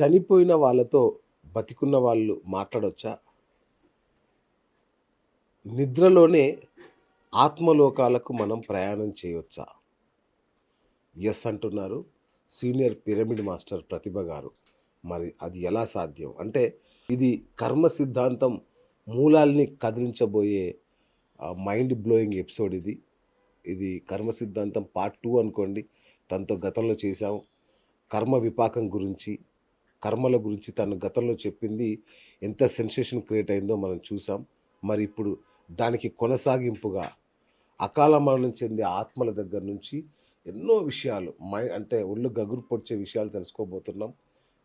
చనిపోయిన వాళ్ళతో బతికున్న వాళ్ళు మాట్లాడొచ్చా? నిద్రలోనే ఆత్మలోకాలకు మనం ప్రయాణం చేయొచ్చా? యెస్ అంటున్నారు సీనియర్ పిరమిడ్ మాస్టర్ ప్రతిభ గారు. మరి అది ఎలా సాధ్యం? అంటే ఇది కర్మ సిద్ధాంతం మూలాల్ని కదిలించబోయే మైండ్ బ్లోయింగ్ ఎపిసోడ్ ఇది. ఇది కర్మ సిద్ధాంతం పార్ట్ 2 అనుకోండి. తనతో గతంలో చేశాం. కర్మ విపాకం గురించి, కర్మల గురించి తను గతంలో చెప్పింది ఎంత సెన్సేషన్ క్రియేట్ అయిందో మనం చూసాం. మరి ఇప్పుడు దానికి కొనసాగింపుగా అకాల మరణం చెందే ఆత్మల దగ్గర నుంచి ఎన్నో విషయాలు అంటే ఒళ్ళు గగురు పొడిచే విషయాలు తెలుసుకోబోతున్నాం.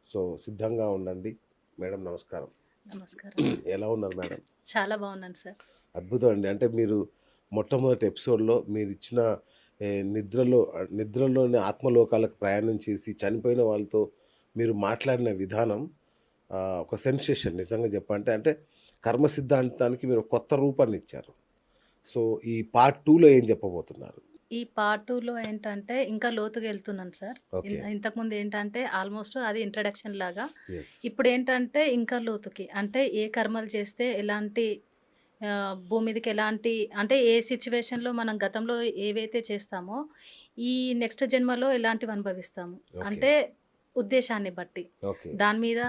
సో, సిద్ధంగా ఉండండి. మేడం నమస్కారం. నమస్కారం సార్. ఎలా ఉన్నారు మేడం? చాలా బాగున్నాను సార్. అద్భుతం అండి. అంటే మీరు మొట్టమొదటి ఎపిసోడ్‌లో మీరిచ్చిన నిద్రలోని ఆత్మలోకాలకు ప్రయాణం చేసి చనిపోయిన వాళ్ళతో మీరు మాట్లాడిన విధానం ఒక సెన్సేషన్ నిజంగా చెప్పాలంటే. అంటే కర్మ సిద్ధాంతానికి మీరు కొత్త రూపాన్నిచ్చారు. సో, ఈ పార్ట్ 2లో ఏం చెప్పబోతున్నారు? ఈ పార్ట్ 2లో ఏంటంటే ఇంకా లోతుగా వెళ్తున్నాను సార్. ఓకే. ఇంతకుముందు ఏంటంటే ఆల్మోస్ట్ అది ఇంట్రడక్షన్ లాగా. యెస్. ఇప్పుడేంటంటే ఇంకా లోతుకి అంటే ఏ కర్మలు చేస్తే ఎలాంటి భూమి మీదకి ఎలాంటి అంటే ఏ సిట్యుయేషన్‌లో మనం గతంలో ఏవైతే చేస్తామో ఈ నెక్స్ట్ జన్మలో ఎలాంటివి అనుభవిస్తాము. ఓకే. అంటే ఉద్దేశాన్ని బట్టి. ఓకే. దాని మీద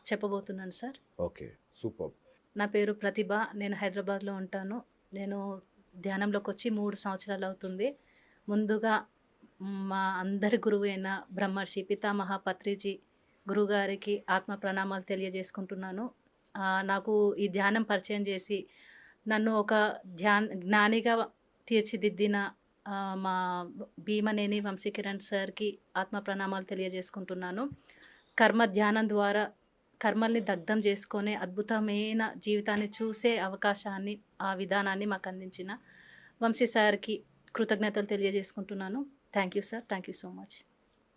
చెప్పబోతున్నాను సార్. ఓకే. సూపర్బ్! నా పేరు ప్రతిభ. నేను హైదరాబాద్‌లో ఉంటాను. నేను ధ్యానంలోకొచ్చి 3 సంవత్సరాలవుతుంది. ముందుగా మా అందరి గురువైన బ్రహ్మర్షి పితామహ పత్రిజీ గురువుగారికి ఆత్మ ప్రణామాలు తెలియజేసుకుంటున్నాను. నాకు ఈ ధ్యానం పరిచయం చేసి, నన్ను ఒక జ్ఞానిగా తీర్చిదిద్దిన మా భీమనేని వంశీకిరణ్ సార్‌కి ఆత్మ ప్రణామాలు తెలియజేసుకుంటున్నాను. కర్మ ధ్యానం ద్వారా కర్మల్ని దగ్ధం చేసుకునే అద్భుతమైన జీవితాన్ని చూసే అవకాశాన్ని, ఆ విధానాన్ని మాకందించిన వంశీ సార్‌కి కృతజ్ఞతలు తెలియజేసుకుంటున్నాను. Thank you sir. Thank you so much.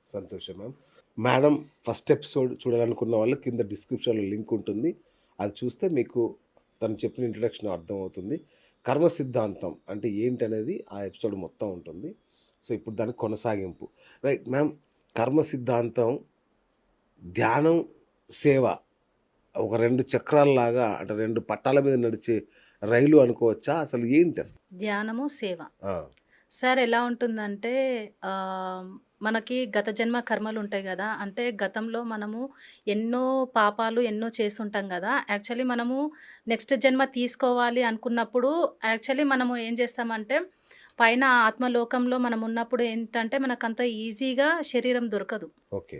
సంతోషం మ్యామ్. మేడం ఫస్ట్ ఎపిసోడ్ చూడాలనుకున్న వాళ్ళు కింద డిస్క్రిప్షన్‌లో లింక్ ఉంటుంది. అది చూస్తే మీకు తను చెప్పిన ఇంట్రడక్షన్ అర్థమవుతుంది. కర్మ సిద్ధాంతం అంటే ఏంటనేది ఆ ఎపిసోడ్ మొత్తం ఉంటుంది. సో, ఇప్పుడు దానికి కొనసాగింపు. Right ma'am. కర్మ సిద్ధాంతం, ధ్యానం, సేవ ఒక 2 చక్రాల్లాగా అంటే 2 పట్టాల మీద నడిచే రైలు అనుకోవచ్చా? అసలు ఏంటి అసలు? ధ్యానము, సేవ. ఆ! సార్ ఎలా ఉంటుందంటే మనకి గత జన్మ కర్మలుంటాయి గదా! అంటే గతంలో మనము ఎన్నో పాపాలు ఎన్నో చేసుంటాం గదా! యాక్చువల్లీ మనము నెక్స్ట్ జన్మ తీసుకోవాలి అనుకున్నప్పుడు యాక్చువల్లీ మనము ఏం చేస్తామంటే పైన ఆత్మలోకంలో మనమున్నప్పుడు ఏంటంటే మనకంత ఈజీగా శరీరం దొరకదు. ఓకే.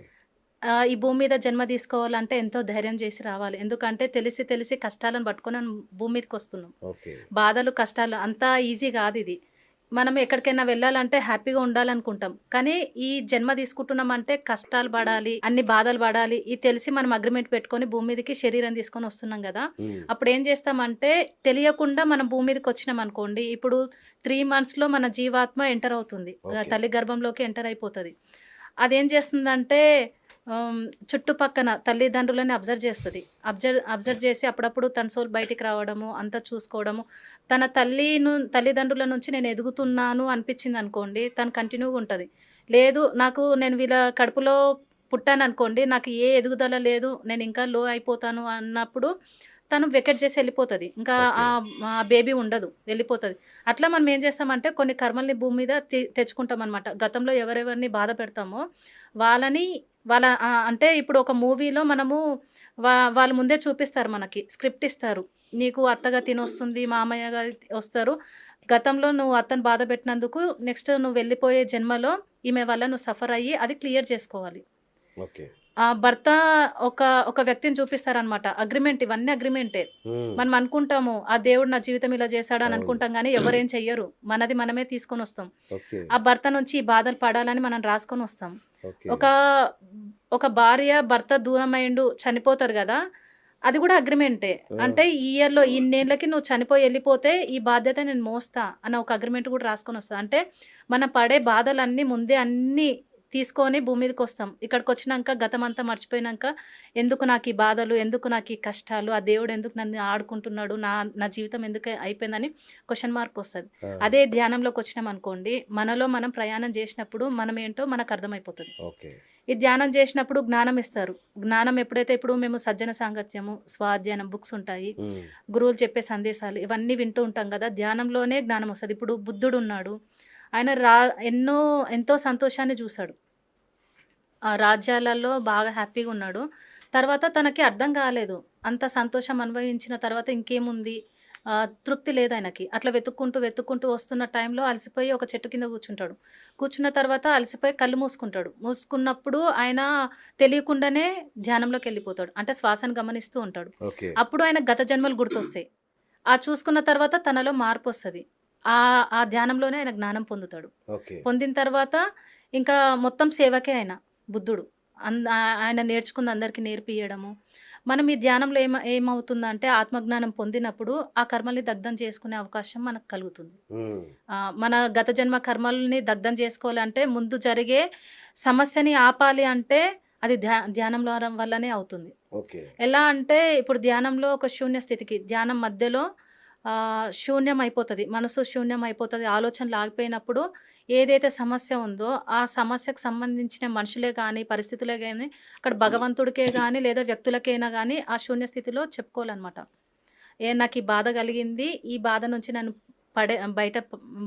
ఈ భూమి మీద జన్మ తీసుకోవాలంటే ఎంతో ధైర్యం చేసి రావాలి. ఎందుకంటే తెలిసి తెలిసి కష్టాలను పట్టుకొని మనం భూమి మీదకొస్తున్నాం. ఓకే. బాధలు, కష్టాలు అంత ఈజీ గాదిది. మనం ఎక్కడికైనా వెళ్ళాలంటే హ్యాపీగా ఉండాలనుకుంటాం. కానీ ఈ జన్మ తీసుకుంటున్నామంటే కష్టాలు పడాలి, అన్ని బాధలు పడాలి. ఇది తెలిసి మనం అగ్రీమెంట్ పెట్టుకొని భూమి మీదకి శరీరం తీసుకొని వస్తున్నాం గదా! హ్మ్. అప్పుడేం చేస్తామంటే తెలియకుండా మనం భూమి మీదకొచ్చినామనుకోండి, ఇప్పుడు 3 మంత్స్‌లో మన జీవాత్మ ఎంటర్ అవుతుంది. ఓకే. తల్లి గర్భంలోకి ఎంటర్ అయిపోతది. అదేం చేస్తుందంటే చుట్టుపక్కన తల్లిదండ్రులని అబ్జర్వ్ చేస్తది. అబ్జర్వ్ చేసి అప్పుడప్పుడు తన సోల్ బయటికి రావడము, అంతా చూసుకోవడము. తన తల్లిదండ్రుల నుంచి నేను ఎదుగుతున్నాను అనిపించిందనుకోండి, తను కంటిన్యూగా ఉంటది. లేదు నేను వీళ్ళ కడుపులో పుట్టాననుకోండి, నాకు ఏ ఎదుగుదల లేదు, నేను ఇంకా లో అయిపోతాను అన్నప్పుడు తను వెకెట్ చేసి ఎళ్ళిపోతది. ఇంకా ఓకే. ఆ బేబీ ఉండదు. వెళ్ళిపోతది. అట్లా మనం ఏం చేస్తామంటే కొన్ని కర్మల్ని భూమి మీద తెచ్చుకుంటామనమాట. గతంలో ఎవరెవరిని బాధ పెడతామో వాళ్ళని అంటే ఇప్పుడు ఒక మూవీలో మనము వాళ్ళు ముందే చూపిస్తారు మనకి. స్క్రిప్ట్ ఇస్తారు. నీకు అత్తగా తినొస్తుంది, మామయ్యగా వస్తారు. గతంలో నువ్వు అత్తని బాధ పెట్టినందుకు నెక్స్ట్ నువ్వు వెళ్ళిపోయే జన్మలో ఈమె వల్ల నువ్వు సఫర్ అయ్యి అది క్లియర్ చేసుకోవాలి. ఓకే. భర్త ఒక ఒక వ్యక్తిని చూపిస్తారనమాట. అగ్రీమెంట్ ఇవన్నీ అగ్రీమెంటే. హ్మ్. మనం అనుకుంటాము, ఆ దేవుడు నా జీవితం ఇలా చేశాడు అని అవును. అనుకుంటాం గానీ ఎవరేం చెయ్యరు. మనది మనమే తీసుకొనొస్తాం. ఓకే. ఆ భర్త నుంచి ఈ బాధలు పడాలని మనం రాసుకొనొస్తాం. ఓకే. ఒక ఒక భార్య, భర్త దూరమైండు చనిపోతారు గదా! అది గూడా అగ్రీమెంటే. ఆ! అంటే ఈ ఇయర్‌లో ఇన్నేళ్ళకి నువ్వు చనిపోయి ఎళ్ళిపోతే ఈ బాధ్యత నేను మోస్తా అన్న ఒక అగ్రీమెంట్ గూడా రాసుకొనొస్తది. అంటే మనం పడే బాధలన్నీ ముందే అన్నీ తీసుకొని భూమి మీదకొస్తాం. ఇక్కడికొచ్చినంక గతమంతా మర్చిపోయినంక ఎందుకు నాకీ బాధలు, ఎందుకు నాకీ కష్టాలు, ఆ దేవుడు ఎందుకు నన్ను ఆడుకుంటున్నాడు, నా నా జీవితం ఎందుకు అయిపోయిందని క్వెషన్ మార్క్ వస్తది. ఆ! అదే ధ్యానంలోకొచ్చినామనుకోండి, మనలో మనం ప్రయాణం జేసినప్పుడు మనమేంటో మనకర్థమైపోతది. ఓకే. ఈ ధ్యానం జేసినప్పుడు జ్ఞానం ఇస్తారు. జ్ఞానం ఎప్పుడైతే ఇప్పుడు మేము సజ్జన సాంగత్యము, స్వాధ్యానం బుక్స్ ఉంటాయి. హ్మ్. గురువులు చెప్పే సందేశాలు ఇవన్నీ వింటూ ఉంటాం గదా! ధ్యానంలోనే జ్ఞానం వస్తది. ఇప్పుడు బుద్ధుడున్నాడు. ఆయన ఎన్నో ఎంతో సంతోషాన్ని జూసాడు. ఆ రాజ్యాలలో బాగా హ్యాపీగున్నాడు. తర్వాత తనకి అర్థం గాలేదు. అంత సంతోషం అనుభవించిన తర్వాత ఇంకేముంది? తృప్తి లేదాయనకి. అట్లా వెతుక్కుంటూ, వెతుక్కుంటూ వస్తున్న టైంలో అలసిపోయి ఒక చెట్టు కింద కూర్చుంటాడు. కూర్చున్న తర్వాత అలసిపోయి కళ్ళు మూసుకుంటాడు. మూసుకున్నప్పుడు ఆయన తెలియకుండానే ధ్యానంలోకెళ్ళిపోతాడు. అంటే శ్వాసను గమనిస్తూ ఉంటాడు. ఓకే. అప్పుడు ఆయన గత జన్మలు గుర్తొస్తాయి. ఆ చూసుకున్న తర్వాత తనలో మార్పొస్తది. ఆ ధ్యానంలోనే ఆయన జ్ఞానం పొందుతాడు. ఓకే. పొందిన తర్వాత ఇంకా మొత్తం సేవకే ఆయన బుద్ధుడు. ఆయన నేర్చుకుంది అందరికి నేర్పియడము. మనం ఈ ధ్యానంలో ఏమవుతుందంటే ఆత్మజ్ఞానం పొందినప్పుడు ఆ కర్మల్ని దగ్ధం చేసుకునే అవకాశం మనకు కలుగుతుంది. హ్మ్. మన గత జన్మ కర్మల్ని దగ్ధం చేసుకోవాలంటే ముందు జరిగే సమస్యని ఆపాలి అంటే అది ధ్యానంలో వల్లనే అవుతుంది. ఓకే. ఎలా అంటే ఇప్పుడు ధ్యానంలో ఒక శూన్య స్థితికి ధ్యానం మధ్యలో శూన్యం అయిపోతది. మనసు శూన్యం అయిపోతది. ఆలోచనలు ఆగిపోయినప్పుడు ఏదైతే సమస్య ఉందో, ఆ సమస్యకు సంబంధించిన మనుషులే గాని, పరిస్థితులే గాని, అక్కడ భగవంతుడికే గాని, లేదా వ్యక్తులకైనా గాని ఆ శూన్య స్థితిలో చెప్పుకోవాలనమాట. నాకీ బాధ కలిగింది. ఈ బాధ నుంచి నన్ను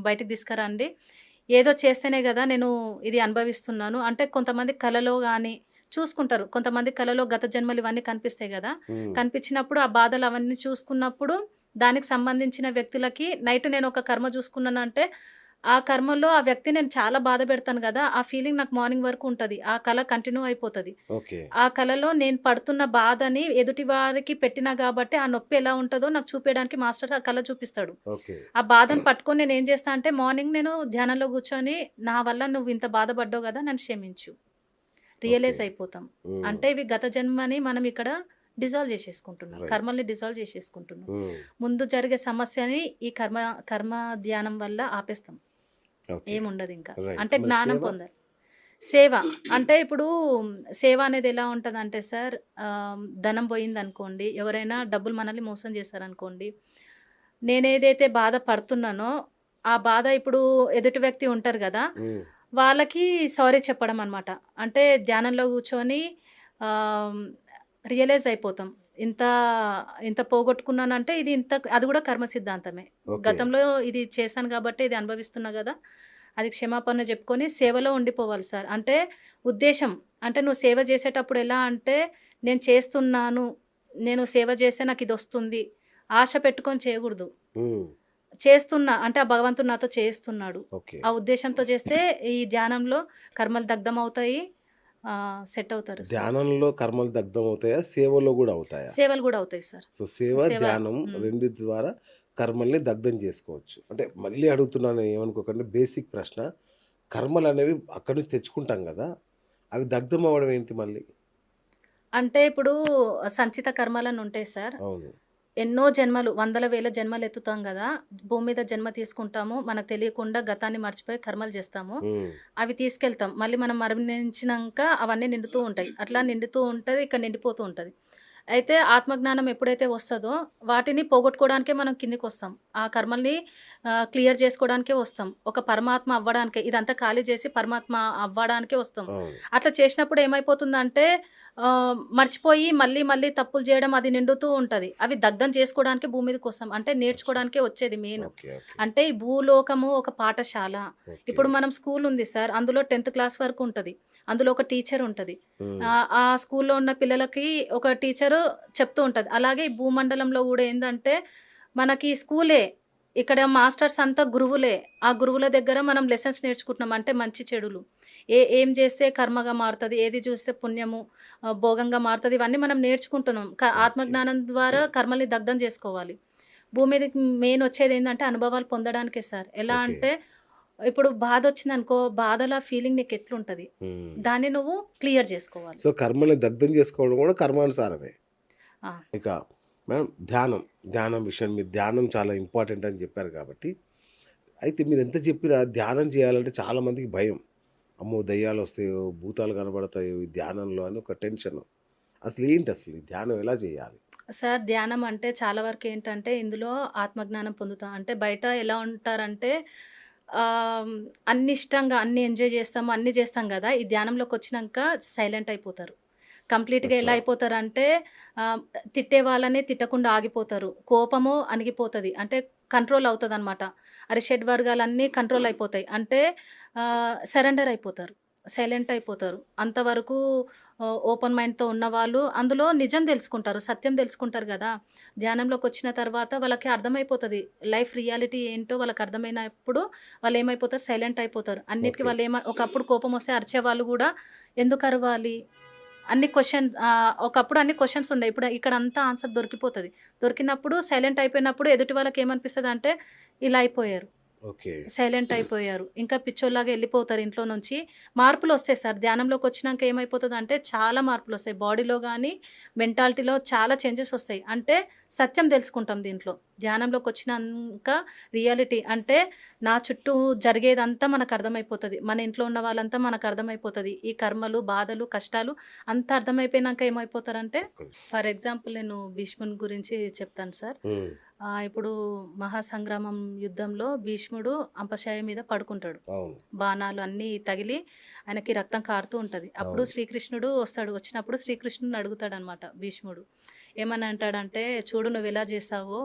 బయటకి తీసుకురండి. ఏదో చేస్తేనే గదా! నేను ఇది అనుభవిస్తున్నాను. అంటే కొంతమంది కలలో గాని చూసుకుంటారు. కొంతమంది కలలో గత జన్మలు ఇవన్నీ కనిపిస్తాయి గదా! హ్మ్. కనిపించినప్పుడు ఆ బాధలు అవన్నీ చూసుకున్నప్పుడు దానికి సంబంధించిన వ్యక్తులకి నైట్ నేనొక కర్మ చూసుకున్నానంటే, ఆ కర్మలో ఆ వ్యక్తి నేను చాలా బాధ పెడతాను గదా! ఆ ఫీలింగ్ నాకు మార్నింగ్ వరకు ఉంటది. ఆ కల కంటిన్యూ అయిపోతది. ఓకే. ఆ కలలో నేను పడుతున్న బాధని ఎదుటి వారికి పెట్టినా గాబట్టి, ఆ నొప్పి ఎలా ఉంటదో నాకు చూపియడానికి మాస్టర్ ఆ కల చూపిస్తాడు. ఓకే. ఆ బాధను పట్టుకొని నేనేం చేస్తా అంటే, మార్నింగ్ నేను ధ్యానంలో కూర్చొని, నా వల్ల నువ్వింత బాధపడ్డావు గదా! నన్ను క్షమించు. ఓకే. రియలైజ్ అయిపోతాం. హ్మ్. అంటే ఇవి గత జన్మని మనం ఇక్కడ డిజాల్వ్ చేసేసుకుంటున్నాం. రైట్. కర్మల్ని డిజాల్వ్ చేసేసుకుంటున్నాం. హ్మ్. ముందు జరిగే సమస్యని ఈ కర్మ ధ్యానం వల్ల ఆపేస్తాం. ఓకే. ఏముండదింక. రైట్. అంటే మరి జ్ఞానం సేవ? పొందాలి. సేవ అంటే ఇప్పుడు సేవ అనేది ఎలా ఉంటదంటే సార్ ధనం పోయిందనుకోండి, ఎవరైనా డబ్బులు మనల్ని మోసం చేశారనుకోండి, నేనేదైతే బాధ పడుతున్నానో, ఆ బాధ ఇప్పుడు ఎదుటి వ్యక్తి ఉంటారు గదా! హ్మ్. వాళ్ళకి సారీ చెప్పడం అనమాట. అంటే ధ్యానంలో కూర్చొని ఆహ్, రియలైజ్ అయిపోతాం. ఇంత ఇంత పోగొట్టుకున్నానంటే ఇది ఇంత అది గూడా కర్మ సిద్ధాంతమే. ఓకే. గతంలో ఇది చేశాను గాబట్టే ఇది అనుభవిస్తున్నా గదా! అది క్షమాపణ జెప్పుకొని సేవలో ఉండిపోవాలి సార్. అంటే ఉద్దేశ్యం అంటే నువ్వు సేవ జేసేటప్పుడు ఎలా అంటే నేను చేస్తున్నాను. నేను సేవ జేస్తే నాకిదొస్తుంది. ఆశ పెట్టుకొని చేయగూడదు. హ్మ్. చేస్తున్నా అంటే ఆ భగవంతుడు నాతో చేయిస్తున్నాడు. ఓకే. ఆ ఉద్దేశ్యంతో చేస్తే ఈ ధ్యానంలో కర్మలు దగ్ధమవుతాయి. సెట్ అవుతారు సార్. ధ్యానంలో కర్మలు దగ్ధమవుతాయా? సేవలో గూడా అవుతాయా? సేవలు గూడా అవుతాయి సార్. సో, సేవ, సేవ ధ్యానం హ్మ్. రెండిటి ద్వారా కర్మల్ని దగ్ధం చేసుకోవచ్చు. అంటే మళ్ళీ అడుగుతున్నాను ఏమనుకోకండి బేసిక్ ప్రశ్న. కర్మలనేవి అక్కడి నుంచి తెచ్చుకుంటాం గదా! అవి దగ్ధం అవ్వడం ఏంటి మళ్ళీ? అంటే ఇప్పుడు సంచిత కర్మలని ఉంటాయి సార్. అవును. ఎన్నో జన్మలు, వందల వేల జన్మలు ఎత్తుతాం గదా! భూమి మీద జన్మ తీసుకుంటాము. మనకు తెలియకుండా గతాన్ని మర్చిపోయి కర్మలు చేస్తాము. హ్మ్. అవి తీసుకెళ్తాం. మళ్ళీ మనం మరణించినంక అవన్నీ నిండుతూ ఉంటాయి. అట్లా నిండుతూ ఉంటది. ఇక్కడ నిండిపోతూ ఉంటది. అయితే ఆత్మజ్ఞానం ఎప్పుడైతే వస్తదో వాటిని పోగొట్టుకోవడానికే మనం కిందకొస్తాం. ఆ కర్మల్ని క్లియర్ చేసుకోవడానికే వస్తాం. ఒక పరమాత్మ అవ్వడానికే ఇదంతా ఖాళీ చేసి పరమాత్మ అవ్వడానికే వస్తాం. అవును. అట్లా చేసినప్పుడు ఏమైపోతుందంటే మర్చిపోయి మళ్ళీ మళ్ళీ తప్పులు చేయడం అది నిండుతూ ఉంటది. అవి దగ్ధం చేసుకోవడానికే భూమి మీదకొస్తాం. అంటే అచ్చా! నేర్చుకోవడానికే వచ్చేది మెయిన్. ఓకే. ఓకే. అంటే ఈ భూలోకము ఒక పాఠశాల. ఓకే. ఇప్పుడు మనం స్కూల్ ఉంది సార్. అందులో 10థ్ క్లాస్ వరకు ఉంటది. అందులో ఒక టీచర్ ఉంటది. హ్మ్. ఆ స్కూల్‌లో ఉన్న పిల్లలకి ఒక టీచరు చెప్తూ ఉంటది. అలాగే ఈ భూమండలంలో గూడా ఏందంటే మనకి స్కూలే. ఇక్కడ మాస్టర్స్ అంతా గురువులే. ఆ గురువుల దగ్గర మనం లెసన్స్ నేర్చుకుంటున్నాం. అంటే మంచి చెడులు. ఏం చేస్తే కర్మగా మారుతది, ఏది చూస్తే పుణ్యము భోగంగా మారుతది. ఇవన్నీ మనం నేర్చుకుంటున్నాం. ఓకే. ఆత్మజ్ఞానం ద్వారా కర్మల్ని దగ్ధం చేసుకోవాలి. భూమి మీదకి మెయిన్ వచ్చేదేందంటే అనుభవాలు పొందడానికే సార్. ఎలా ఓకే. అంటే ఇప్పుడు బాధొచ్చిందనుకో, బాధలో ఆ ఫీలింగ్ నీకెట్లుంటది? హ్మ్. దాన్ని నువ్వు క్లియర్ జేసుకోవాలి. సో, కర్మల్ని దగ్ధం చేసుకోవడం గూడా కర్మానుసారమే. ఆ! ఇక మేడం ధ్యానం, ధ్యానం విషయం మీరు ధ్యానం చాలా ఇంపార్టెంట్ అని చెప్పారు కాబట్టి, అయితే మీరెంత చెప్పినా ధ్యానం చేయాలంటే చాలా మందికి భయం. అమ్మో! దెయ్యాలొస్తాయో, భూతాలు కనబడతాయో ఈ ధ్యానంలో అని ఒక టెన్షన్. అసలేంటి అసలు ఈ ధ్యానం ఎలా చేయాలి? సార్ ధ్యానం అంటే చాలా వరకు ఏంటంటే ఇందులో ఆత్మజ్ఞానం పొందుతాం. అంటే బయట ఎలా ఉంటారంటే ఆహ్, అన్ని ఇష్టంగా అన్నీ ఎంజాయ్ చేస్తాము, అన్నీ చేస్తాం గదా! ఈ ధ్యానంలోకొచ్చినంక సైలెంట్ అయిపోతారు. కంప్లీట్‌గా ఎలా అచ్చా! అయిపోతారంటే ఆహ్, తిట్టే వాళ్ళని తిట్టకుండా ఆగిపోతారు. కోపము అణిగిపోతది. అంటే కంట్రోల్ అవుతదనమాట. అరిషడ్ వర్గాలన్నీ కంట్రోల్ అయిపోతాయి. అంటే సరెండర్ అయిపోతారు. సైలెంట్ అయిపోతారు. అంతవరకు ఓపెన్ మైండ్‌తో ఉన్నవాళ్ళు అందులో నిజం తెలుసుకుంటారు. సత్యం తెలుసుకుంటారు గదా! ధ్యానంలోకొచ్చిన తర్వాత వాళ్ళకి అర్థమైపోతది. లైఫ్ రియాలిటీ ఏంటో వాళ్ళకి అర్థమైనప్పుడు వాళ్ళేమైపోతారు సైలెంట్ అయిపోతారు. అన్నిటికి ఓకే. ఒకప్పుడు కోపమొస్తే అరిచేవాళ్ళు గూడా ఎందుకరవాలి? ఒకప్పుడు అన్ని క్వెషన్స్ ఉండేయి. ఇప్పుడు ఇక్కడంతా ఆన్సర్ దొరికిపోతది. దొరికినప్పుడు సైలెంట్ అయిపోయినప్పుడు ఎదుటి వాళ్ళకేమనిపిస్తదంటే ఇలా అయిపోయారు. ఓకే. సైలెంట్ అయిపోయారు. ఇంకా పిచ్చోల్లాగా ఎళ్ళిపోతారు ఇంట్లో నుంచి. మార్పులొస్తాయి సార్. ధ్యానంలోకొచ్చినంక ఏమైపోతదంటే చాలా మార్పులొస్తాయి. బాడీలో గానీ, మెంటాలిటీలో చాలా చేంజెస్ ఒస్తాయి. అంటే సత్యం దెలుసుకుంటాం దీంట్లో. ధ్యానంలోకొచ్చినంక రియాలిటీ అంటే నా చుట్టూ జరిగేదంతా మనకర్థమైపోతది. మన ఇంట్లో ఉన్న వాళ్ళంతా మనకర్థమైపోతది. ఈ కర్మలు, బాధలు, కష్టాలు అంతా అర్థమైపోయినంక ఏమైపోతారంటే ఒక్క నిమిషం. ఫర్ ఎగ్జాంపుల్ నేను భీష్ముని గురించి చెప్తాను సార్. హ్మ్. ఇప్పుడు మహాసంగ్రామం యుద్ధంలో భీష్ముడు అంపశయ్య మీద పడుకుంటాడు. అవును. బాణాలు అన్నీ తగిలి ఆయనకి రక్తం కారుతూ ఉంటది. అప్పుడు అవును. శ్రీకృష్ణుడు వస్తాడు. వచ్చినప్పుడు శ్రీకృష్ణుడిని అడుగుతాడనమాట భీష్ముడు. ఏమని అంటాడంటే, "చూడు నువ్వెలా చేశావో,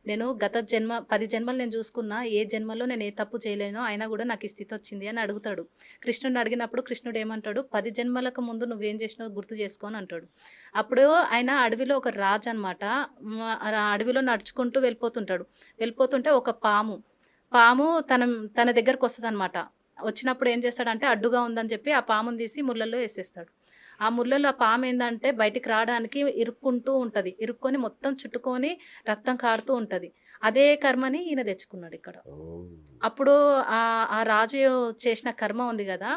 నేను గత జన్మ 10 జన్మలు నేను చూసుకున్నా. ఏ జన్మలో నేను ఏ తప్పు చేయలేనో అయినా గూడా నాకు ఈ స్థితొచ్చింది" అని అడుగుతాడు. కృష్ణుడిని అడిగినప్పుడు కృష్ణుడు ఏమంటాడు, "10 జన్మలకు ముందు నువ్వేం చేసినావో గుర్తు చేసుకో" అని అంటాడు. అప్పుడు ఆయన అడవిలో ఒక రాజనమాట. అడవిలో నడుచుకుంటూ వెళ్ళిపోతుంటాడు. వెళ్ళిపోతుంటే ఒక పాము, పాము తన దగ్గరకొస్తదనమాట. వచ్చినప్పుడు ఏం చేస్తాడంటే అడ్డుగా ఉందని చెప్పి ఆ పాముని తీసి ముళ్ళల్లో ఏసేస్తాడు. ఆ ముళ్ళలో ఆ పామేందంటే బయటికి రాడానికి ఇరుక్కుంటూ ఉంటది. ఇరుక్కొని మొత్తం చుట్టుకొని రక్తం కారుతూ ఉంటది. అదే కర్మని ఈయన తెచ్చుకున్నాడిక్కడ. ఓహ్! అప్పుడు ఆ రాజు చేసిన కర్మ ఉంది గదా!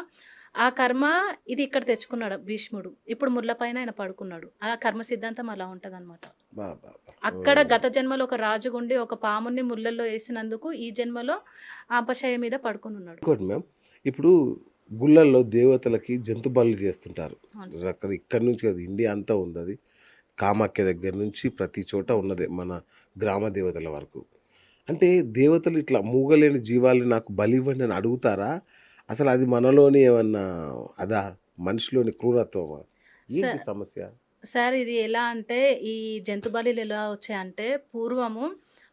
ఆ కర్మ ఇది ఇక్కడ తెచ్చుకున్నాడు భీష్ముడు. ఇప్పుడు ముళ్ళ పైన ఆయన పడుకున్నాడు. ఆ కర్మ సిద్ధాంతం అలా ఉంటదనమాట. అబ్బబ్బబ్బా! అక్కడ హ్మ్. గత జన్మలో ఒక రాజుగుండి ఒక పాముని ముళ్ళల్లో ఏసినందుకు ఈ జన్మలో ఆపశయ్య మీద పడుకొనున్నాడు. ఇంకోటి మ్యామ్, ఇప్పుడు గుళ్ళల్లో దేవతలకి జంతు బలులు చేస్తుంటారు. అవును సార్. ఇక్కడి నుంచి కాదు ఇండియా అంతా ఉందది. కామాఖ్య దగ్గర నుంచి ప్రతి చోట అవును సార్. ఉన్నదే మన గ్రామ దేవతల వరకు. అంటే దేవతలు ఇట్లా మూగలేని జీవాల్ని నాకు బలివ్వండి అని అడుగుతారా? అసలు అది మనలోని ఏమన్నా అదా? మనిషిలోని క్రూరత్వమా? స ఏంటి సమస్య? సార్ ఇది ఎలా అంటే, ఈ జంతు బలులు ఎలా వచ్చాయంటే, పూర్వము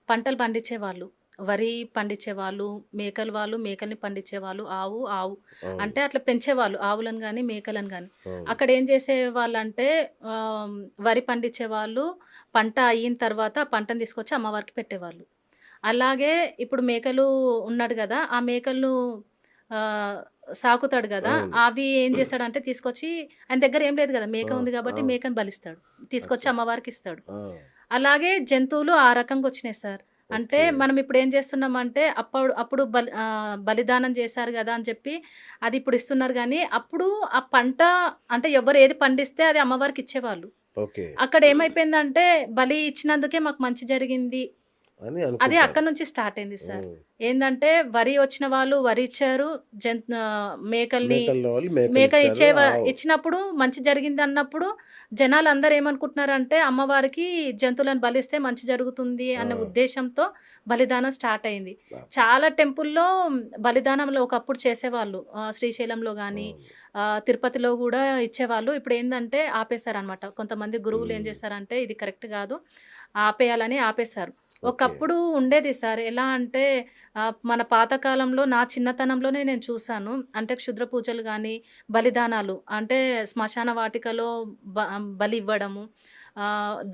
పంటలు పండించేవాళ్ళు. వరి పండించేవాళ్ళు, మేకల్ని పండించేవాళ్ళు. ఆవు అవును. అంటే అట్లా పెంచేవాళ్ళు. ఆవులను గాని, మేకలను గాని. అవును. అక్కడేం చేసేవాళ్ళంటే వరి పండించేవాళ్ళు. పంట అయిన తర్వాత ఆ పంటను తీసుకొచ్చి అమ్మవారికి పెట్టేవాళ్ళు. అలాగే ఇప్పుడు మేకలు ఉన్నాడు గదా! ఆ మేకలను ఆహ్, సాకుతాడు గదా! అవును. అవి ఏం చేస్తాడంటే తీసుకొచ్చి ఆయన దగ్గర ఏం లేదు గదా! ఆ! మేక ఉంది గాబట్టి అవును. మేకని బలిస్తాడు. తీసుకొచ్చి అచ్చా! అమ్మవారికిస్తాడు. ఆ! అలాగే జంతువులు ఆ రకంగొచ్చినాయి సార్. అంటే ఓకే. మనం ఇప్పుడేం చేస్తున్నామంటే అప్పుడు బలిదానం చేశారు గదా! అని చెప్పి అది ఇప్పుడు ఇస్తున్నారు గానీ, అప్పుడు ఆ పంట అంటే ఎవరు ఏది పండిస్తే అది అమ్మవారికిచ్చేవాళ్ళు. ఓకే. అక్కడేమైపోయిందంటే బలి ఇచ్చినందుకే మాకు మంచి జరిగింది అని అది అనుకుంటారు. అక్కడి నుంచి స్టార్ట్ అయింది సార్. హ్మ్. ఏందంటే వరి వచ్చిన వాళ్ళు వరి ఇచ్చారు. మేకల్ని మేకల వాళ్ళు మేక మేకలిచ్చారు. ఇచ్చినప్పుడు మంచి జరిగిందన్నప్పుడు జనాలందరూ ఏమనుకుంటున్నారంటే అమ్మవారికి జంతువులను బలిస్తే మంచి జరుగుతుంది ఆ! అన్న ఉద్దేశ్యంతో బలిదానం స్టార్ట్ అయింది. అబ్బబ్బా! చాలా టెంపుల్‌లో బలిదానంలో ఒకప్పుడు చేసేవాళ్ళు. శ్రీశైలంలో గాని, అవును. తిరుపతిలో గూడా ఇచ్చేవాళ్ళు. ఇప్పుడేందంటే ఆపేసారనమాట. కొంతమంది గురువులు ఏం హ్మ్. చేశారంటే ఇది కరెక్ట్ గాదు. ఆపేయాలని ఆపేశారు. ఓకే. ఒకప్పుడు ఉండేది సార్. ఎలా అంటే మన పాతకాలంలో నా చిన్నతనంలోనే నేను చూసాను. అంటే క్షుద్ర పూజలు గాని, బలిదానాలు అంటే శ్మశాన వాటికలో బ బలి ఇవ్వడము.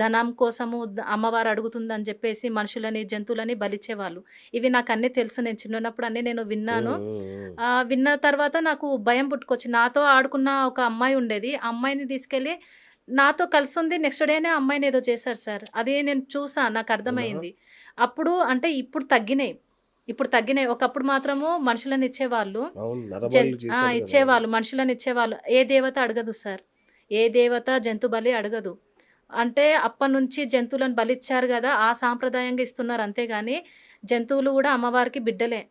ధనం కోసము అమ్మవారు అడుగుతుందని జెప్పేసి మనుషులని, జంతువులని బలిచ్చేవాళ్ళు. ఇవి నాకన్నీ తెలుసు. నేను చిన్నగున్నప్పుడు అన్నీ నేను హ్మ్. విన్నాను. హ్మ్. హ్మ్. విన్న తర్వాత నాకు భయం పుట్టుకొచ్చింది. నాతో ఆడుకున్న ఒక అమ్మాయి ఉండేది. ఆ అమ్మాయిని తీసుకెళ్ళి నాతో కలిసుంది. నెక్స్ట్ డేనే ఆ అమ్మాయిని ఏదో చేశారు సార్. అది నేను చూసా. అవునా? నాకర్థమయింది. అప్పుడు అంటే ఇప్పుడు తగ్గినయి. ఇప్పుడు తగ్గినయి. ఒకప్పుడు మాత్రము మనుషులనిచ్చేవాళ్ళు. అవును. నరబలులు చేశారు గదా! అది. ఇచ్చేవాళ్ళు. మనుషులనిచ్చేవాళ్ళు. ఏ దేవత అడగదు సార్. ఏ దేవత జంతు బలి అడగదు. అంటే అప్పటినుంచి జంతువులను బలిచ్చారు గదా! ఆ సాంప్రదాయంగా ఇస్తున్నారు అంతే గాని, జంతువులు గూడా అమ్మవారికి బిడ్డలే.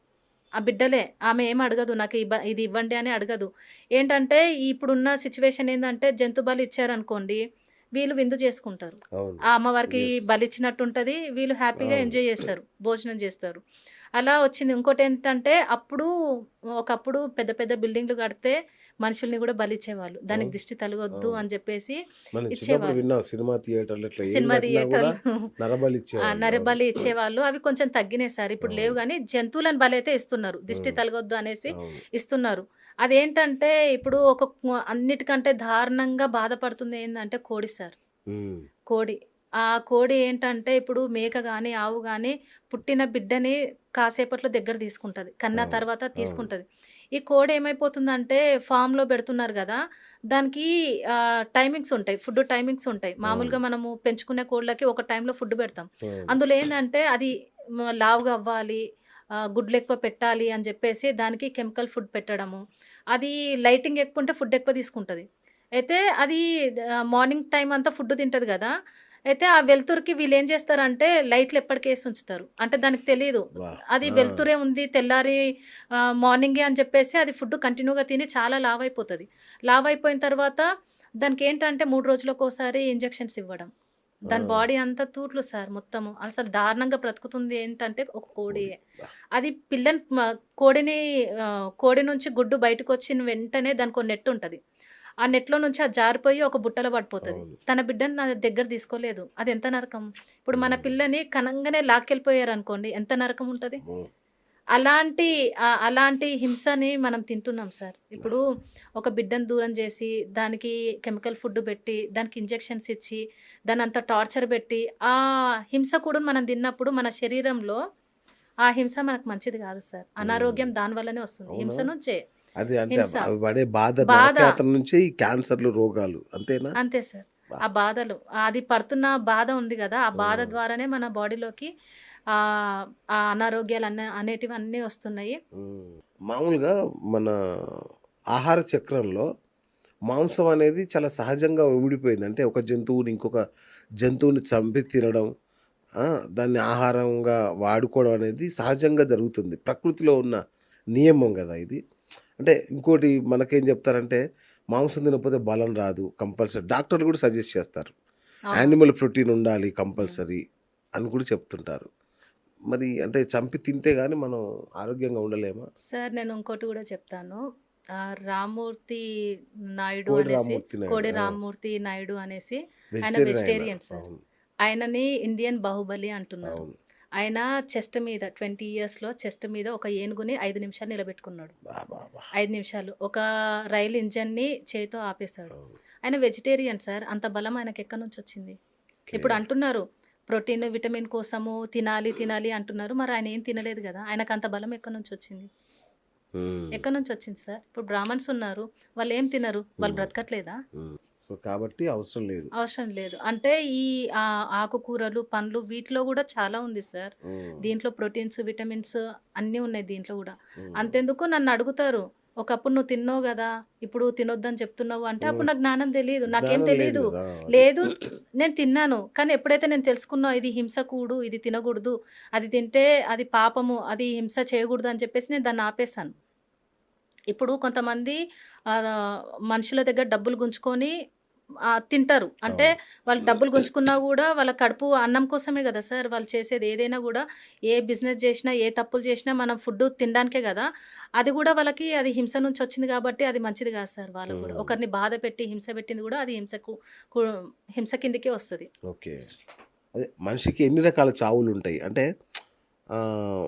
ఆ బిడ్డలే. ఆమె ఏమి అడగదు. నాకు ఇది ఇవ్వండి అని అడగదు. ఏంటంటే ఇప్పుడున్న సిట్యుయేషన్ ఏందంటే జంతు బలి ఇచ్చారనుకోండి, వీళ్ళు విందు చేసుకుంటారు. అవును. ఆ అమ్మవారికి యెస్. బలిచ్చినట్టుంటది. వీళ్ళు హ్యాపీగా అవును. ఎంజాయ్ చేస్తారు. భోజనం చేస్తారు. అలా వచ్చింది. ఇంకోటేంటంటే ఒకప్పుడు పెద్ద పెద్ద బిల్డింగ్‌లు కడితే మనుషుల్ని గూడా బలిచ్చేవాళ్ళు. దానికి అవును. దిష్టి తలగొద్దు అవును. అని జెప్పేసి మనం చిన్నప్పుడు ఇచ్చేవాళ్ళు. విన్నాం సినిమా థియేటర్‌లో ఇట్లా ఏది సినిమా కట్టినా గూడా థియేటర్లు నరబలిచ్చేవాళ్ళు. అవును. నరబలి ఇచ్చేవాళ్ళు. అవి కొంచెం తగ్గినాయి సార్. ఇప్పుడు లేవు అవును. గానీ, జంతువులను బలైతే ఇస్తున్నారు. దిష్టి హ్మ్. తలగొద్దు అనేసి అవును. ఇస్తున్నారు. అదేంటంటే ఇప్పుడు అన్నిటికంటే దారుణంగా బాధపడుతుంది ఏందంటే కోడి సార్. హ్మ్. కోడి. ఆ కోడి ఏంటంటే ఇప్పుడు మేక గాని, ఆవు గాని పుట్టిన బిడ్డని కాసేపట్లో దగ్గర తీసుకుంటది. కన్న అవును. తర్వాత అవును. తీసుకుంటది. ఈ కోడి ఏమైపోతుందంటే ఫార్మ్‌లో పెడుతున్నారు గదా! దానికి టైమింగ్స్ ఉంటాయి. ఫుడ్ టైమింగ్స్ ఉంటాయి. అవును. మామూలుగా మనము పెంచుకునే కోళ్ళకి ఒక టైంలో ఫుడ్ పెడతాం. అవును. అందులో ఏందంటే అది లావుగా అవ్వాలి, గుడ్లెక్కువ పెట్టాలి అని జెప్పేసి దానికి కెమికల్ ఫుడ్ పెట్టడము. అది లైటింగ్ ఎక్కువుంటే ఫుడ్ ఎక్కువ తీసుకుంటది. అయితే అది మార్నింగ్ టైమ్ అంతా ఫుడ్ తింటది గదా! అయితే ఆ వెలుతురుకి వీళ్ళేం జేస్తారంటే లైట్లు ఎప్పటికేసి ఉంచుతారు. అంటే దానికి తెలీదు. అబ్బా! అది ఆ! వెలుతురే ఉంది తెల్లారి మార్నింగే అని చెప్పేసి అది ఫుడ్ కంటిన్యూగా తిని చాలా లావయిపోతది. లావయిపోయిన తర్వాత దానికేంటంటే 3 రోజులకోసారి ఇంజెక్షన్స్ ఇవ్వడం. ఆ! దాని బాడీ అంతా తూట్లు సార్ మొత్తము. అసలు దారుణంగా బ్రతుకుతుంది ఏంటంటే ఒక కోడి. కోడియే. అబ్బా! అది పిల్లని కోడిని కోడి నుంచి గుడ్డు బయటకొచ్చిన వెంటనే దానికో నెట్టుంటది. ఆ నెట్‌లో నుంచి అది జారిపోయి ఒక బుట్టలో పడిపోతది. అవును. తన బిడ్డని నా దగ్గర తీసుకోలేదు. అదెంత నరకం. ఇప్పుడు మన హ్మ్. పిల్లని కనంగానే లాక్కెళ్ళిపోయారనుకోండి ఎంత నరకం ఉంటది. అమ్మో! అలాంటి అలాంటి హింసని మనం తింటున్నాం సార్. ఇప్పుడు ఒక బిడ్డని దూరం జేసి, దానికి కెమికల్ ఫుడ్ బెట్టి, దానికి ఇంజెక్షన్స్ ఇచ్చి, దాన్నంత టార్చర్ బెట్టి, ఆ హింస కూడా మనం తిన్నప్పుడు మన శరీరంలో ఆ హింస మనకు మంచిది గాదు సార్. హ్మ్. అనారోగ్యం దాని వల్లనే వస్తుంది. అవునా? హింస నుంచే. అది అంటే హింస. అవి పడే బాధ బాధ. నరకయాతన నుంచే ఈ క్యాన్సర్‌లు, రోగాలు అంతేనా? అంతే సార్. అబ్బా! ఆ బాధలు. అది పడుతున్న బాధ ఉంది గదా! ఆ బాధ హ్మ్. ద్వారానే మన బాడీలోకి ఆ అనారోగ్యాలు అనేటివన్నీ వస్తున్నాయి. హ్మ్. మామూలుగా మన ఆహార చక్రంలో మాంసం అనేది చాలా సహజంగా ఇమిడిపోయింది. అంటే ఒక జంతువుని ఇంకొక జంతువుని చంపి తినడం, ఆ! దాన్ని ఆహారంగా వాడుకోవడం అనేది సహజంగా జరుగుతుంది. ప్రకృతిలో ఉన్న నియమం గదా ఇది. అంటే ఇంకోటి మనకేం జెప్తారంటే మాంసం తినకపోతే బలం రాదు కంపల్సరీ. డాక్టర్లు గూడా సజెస్ట్ చేస్తారు. అవునవును యానిమల్ సార్. ప్రోటీన్ ఉండాలి హ్మ్. కంపల్సరీ అని కూడా చెప్తుంటారు. మరి అంటే చంపి తింటే గాని మనం ఆరోగ్యంగా ఉండలేమా? సార్ నేను ఇంకోటి గూడా చెప్తాను. రామ్మూర్తి నాయుడు కోడి అనేసి, రామ్మూర్తి నాయుడు. కోడి ఆ! రామ్మూర్తి నాయుడు అనేసి ఆయన వెజిటేరియన్ ఆయన. Vegetarian sir. అవును. ఆయనని ఇండియన్ బాహుబలి అంటున్నారు. అవును. ఆయన చెస్ట్ మీద 20 ఇయర్స్‌లో చెస్ట్ మీద ఒక ఏనుగుని 5 నిమిషాలు నిలబెట్టుకున్నాడు. అబ్బబ్బా! 5 నిమిషాలు. ఒక రైలు ఇంజిన్‌ని చేత్తో ఆపేసాడు. అవును. ఆయన వెజిటేరియన్ సార్. అంత బలం ఆయనకెక్కడి నుంచొచ్చింది? ఓకే. ఇప్పుడు అంటున్నారు ప్రోటీన్, విటమిన్ కోసము తినాలి, తినాలి అంటున్నారు. మరి ఆయన ఏం తినలేదు గదా! ఆయనకంత బలం ఎక్కడి నుంచొచ్చింది? హ్మ్. ఎక్కడి నుంచొచ్చింది సార్? ఇప్పుడు బ్రాహ్మణ్స్ ఉన్నారు. వాళ్ళేం తినరు? వాళ్ళు హ్మ్. బ్రతకట్లేదా? హ్మ్. సో, కాబట్టి అవసరం లేదు. అవసరం లేదు. అంటే ఈ ఆకుకూరలు, పండ్లు వీటిలో గూడా చాలా ఉంది సార్. హ్మ్. దీంట్లో ప్రోటీన్స్, విటమిన్స్ అన్నీ ఉన్నాయి దీంట్లో గూడా. హ్మ్. అంతెందుకు నన్నడుగుతారు. ఒకప్పుడు నువ్వు తిన్నావు గదా! ఇప్పుడు తినొద్దని చెప్తున్నావు అంటే, అప్పుడు హ్మ్. నాకు జ్ఞానం తెలీదు. నాకేం జ్ఞానం లేదు తెలీదు. గదా! అది. లేదు నేను తిన్నాను. కానీ ఎప్పుడైతే నేను తెలుసుకున్నా ఇది హింసకూడు, ఇది తినగూడదు, అది తింటే అది పాపము, అది హింస చేయగూడదు అని చెప్పేసి నేను దాన్ని ఆపేసాను. ఇప్పుడు కొంతమంది ఆహ్, మనుషుల దగ్గర డబ్బులు గుంజుకొని తింటారు. అంటే అవును. వాళ్ళు డబ్బులు గుంజుకున్నా గూడా వాళ్ళ కడుపు అన్నం కోసమే గదా సార్! వాళ్ళు చేసేది ఏదైనా గూడా. ఏ బిజినెస్ జేసినా, ఏ తప్పులు జేసినా మనం ఫుడ్డు తినడానికే గదా! అది గూడా వాళ్ళకి అది హింస నుంచొచ్చింది గాబట్టి అది మంచిది గాదు సార్ వాళ్ళకి గూడా. హ్మ్. ఒకరిని బాధ పెట్టి హింస పెట్టింది గూడా అది కు హింస కిందకే వస్తది. ఓకే. అదే మనిషికి ఎన్ని రకాల చావులుంటాయి. అంటే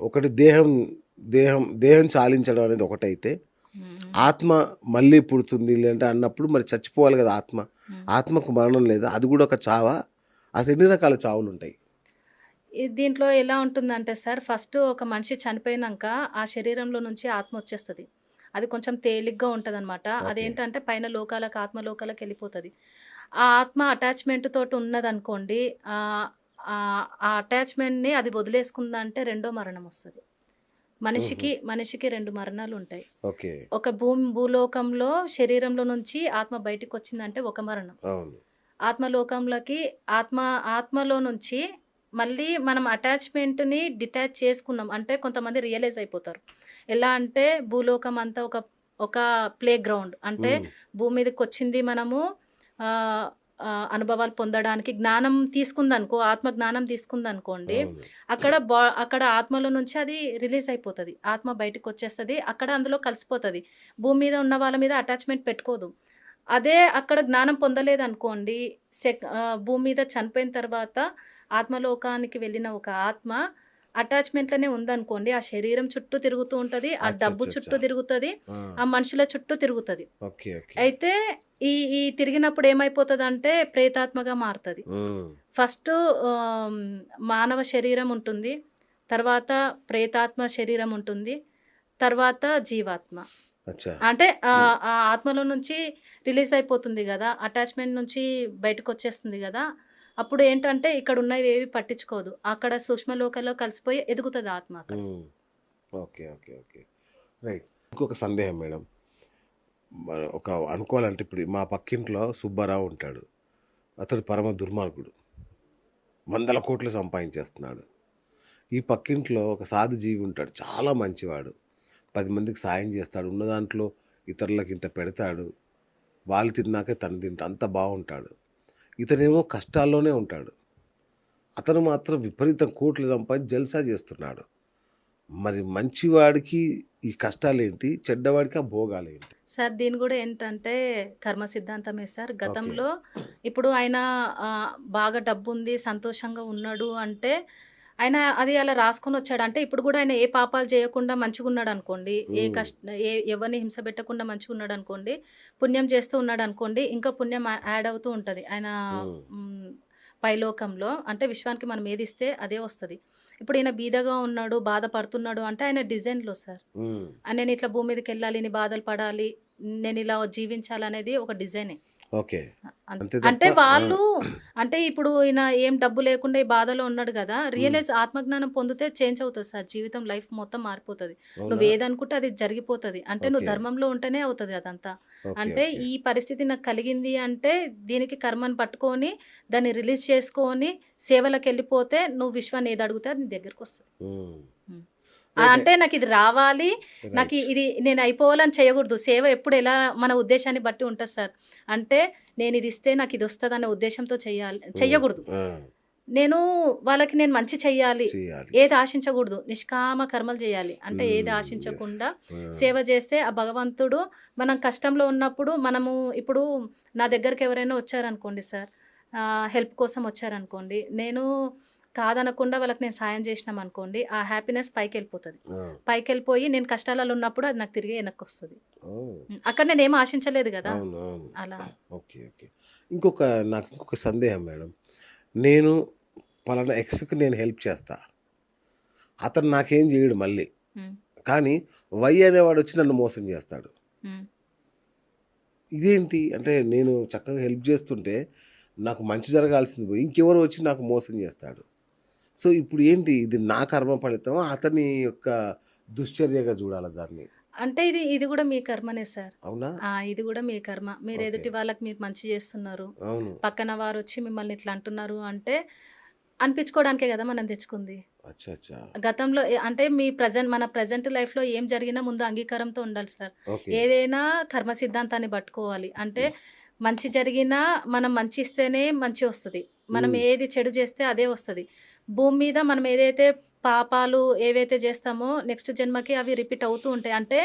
ఒకటి దేహం చాలించడం అనేది ఒకటైతే, హ్మ్. ఆత్మ మళ్ళీ పుడుతుంది లేదంటే అన్నప్పుడు మరి చచ్చిపోవాలి గదా ఆత్మ. హ్మ్. ఆత్మకు మరణం లేదా? అది గూడా ఒక చావా? అసలు ఎన్ని రకాల చావులుంటాయి? దీంట్లో ఎలా ఉంటుందంటే సార్, ఫస్ట్ ఒక మనిషి చనిపోయినంక ఆ శరీరంలో నుంచి ఆత్మ వచ్చేస్తది. అది కొంచెం తేలిగ్గా ఉంటదనమాట. ఓకే. అదేంటంటే పైన లోకాలకు, ఆత్మలోకాలకెళ్ళిపోతది. ఆ ఆత్మ అటాచ్‌మెంట్ తోటి ఉన్నదనుకోండి, ఆహ్, ఆ అటాచ్‌మెంట్‌ని అది వదిలేసుకుందంటే రెండో మరణమొస్తది. హుహు. మనిషికి 2 మరణాలుంటాయి. ఓకే. ఒక భూలోకంలో శరీరంలో నుంచి ఆత్మ బయటికొచ్చిందంటే ఒక మరణం. అవును. ఆత్మలోకంలోకి ఆత్మ ఆత్మలో నుంచి మళ్ళీ మనం అటాచ్‌మెంట్‌ని డిటాచ్ చేసుకున్నాం. అంటే కొంతమంది రియలైజ్ అయిపోతారు. ఎలా అంటే భూలోకం అంతా ఒక ప్లే గ్రౌండ్. అంటే హ్మ్. భూమి మీదకొచ్చింది మనము ఆహ్, అనుభవాలు పొందడానికి జ్ఞానం తీసుకుందనుకో, ఆత్మ జ్ఞానం తీసుకుందనుకోండి, అవును. అక్కడ ఆత్మలో నుంచి అది రిలీజ్ అయిపోతది. ఆత్మ బయటికొచ్చేస్తది. అక్కడ అందులో కలిసిపోతది. భూమి మీద ఉన్న వాళ్ళ మీద అటాచ్‌మెంట్ పెట్టుకోదు. అదే అక్కడ జ్ఞానం పొందలేదనుకోండి, భూమి మీద చనిపోయిన తర్వాత ఆత్మలోకానికి వెళ్ళిన ఒక ఆత్మ అటాచ్‌మెంట్‌లోనే ఉందనుకోండి, ఆ శరీరం చుట్టూ తిరుగుతూ ఉంటది. ఆ డబ్బు అచ్చచ్చచ్చా! చుట్టూ తిరుగుతది. ఆ! ఆ మనుషుల చుట్టూ తిరుగుతది. ఓకే. ఓకే. అయితే ఈ తిరిగినప్పుడు ఏమైపోతదంటే ప్రేతాత్మగా మారుతది. హ్మ్. ఫస్టు ఆహ్, మానవ శరీరం ఉంటుంది. తర్వాత ప్రేతాత్మ శరీరం ఉంటుంది. తర్వాత జీవాత్మ. అచ్చా! అంటే హ్మ్. ఆ ఆత్మలో నుంచి రిలీజ్ అయిపోతుంది గదా! అటాచ్‌మెంట్ నుంచి బయటకొచ్చేస్తుంది గదా! అప్పుడు ఏంటంటే ఇక్కడున్నవేవి పట్టించుకోదు. అక్కడ సూక్ష్మ లోకంలో కలిసిపోయి ఎదుగుతది ఆత్మ అక్కడ. హ్మ్. ఓకే. ఓకే. ఓకే. రైట్. ఇంకొక సందేహం మేడం. ఒక అనుకోవాలంటే ఇప్పుడు మా పక్కింట్లో సుబ్బారావు ఉంటాడు. అతడు పరమ దుర్మార్గుడు. వందల కోట్లు సంపాదించేస్తున్నాడు. ఈ పక్కింట్లో ఒక సాధు జీవి ఉంటాడు. చాలా మంచివాడు. 10 మందికి సాయం చేస్తాడు. ఉన్న దాంట్లో ఇతరులకి ఇంత పెడతాడు. వాళ్ళు తిన్నాకే తను తింటా అంత బావుంటాడు. ఇతనేమో కష్టాల్లోనే ఉంటాడు. అతను మాత్రం విపరీతం కోట్లు సంపాదించి జల్సా చేస్తున్నాడు. మరి మంచివాడికి ఈ కష్టాలేంటి? చెడ్డవాడికి ఆ భోగాలేంటి? సార్ దీని గూడా ఏంటంటే కర్మ సిద్ధాంతమే సార్. ఓకే. గతంలో ఇప్పుడు ఆయన బాగా డబ్బుంది, సంతోషంగా ఉన్నాడు అంటే, ఆయన అది అలా రాసుకొనొచ్చాడు. అంటే ఇప్పుడు గూడా ఆయన ఏ పాపాలు చేయకుండా మంచిగున్నాడనుకోండి, హ్మ్. ఎవరిని హింస పెట్టకుండా మంచిగున్నాడనుకోండి, పుణ్యం చేస్తూ ఉన్నాడనుకోండి, ఇంకా పుణ్యం యాడ్ అవుతూ ఉంటది. ఆయన హ్మ్. హ్మ్. పైలోకంలో అంటే విశ్వానికి మనం ఏదిస్తే అదే వస్తది. ఇప్పుడు ఈయన బీదగా ఉన్నాడు, బాధపడుతున్నాడు అంటే ఆయన డిజైన్‌లో సార్. హ్మ్. నేనిట్లా భూమి మీదకెళ్ళాలి, ఇన్ని బాధలు పడాలి, నేనిలా జీవించాలనేది ఒక డిజైనే. ఓకే. అంతే. అంతే తప్ప అంటే ఆ! వాళ్ళు అంటే ఇప్పుడు ఈయన ఏం డబ్బు లేకుండా ఈ బాధలో ఉన్నాడు గదా! హ్మ్. రియలైజ్ ఆత్మజ్ఞానం పొందితే చేంజ్ అవుతది సార్. జీవితం లైఫ్ మొత్తం మారిపోతది. అవునా? నువ్వేదనుకుంటే అది జరిగిపోతది. అంటే నువ్వు ఓకే. ధర్మంలో ఉంటేనే అవుతది అదంతా. ఓకే. అంటే ఓకే. ఈ పరిస్థితి నాకు కలిగింది అంటే దీనికి కర్మని పట్టుకొని, దాన్ని రిలీజ్ చేసుకొని సేవలకెళ్ళిపోతే నువ్వు విశ్వాన్ని ఏదడుగుతే అది నీ దగ్గరకొస్తది. హ్మ్. హ్మ్. రైటే. అంటే నాకిది రావాలి. రైట్. ఇది నేను అయిపోవాలని చేయగూడదు. సేవ ఎప్పుడు ఎలా మన ఉద్దేశాన్ని బట్టి ఉంటది సార్. అంటే నేనిదిస్తే నాకిదొస్తదన్న ఉద్దేశ్యంతో హ్మ్. చెయ్యగూడదు. ఆ! నేను మంచి చెయ్యాలి. చేయాలి. ఏది ఆశించగూడదు. నిష్కామ కర్మలు జేయాలి. అంటే ఏది హ్మ్. యెస్. ఆశించకుండా ఆ! సేవ జేస్తే ఆ భగవంతుడు మనం కష్టంలో ఉన్నప్పుడు ఇప్పుడు నా దగ్గరకెవరైనా వచ్చారనుకోండి సార్. హెల్ప్ కోసం వచ్చారనుకోండి. నేను కాదనకుండా వాళ్ళకి నేను సాయం జేసినామనుకోండి. ఆ హ్యాపీనెస్ పైకెళ్ళిపోతది. ఆ! పైకెళ్ళిపోయి నేను కష్టాలలో ఉన్నప్పుడు అది నాకు తిరిగి ఎనక్కొస్తది. ఓహ్! అక్కడ నేనేమి ఆశించలేదు గదా! అవును. అవును. అలా. ఓకే. ఓకే. నాకింకొక సందేహం మేడం. నేను పలానా ఎక్స్‌కి నేను హెల్ప్ చేస్తా. అతను నాకేం జేయడు మళ్ళీ. హ్మ్. కానీ వై అనేవాడొచ్చి నన్ను మోసం జేస్తాడు. హ్మ్. ఇదేంటి? అంటే నేను చక్కగా హెల్ప్ జేస్తుంటే నాకు మంచి జరగాల్సింది పోయి ఇంకెవరో వచ్చి నాకు మోసం జేస్తాడు. సో, ఇప్పుడు ఏంటి? ఇది నా కర్మ ఫలితమా? అతని యొక్క దుశ్చర్యగా జూడాలా దాన్ని? అంటే ఇది గూడా మీ కర్మనే సార్. అవునా? ఇది గూడా మీ కర్మ. మీరు ఓకే. ఎదుటి వాళ్ళకి మీరు మంచి జేస్తున్నారు. అవును. పక్కన వారొచ్చి మిమ్మల్ని ఇట్లా అంటున్నారు అంటే, అనిపించుకోవడానికే గదా మనం తెచ్చుకుంది. అచ్చా! అచ్చా! గతంలో అంటే మన ప్రెజెంట్ లైఫ్‌లో ఏం జరిగినా ముందు అంగీకారంతో ఉండాలి సార్. ఓకే. ఏదైనా కర్మ సిద్ధాంతాన్ని పట్టుకోవాలి. అంటే హ్మ్. మంచి జరిగినా మనం మంచి ఇస్తేనే మంచి వస్తది. మనం హ్మ్. ఏది చెడు చేస్తే అదే వస్తది. భూమి మీద మనం ఏదైతే పాపాలు ఏవైతే చేస్తామో నెక్స్ట్ జన్మకి అవి రిపీట్ అవుతూ ఉంటాయి. అంటే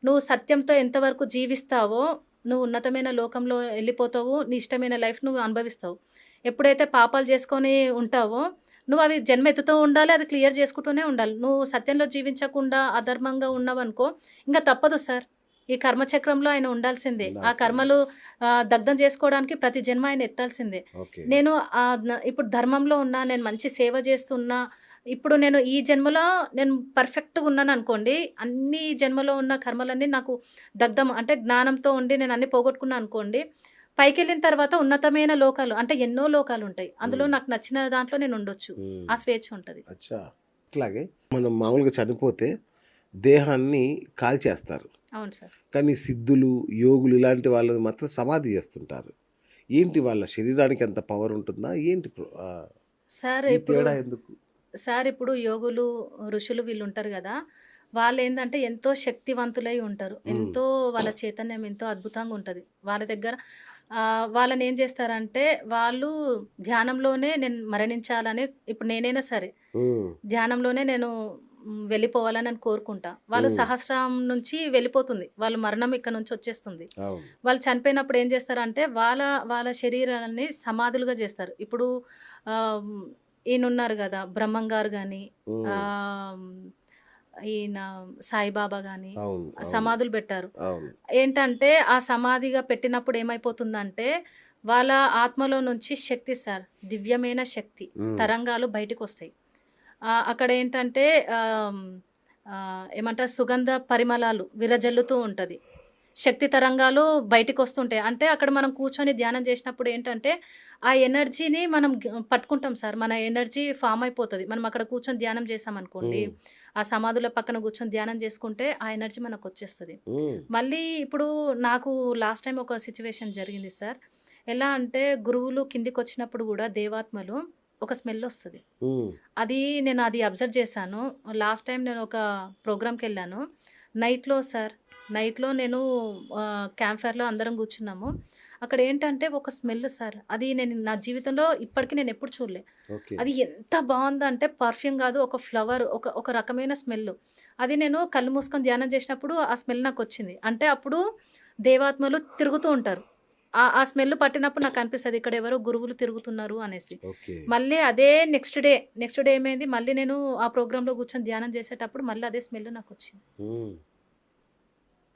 నువ్వు సత్యంతో ఎంతవరకు జీవిస్తావో నువ్వు ఉన్నతమైన లోకంలో ఎళ్ళిపోతావు. నీ ఇష్టమైన లైఫ్ నువ్వు అనుభవిస్తావు. ఎప్పుడైతే పాపాలు చేసుకొని ఉంటావో నువ్వవి జన్మెత్తుతూ ఉండాలి. అది క్లియర్ చేసుకుంటూనే ఉండాలి. నువ్వు సత్యంలో జీవించకుండా అధర్మంగా ఉన్నావనుకో, ఇంక తప్పదు సార్. ఈ కర్మచక్రంలో ఆయన ఉండాల్సిందే. ఆ ఉండాల్సిందే. కర్మలు దగ్ధం చేసుకోవడానికి ప్రతి జన్మ ఆయన ఎత్తాల్సిందే. ఓకే. నేను ఇప్పుడు ధర్మంలో ఉన్నా, నేను మంచి సేవ చేస్తున్నా, ఇప్పుడు నేను ఈ జన్మలో నేను పర్ఫెక్ట్‌గా ఉన్నాననుకోండి, అన్ని జన్మలో ఉన్న కర్మలన్నీ నాకు దగ్ధం అంటే జ్ఞానంతో ఉండి నేను అన్నీ పోగొట్టుకున్నా అనుకోండి, పైకెళ్ళిన తర్వాత ఉన్నతమైన లోకాలు అంటే ఎన్నో లోకాలుంటాయి. అందులో హ్మ్. నాకు నచ్చిన దాంట్లో నేనుండొచ్చు. హ్మ్. ఆ స్వేచ్ఛ ఉంటది. అచ్చా! ఇట్లాగే మనం మామూలుగా చనిపోతే దేహాన్ని కాల్చేస్తారు. అవును సార్. కానీ సిద్ధులు, యోగులు ఇలాంటి వాళ్ళని మాత్రం సమాధి జేస్తుంటారు. ఏంటి వాళ్ళ శరీరానికి అంత పవర్ ఉంటుందా? ఏంటి? సార్ ఈ ఇప్పుడు తేడా ఎందుకు? సార్ ఇప్పుడు యోగులు, ఋషులు వీళ్ళుంటారు గదా! వాళ్ళేందంటే ఎంతో శక్తివంతులై ఉంటారు. హ్మ్. ఎంతో వాళ్ళ చైతన్యం ఎంతో అద్భుతంగా ఉంటది. వాళ్ళ దగ్గర వాళ్ళనేం జేస్తారంటే, వాళ్ళు ధ్యానంలోనే నేను మరణించాలని ఇప్పుడు నేనైనా సరే, హ్మ్. ధ్యానంలోనే నేను వెళ్ళిపోవాలని నేను కోరుకుంటా. వాళ్ళు హ్మ్. సహస్రం నుంచి వెళ్ళిపోతుంది. వాళ్ళ మరణం ఇక్కడ నుంచి వచ్చేస్తుంది. అవును. వాళ్ళు చనిపోయినప్పుడు ఏం జేస్తారంటే, వాళ్ళ శరీరాన్ని సమాధులుగా జేస్తారు. ఇప్పుడు ఆహ్, ఈయనున్నారు గదా! బ్రహ్మం గారు గాని, హ్మ్. ఆహ్, ఈయన సాయిబాబా గాని అవును. అవును. సమాధులు బెట్టారు. అవును. ఏంటంటే, ఆ సమాధిగా పెట్టినప్పుడు ఏమైపోతుందంటే, వాళ్ళ ఆత్మలో నుంచి శక్తి సార్, దివ్యమైన శక్తి, హ్మ్. తరంగాలు బయటికొస్తాయి. అక్కడేంటంటే ఆహ్, ఏమంటారు సుగంధ పరిమళాలు విరజల్లుతూ ఉంటది. శక్తి తరంగాలు బయటికొస్తుంటాయి. అంటే అక్కడ మనం కూర్చొని ధ్యానం జేసినప్పుడు ఏంటంటే, ఆ ఎనర్జీని మనం పట్టుకుంటాం సార్. మన ఎనర్జీ ఫార్మ్ అయిపోతది. మనం అక్కడ కూర్చొని ధ్యానం చేశామనుకోండి, హ్మ్. ఆ సమాధుల పక్కన కూర్చొని ధ్యానం చేసుకుంటే ఆ ఎనర్జీ మనకొచ్చేస్తది. హ్మ్. మళ్ళీ ఇప్పుడు నాకు లాస్ట్ టైమ్ ఒక సిట్యుయేషన్ జరిగింది సార్. ఎలా అంటే గురువులు కిందికొచ్చినప్పుడు గూడా దేవాత్మలు ఒక స్మెల్లొస్తది. హ్మ్. నేను అది అబ్జర్వ్ చేశాను. లాస్ట్ టైమ్ నేనొక ప్రోగ్రామ్‌కెళ్ళాను. నైట్‌లో సార్, నైట్‌లో నేను క్యాంప్ ఫైర్‌లో అందరం కూర్చున్నాము. అక్కడేంటంటే ఒక స్మెల్ సార్. అది నేను నా జీవితంలో ఇప్పటికి నేనెప్పుడు చూడలే. ఓకే. అది ఎంత బావుందంటే పర్ఫ్యూమ్ గాదు. ఒక ఫ్లవర్ ఒక రకమైన స్మెల్. అది నేను కళ్ళు మూసుకొని ధ్యానం చేసినప్పుడు ఆ స్మెల్ నాకొచ్చింది. అంటే అప్పుడు దేవాత్మలు తిరుగుతూ ఉంటారు. ఆ స్మెల్ పట్టినప్పుడు నాకనిపిస్తది ఇక్కడ ఎవరో గురువులు తిరుగుతున్నారు అనేసి. ఓకే. మళ్ళీ అదే నెక్స్ట్ డే ఏమైంది మళ్ళీ నేను ఆ ప్రోగ్రామ్‌లో కూర్చొని ధ్యానం చేసేటప్పుడు మళ్ళీ అదే స్మెల్ నాకొచ్చింది. హ్మ్.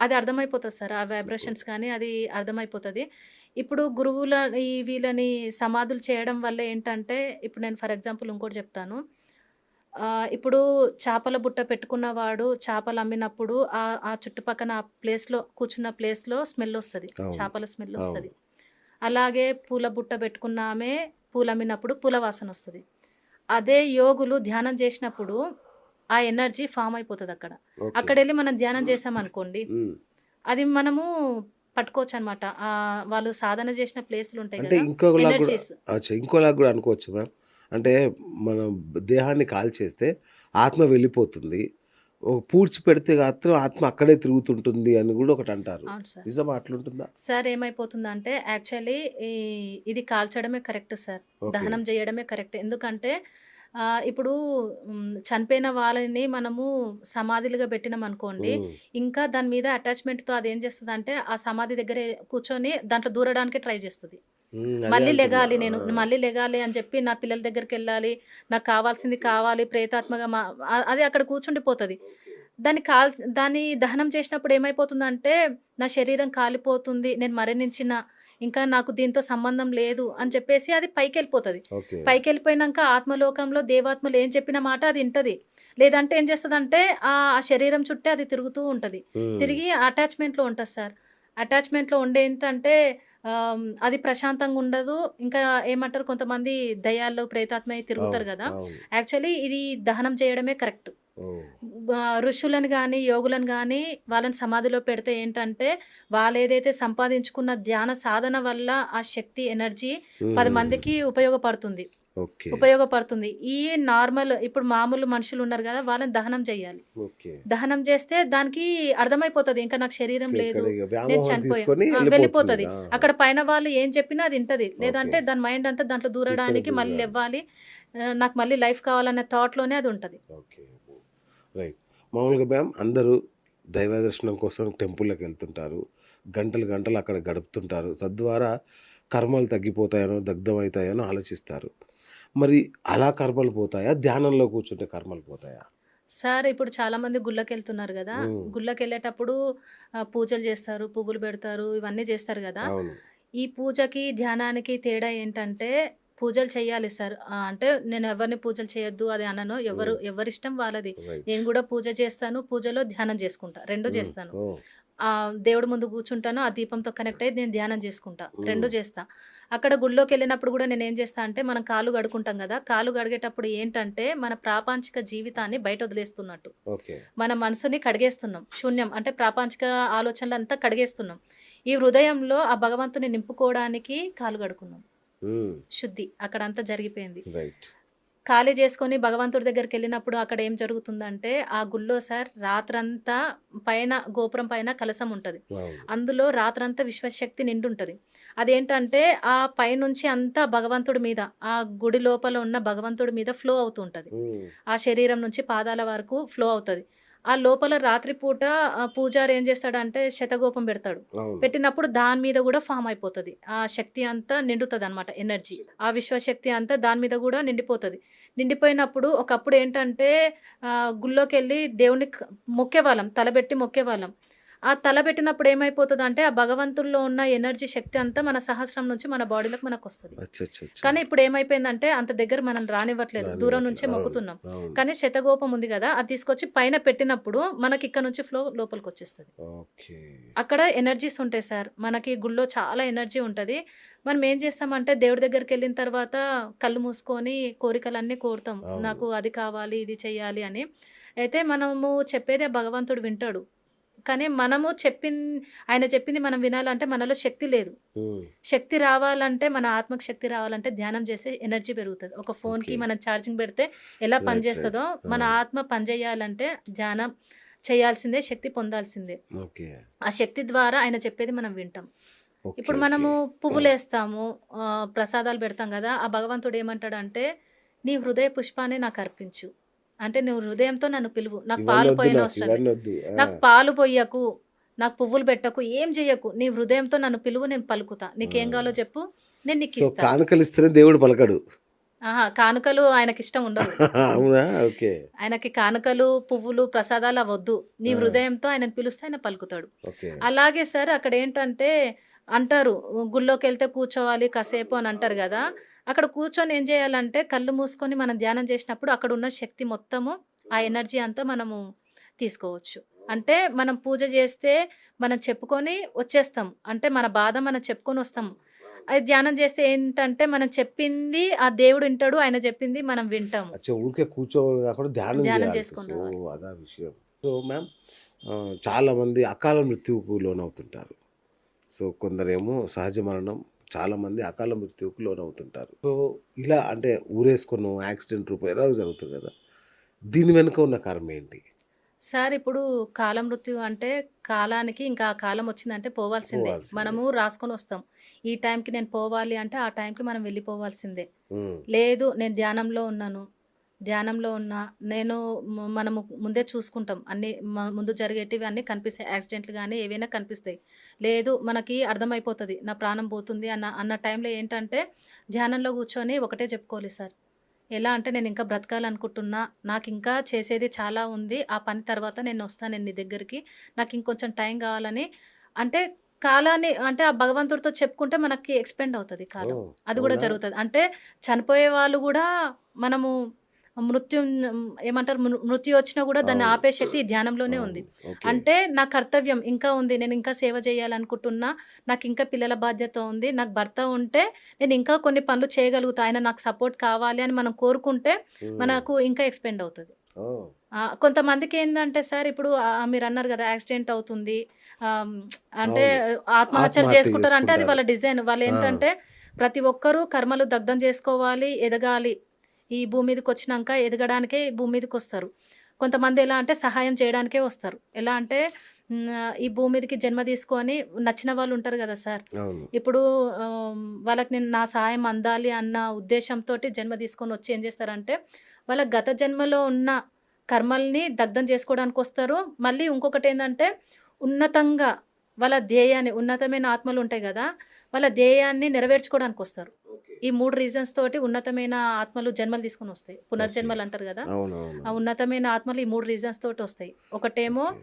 అది అర్థమైపోతది సార్. ఆ వైబ్రేషన్స్ కానీ అది అర్థమైపోతది. ఇప్పుడు గురువుల వీళ్ళని సమాధులు చేయడం వల్ల ఏంటంటే, ఇప్పుడు నేను ఫర్ ఎగ్జాంపుల్ ఇంకోటి చెప్తాను. ఇప్పుడు చేపల బుట్ట పెట్టుకున్నవాడు చేపలమ్మినప్పుడు ఆ చుట్టుపక్కన ఆ ప్లేస్‌లో కూర్చున్న ప్లేస్‌లో స్మెల్లొస్తది. అవును. చేపల అవును. స్మెల్లొస్తది. అలాగే పూల బుట్ట పెట్టుకున్న ఆమె పూలమ్మినప్పుడు పూల వాసనొస్తది. అదే యోగులు ధ్యానం చేసినప్పుడు ఆ ఎనర్జీ ఫార్మ్ అయిపోతదక్కడ. ఓకే. అక్కడెళ్లి మనం ధ్యానం చేశామనుకోండి హ్మ్. అది మనము పట్టుకోవచ్చనమాట. వాళ్ళు సాధన జేసిన ప్లేసులుంటాయి అంటే గదా! ఇంకోలాగా గూడా ఎనర్జీస్. ఇంకోలాగా గూడా అనుకోవచ్చా మ్యామ్? అంటే మనం దేహాన్ని కాల్చేస్తే ఆత్మ వెళ్ళిపోతుంది. పూడ్చిపెడితే మాత్రం ఆత్మ అక్కడే తిరుగుతుంటుంది అని గూడా ఒకటంటారు. అవును సార్. నిజమా అట్లుంటుందా? సార్ ఏమైపోతుందంటే యాక్చువల్లీ ఈ ఇది కాల్చడమే కరెక్ట్ సార్. ఓకే. దహనం జేయడమే కరెక్ట్. ఎందుకంటే ఇప్పుడు చనిపోయిన వాళ్ళని మనము సమాధులుగా బెట్టినామనుకోండి, హ్మ్. ఇంకా దాని మీద అటాచ్‌మెంట్‌తో అదేం జేస్తదంటే, ఆ సమాధి దగ్గరే కూర్చొని దాంట్లో దూరడానికి ట్రై జేస్తది. హ్మ్. అదే అంటున్నా. ఆ! మళ్ళీ లెగాలి అని చెప్పి నా పిల్లల దగ్గరికెళ్ళాలి. నాకు కావాల్సింది కావాలి. ప్రేతాత్మగా అది అక్కడ కూర్చుండిపోతది. ఓకే. దాన్ని దాన్ని దహనం చేసినప్పుడు ఏమైపోతుందంటే, నా శరీరం కాలిపోతుంది. నేను మరణించిన, ఇంకా నాకు దీంతో సంబంధం లేదు అని చెప్పేసి అది పైకెళ్ళిపోతది. ఓకే. పైకెళ్ళిపోయినంక ఆత్మలోకంలో దేవాత్మలు ఏం చెప్పిన మాట అది ఇంటది. లేదంటే ఏం చేస్తదంటే, ఆ శరీరం చుట్టే అది తిరుగుతూ ఉంటది. హ్మ్. తిరిగి అటాచ్‌మెంట్‌లో ఉంటది సార్. అటాచ్‌మెంట్‌లో ఉండేంటంటే అది ప్రశాంతంగుండదు. ఇంకా ఏమంటారు కొంతమంది దెయ్యాలు, ప్రేతాత్మయి తిరుగుతారు అవును. గదా! అవును. యాక్చువల్లీ ఇది దహనం చేయడమే కరెక్ట్. ఓహ్! ఋషులను గాని, యోగులను గాని వాళ్ళని సమాధిలో పెడితే ఏంటంటే, వాళ్ళేదైతే సంపాదించుకున్న ధ్యాన సాధన వల్ల ఆ శక్తి, ఎనర్జీ 10 హుహుహు. మందికి ఉపయోగపడుతుంది. ఓకే. ఉపయోగపడుతుంది. ఈ నార్మల్ ఇప్పుడు మామూలు మనుషులున్నారు గదా! వాళ్ళని దహనం జేయాలి. ఓకే. దహనం జేస్తే దానికి అర్థమైపోతది. ఇంక నాకు శరీరం ఓకే. ఇక్కడ లేదు. ఇగ నేను వ్యామోహం చనిపోయా. తీసుకొని ఎళ్ళిపోతుంది. వెళ్ళిపోతది. ఆహా! అక్కడ పైన వాళ్ళు ఏం చెప్పినా అది ఇంటది. ఓకే. లేదంటే దాని మైండ్ అంతా దాంట్లో ఇక్కడ దూరడానికి మళ్ళీ దిగాలి. లెవ్వాలి. నాకు మళ్ళీ లైఫ్ కావాలనే థాట్‌లోనే అది ఉంటది. ఓకే. రైట్. మామూలుగా మ్యామ్ అందరూ దైవ దర్శనం కోసం టెంపుల్‌లకెళ్తుంటారు. గంటలు గంటలు అక్కడ గడుపుతుంటారు. తద్వారా కర్మలు తగ్గిపోతాయనో, దగ్ధమైతాయనో ఆలోచిస్తారు. మరి అలా కర్మలు పోతాయా? ధ్యానంలో కూర్చుంటే కర్మలు పోతాయా? సార్ ఇప్పుడు చాలామంది గుళ్ళకెళ్తున్నారు గదా! హ్మ్. గుళ్ళకెళ్ళేటప్పుడు పూజలు జేస్తారు, పువ్వులు బెడతారు, ఇవన్నీ జేస్తారు గదా! అవును. ఈ పూజకి, ధ్యానానికి తేడా ఏంటంటే, పూజలు చెయ్యాలి సార్. అంటే నేను ఎవరిని పూజలు చేయొద్దు అది అనను. హ్మ్. ఎవరిష్టం వాళ్ళది. రైట్. నేను గూడా పూజ చేస్తాను. పూజలో ధ్యానం జేసుకుంటా. 2 హ్మ్. జేస్తాను. ఓహ్! దేవుడి ముందు కూర్చుంటాను. ఆ దీపంతో కనెక్ట్ అయ్యి నేను ధ్యానం జేసుకుంటా. 2 హ్మ్. జేస్తా. అక్కడ గుడిలోకెళ్ళినప్పుడు గూడా నేనేం జేస్తా అంటే, మనం కాళ్ళు కడుక్కుంటాం గదా! కాళ్ళు కడిగేటప్పుడు ఏంటంటే, మన ప్రాపంచిక జీవితాన్ని బయట వదిలేస్తున్నట్టు. ఓకే. మన మనసుని కడిగేస్తున్నాం. శూన్యం అంటే ప్రాపంచిక ఆలోచనలంతా కడిగేస్తున్నాం. ఈ హృదయంలో ఆ భగవంతుని నింపుకోవడానికి కాళ్ళు కడుక్కున్నాం. హ్మ్. శుద్ధి అక్కడంతా జరిగిపోయింది. రైట్. ఖాళీ చేసుకొని భగవంతుడి దగ్గరికెళ్ళినప్పుడు అక్కడ ఏం జరుగుతుందంటే, ఆ గుడిలో సార్ రాత్రంతా పైన గోపురం పైన కలశం ఉంటది. అవును. అందులో రాత్రంతా విశ్వశక్తి నిండుంటది. అదేంటంటే, ఆ పైనుంచి అంతా భగవంతుడి మీద, ఆ గుడి లోపల ఉన్న భగవంతుడి మీద ఫ్లో అవుతూ ఉంటది. హ్మ్. ఆ శరీరం నుంచి పాదాల వరకు ఫ్లో అవుతది. ఆ లోపల రాత్రి పూట పూజారి ఏం చేస్తాడంటే శతగోపం పెడతాడు. అవును. పెట్టినప్పుడు దాని మీద గూడా ఫార్మ్ అయిపోతది. ఆ శక్తి అంతా నిండుతదనమాట ఎనర్జీ. ఆ విశ్వశక్తి అంతా దాని మీద గూడా నిండిపోతది. నిండిపోయినప్పుడు ఒకప్పుడు ఏంటంటే గుళ్ళోకెళ్ళి దేవుడిని మొక్కేవాళ్ళం. తలబెట్టి మొక్కేవాళ్ళం. ఆ తలబెట్టినప్పుడు ఏమైపోతదంటే ఆ భగవంతుల్లో ఉన్న ఎనర్జీ శక్తి అంతా మన సహస్రం నుంచి మన బాడీలోకి మనకొస్తది. అచ్చచ్చచ్చా! కానీ ఇప్పుడేమైపోయిందంటే అంత దగ్గర మనల్ని రానివ్వట్లేదు. దూరం రానివ్వట్లే. నుంచే అవును. మొక్కుతున్నాం. అవును. కానీ శతగోపం ఉంది గదా! అది తీసుకొచ్చి పైన పెట్టినప్పుడు మనకిక్కడ నుంచి ఫ్లో లోపలికొచ్చేస్తది. ఓకే. అక్కడ ఎనర్జీస్ ఉంటాయి సార్. మనకి గుళ్ళో చాలా ఎనర్జీ ఉంటది. మనం ఏం చేస్తామంటే దేవుడి దగ్గరికెళ్ళిన తర్వాత కళ్ళు మూసుకొని కోరికలన్నీ కోరుతాం. అవును. నాకు అది కావాలి, ఇది చెయ్యాలి అని. అయితే మనము చెప్పేదే భగవంతుడు వింటాడు. కానీ మనము ఆయన చెప్పింది మనం వినాలంటే మనలో శక్తి లేదు. హ్మ్. శక్తి రావాలంటే మన ఆత్మకు శక్తి రావాలంటే ధ్యానం చేస్తే ఎనర్జీ పెరుగుతది. ఒక ఫోన్‌కి ఓకే. మనం ఛార్జింగ్ పెడితే ఎలా రైట్. రైట్. పనిచేస్తదో మన అవును. ఆత్మ పనిచేయాలంటే ధ్యానం చేయాల్సిందే, శక్తి పొందాల్సిందే. ఓకే. ఆ శక్తి ద్వారా ఆయన చెప్పేది మనం వింటాం. ఓకే. ఇప్పుడు ఓకే. మనము పువ్వులేస్తాము, ప్రసాదాలు పెడతాం గదా! ఆ భగవంతుడు ఏమంటాడంటే, "నీ హృదయ పుష్పాన్ని నాకర్పించు." అంటే నువ్వు హృదయంతో నన్ను పిలువు. నాకు ఇవన్నీ పాలు వద్దు నాకు. పోయనవసరం లే. ఇవన్నీ వద్దు. ఆ! నాకు పాలు పొయ్యకు, నాకు పువ్వులు పెట్టకు, ఏం జెయ్యకు. నీ హృదయంతో నన్ను పిలువు నేను పలుకుతా. నీకేం గావాలో ఆ! జెప్పు నేను సో, నీకిస్తా. కానుకలిస్తేనే దేవుడు పలకడు. అహా! కానుకలు ఆయనకిష్టం ఉండదు. అవునా? ఓకే. ఆయనకి కానుకలు, పువ్వులు, ప్రసాదాలు అవొద్దు. నీ ఆ! హృదయంతో ఆయనను పిలుస్తే ఆయన పలుకుతాడు. ఓకే. అలాగే సార్ అక్కడేంటంటే అంటారు గుళ్ళోకెళ్తే కూర్చోవాలి కాసేపు అని అంటారు గదా! అక్కడ కూర్చొని ఏం జేయాలంటే కళ్ళు మూసుకొని మనం ధ్యానం జేసినప్పుడు అక్కడున్న శక్తి మొత్తము, ఆ ఎనర్జీ అంతా మనము తీసుకోవచ్చు. అంటే మనం పూజ జేస్తే మనం చెప్పుకొని వచ్చేస్తాం. అంటే మన బాధ మనం చెప్పుకొనొస్తాం. అది ధ్యానం జేస్తే ఏంటంటే మనం చెప్పింది ఆ దేవుడు వింటాడు. ఆయన జెప్పింది మనం వింటాము. అచ్చా! ఊరికే కూర్చోవడం కాకుండా ధ్యానం ధ్యానం జేయాలి. చేసుకొని సో, రావాలి. అదా విషయం. సో, మ్యామ్ చాలామంది అకాల మృత్యువుకు లోనవుతుంటారు. సో, కొందరేమో సహజ మరణం, చాలామంది అకాల మృత్యువుకు లోనవుతుంటారు. సో, ఇలా అంటే ఊరేసుకొనో, యాక్సిడెంట్ రూపంలో ఎలాగో జరుగుతది గదా! దీని వెనుక ఉన్న కారణం ఏంటి? సార్ ఇప్పుడు కాలమృత్యు అంటే కాలానికి ఇంకా ఆ కాలం వచ్చిందంటే పోవాల్సిందే. పోవాల్సిందే. మనము రాసుకొనొస్తాం. ఈ టైంకి నేను పోవాలి అంటే ఆ టైంకి మనం వెళ్ళిపోవాల్సిందే. హ్మ్. లేదు నేను ధ్యానంలో ఉన్నాను. ధ్యానంలో ఉన్నా నేను మనము ముందే చూసుకుంటాం. అన్నీ ముందు జరిగేటివి అన్నీ కనిపిస్తాయి. యాక్సిడెంట్లు గాని ఏవైనా కనిపిస్తాయి. లేదు మనకి అర్థమైపోతది. నా ప్రాణం పోతుంది అన్న టైంలో ఏంటంటే ధ్యానంలో కూర్చొని ఒకటే చెప్పుకోవాలి సార్. ఎలా అంటే నేనింకా బ్రతకాలనుకుంటున్నా. నాకింకా చేసేది చాలా ఉంది. ఆ పని తర్వాత నేనొస్తాను నీ దగ్గరికి. నాకింకొంచెం టైం గావాలని అంటే కాలాన్ని అంటే ఆ భగవంతుడితో చెప్పుకుంటే మనకి ఎక్స్‌పెండ్ అవుతది కాలం. ఓహ్! అది గూడా అవునా? జరుగుతది. అంటే చనిపోయే వాళ్ళు గూడా మనము ఏమంటారు మృత్యు వచ్చినా గూడా దాన్ని అవును. ఆపే శక్తి ఈ ధ్యానంలోనే ఉంది. అవును. ఓకే. అంటే నా కర్తవ్యం ఇంకా ఉంది. నేనింకా సేవ జేయాలనుకుంటున్నా. నాకింకా పిల్లల బాధ్యత ఉంది. నాకు భర్త ఉంటే నేనింకా కొన్ని పనులు చేయగలుగుతా. ఆయన నాకు సపోర్ట్ కావాలి అని మనం కోరుకుంటే హ్మ్. మనకు ఇంకా ఎక్స్‌పెండ్ అవుతది. ఓహ్! కొంతమందికేందంటే సార్ ఇప్పుడు మీరన్నారు గదా! యాక్సిడెంట్ అవుతుంది. ఆహ్, హ్మ్, అంటే అవును. ఆత్మహత్యలు ఆత్మహత్య చేసుకుంటారంటే అది చేసుకుంటారు. వాళ్ళ డిజైన్. ఆ! వాళ్ళేంటంటే ప్రతి ఒక్కరు కర్మలు దగ్ధం జేసుకోవాలి, ఎదగాలి. ఈ భూమి మీదకొచ్చినంక ఎదగడానికే ఈ భూమి మీదకొస్తారు. కొంతమంది ఎలా అంటే సహాయం చేయడానికే వస్తారు. ఎలా అంటే ఈ భూమి మీదకి జన్మ తీసుకొని నచ్చిన వాళ్ళుంటారు గదా సార్! అవును. ఇప్పుడు వాళ్ళకి నేను నా సహాయం అందాలి అన్న ఉద్దేశంతోటి జన్మ తీసుకొనొచ్చి ఏం జేస్తారంటే, వాళ్ళ గత జన్మలో ఉన్న కర్మల్ని దగ్ధం చేసుకోవడానికొస్తారు. మళ్ళీ ఇంకొకటేందంటే, ఉన్నతంగా వాళ్ళ ధ్యేయాన్ని ఉన్నతమైన ఆత్మలుంటాయి గదా! వాళ్ళ ధ్యేయాన్ని నెరవేర్చుకోవడానికొస్తారు. ఓకే. ఈ 3 రీజన్స్ తోటి ఉన్నతమైన ఆత్మలు జన్మలు తీసుకొనొస్తాయి. ఓకే. పునర్జన్మలంటారు గదా! ఆ అవునవునవును. ఉన్నతమైన ఆత్మలు ఈ 3 రీజన్స్ తోటొస్తాయి. ఒకటేమో ఓకే.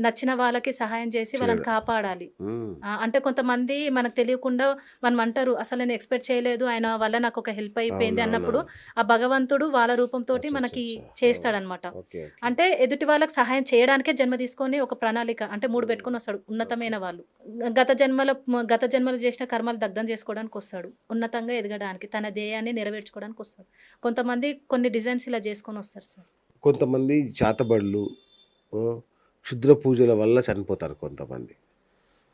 నచ్చిన వాళ్ళకి సహాయం చేసి వాళ్ళని చేయడం. కాపాడాలి. హ్మ్. అంటే కొంతమంది మనకు తెలియకుండా మనం అంటారు, "అసలు నేను ఎక్స్‌పెక్ట్ చేయలేదు. ఆయన వల్ల నాకొక హెల్ప్ అయిపోయింది" అన్నప్పుడు, అవునవునవును. ఆ భగవంతుడు వాళ్ళ రూపంతోటి మనకి అచ్చచ్చచ్చా! ఓహ్! చేస్తాడనమాట. ఓకే. ఓకే. అంటే ఎదుటి వాళ్ళకి సహాయం చేయడానికే జన్మ తీసుకొని ఒక ప్రణాళిక అంటే 3 హ్మ్. పెట్టుకొనొస్తాడు ఓకే. ఉన్నతమైన వాళ్ళు. గత జన్మలో చేసిన కర్మలు దగ్ధం చేసుకోవడానికొస్తాడు. ఉన్నతంగా ఎదగడానికి, తన ధ్యేయాన్ని నెరవేర్చుకోవడానికొస్తాడు. కొంతమంది కొన్ని డిజైన్స్ ఇలా చేసుకొనొస్తారు సార్. కొంతమంది చేతబడులు, క్షుద్ర పూజల వల్ల చనిపోతారు కొంతమంది.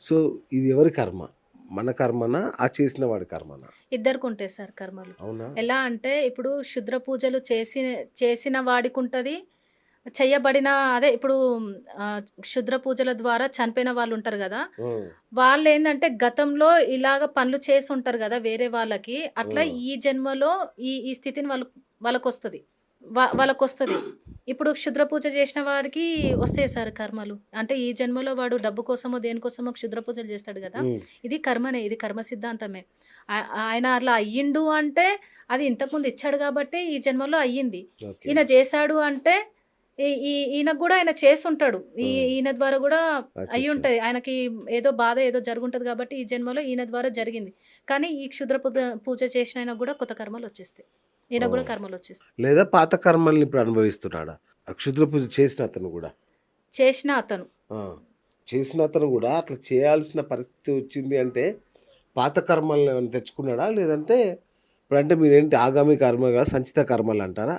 సో, ఇది ఎవరి కర్మ? మన కర్మనా? ఆ చేసిన వాడి కర్మనా? ఇద్దరికి ఉంటాయి సార్ కర్మలు. అవునా? ఎలా అంటే ఇప్పుడు క్షుద్ర పూజలు చేసిన వాడికుంటది. చెయ్యబడిన అదే ఇప్పుడు క్షుద్ర పూజల ద్వారా చనిపోయిన వాళ్ళుంటారు గదా! హ్మ్. వాళ్ళేందంటే గతంలో ఇలాగ పనులు చేసుంటారు గదా! వేరే వాళ్ళకి. అట్లా హ్మ్. ఈ జన్మలో ఈ స్థితిని వాళ్ళకొస్తది. వాళ్ళకొస్తది. ఇప్పుడు క్షుద్ర పూజ చేసిన వాడికి వస్తాయి సార్ కర్మలు. అంటే ఈ జన్మలో వాడు డబ్బు కోసమో, దేనికోసమో క్షుద్ర పూజలు చేస్తాడు గదా! హ్మ్. ఇది కర్మనే. ఇది కర్మ సిద్ధాంతమే. ఆయన అట్లా అయ్యిండు అంటే అది ఇంతకుముందు ఇచ్చాడు గాబట్టే ఈ జన్మలో అయ్యింది. ఓకే. ఈయన జేశాడు అంటే ఈ ఈ ఈయనకు గూడా ఆయన చేసుంటాడు. హ్మ్. ఈయన ద్వారా గూడా అచ్చచ్చ! అయ్యుంటది. ఆయనకి ఏదో బాధ ఏదో జరుగుంటది గాబట్టి ఈ జన్మలో ఈయన ద్వారా జరిగింది. కానీ ఈ క్షుద్ర పూజ చేసిన ఆయనకు గూడా కొత్త కర్మలొచ్చేస్తాయి. ఈయనకు గూడా ఓహ్! కర్మలొచ్చేస్తాయి. లేదా పాత కర్మల్ని ఇప్పుడు అనుభవిస్తున్నాడా? ఆ క్షుద్ర పూజ చేసిన అతను గూడా. చేసిన అతను. ఆ! చేసిన అతను గూడా అట్లా చేయాల్సిన పరిస్థితి వచ్చింది అంటే, పాత కర్మల్ని ఏమైనా తెచ్చుకున్నాడా? లేదంటే ఇప్పుడంటే మీరేంటి ఆగామి కర్మ గాదు సంచిత కర్మలంటారా?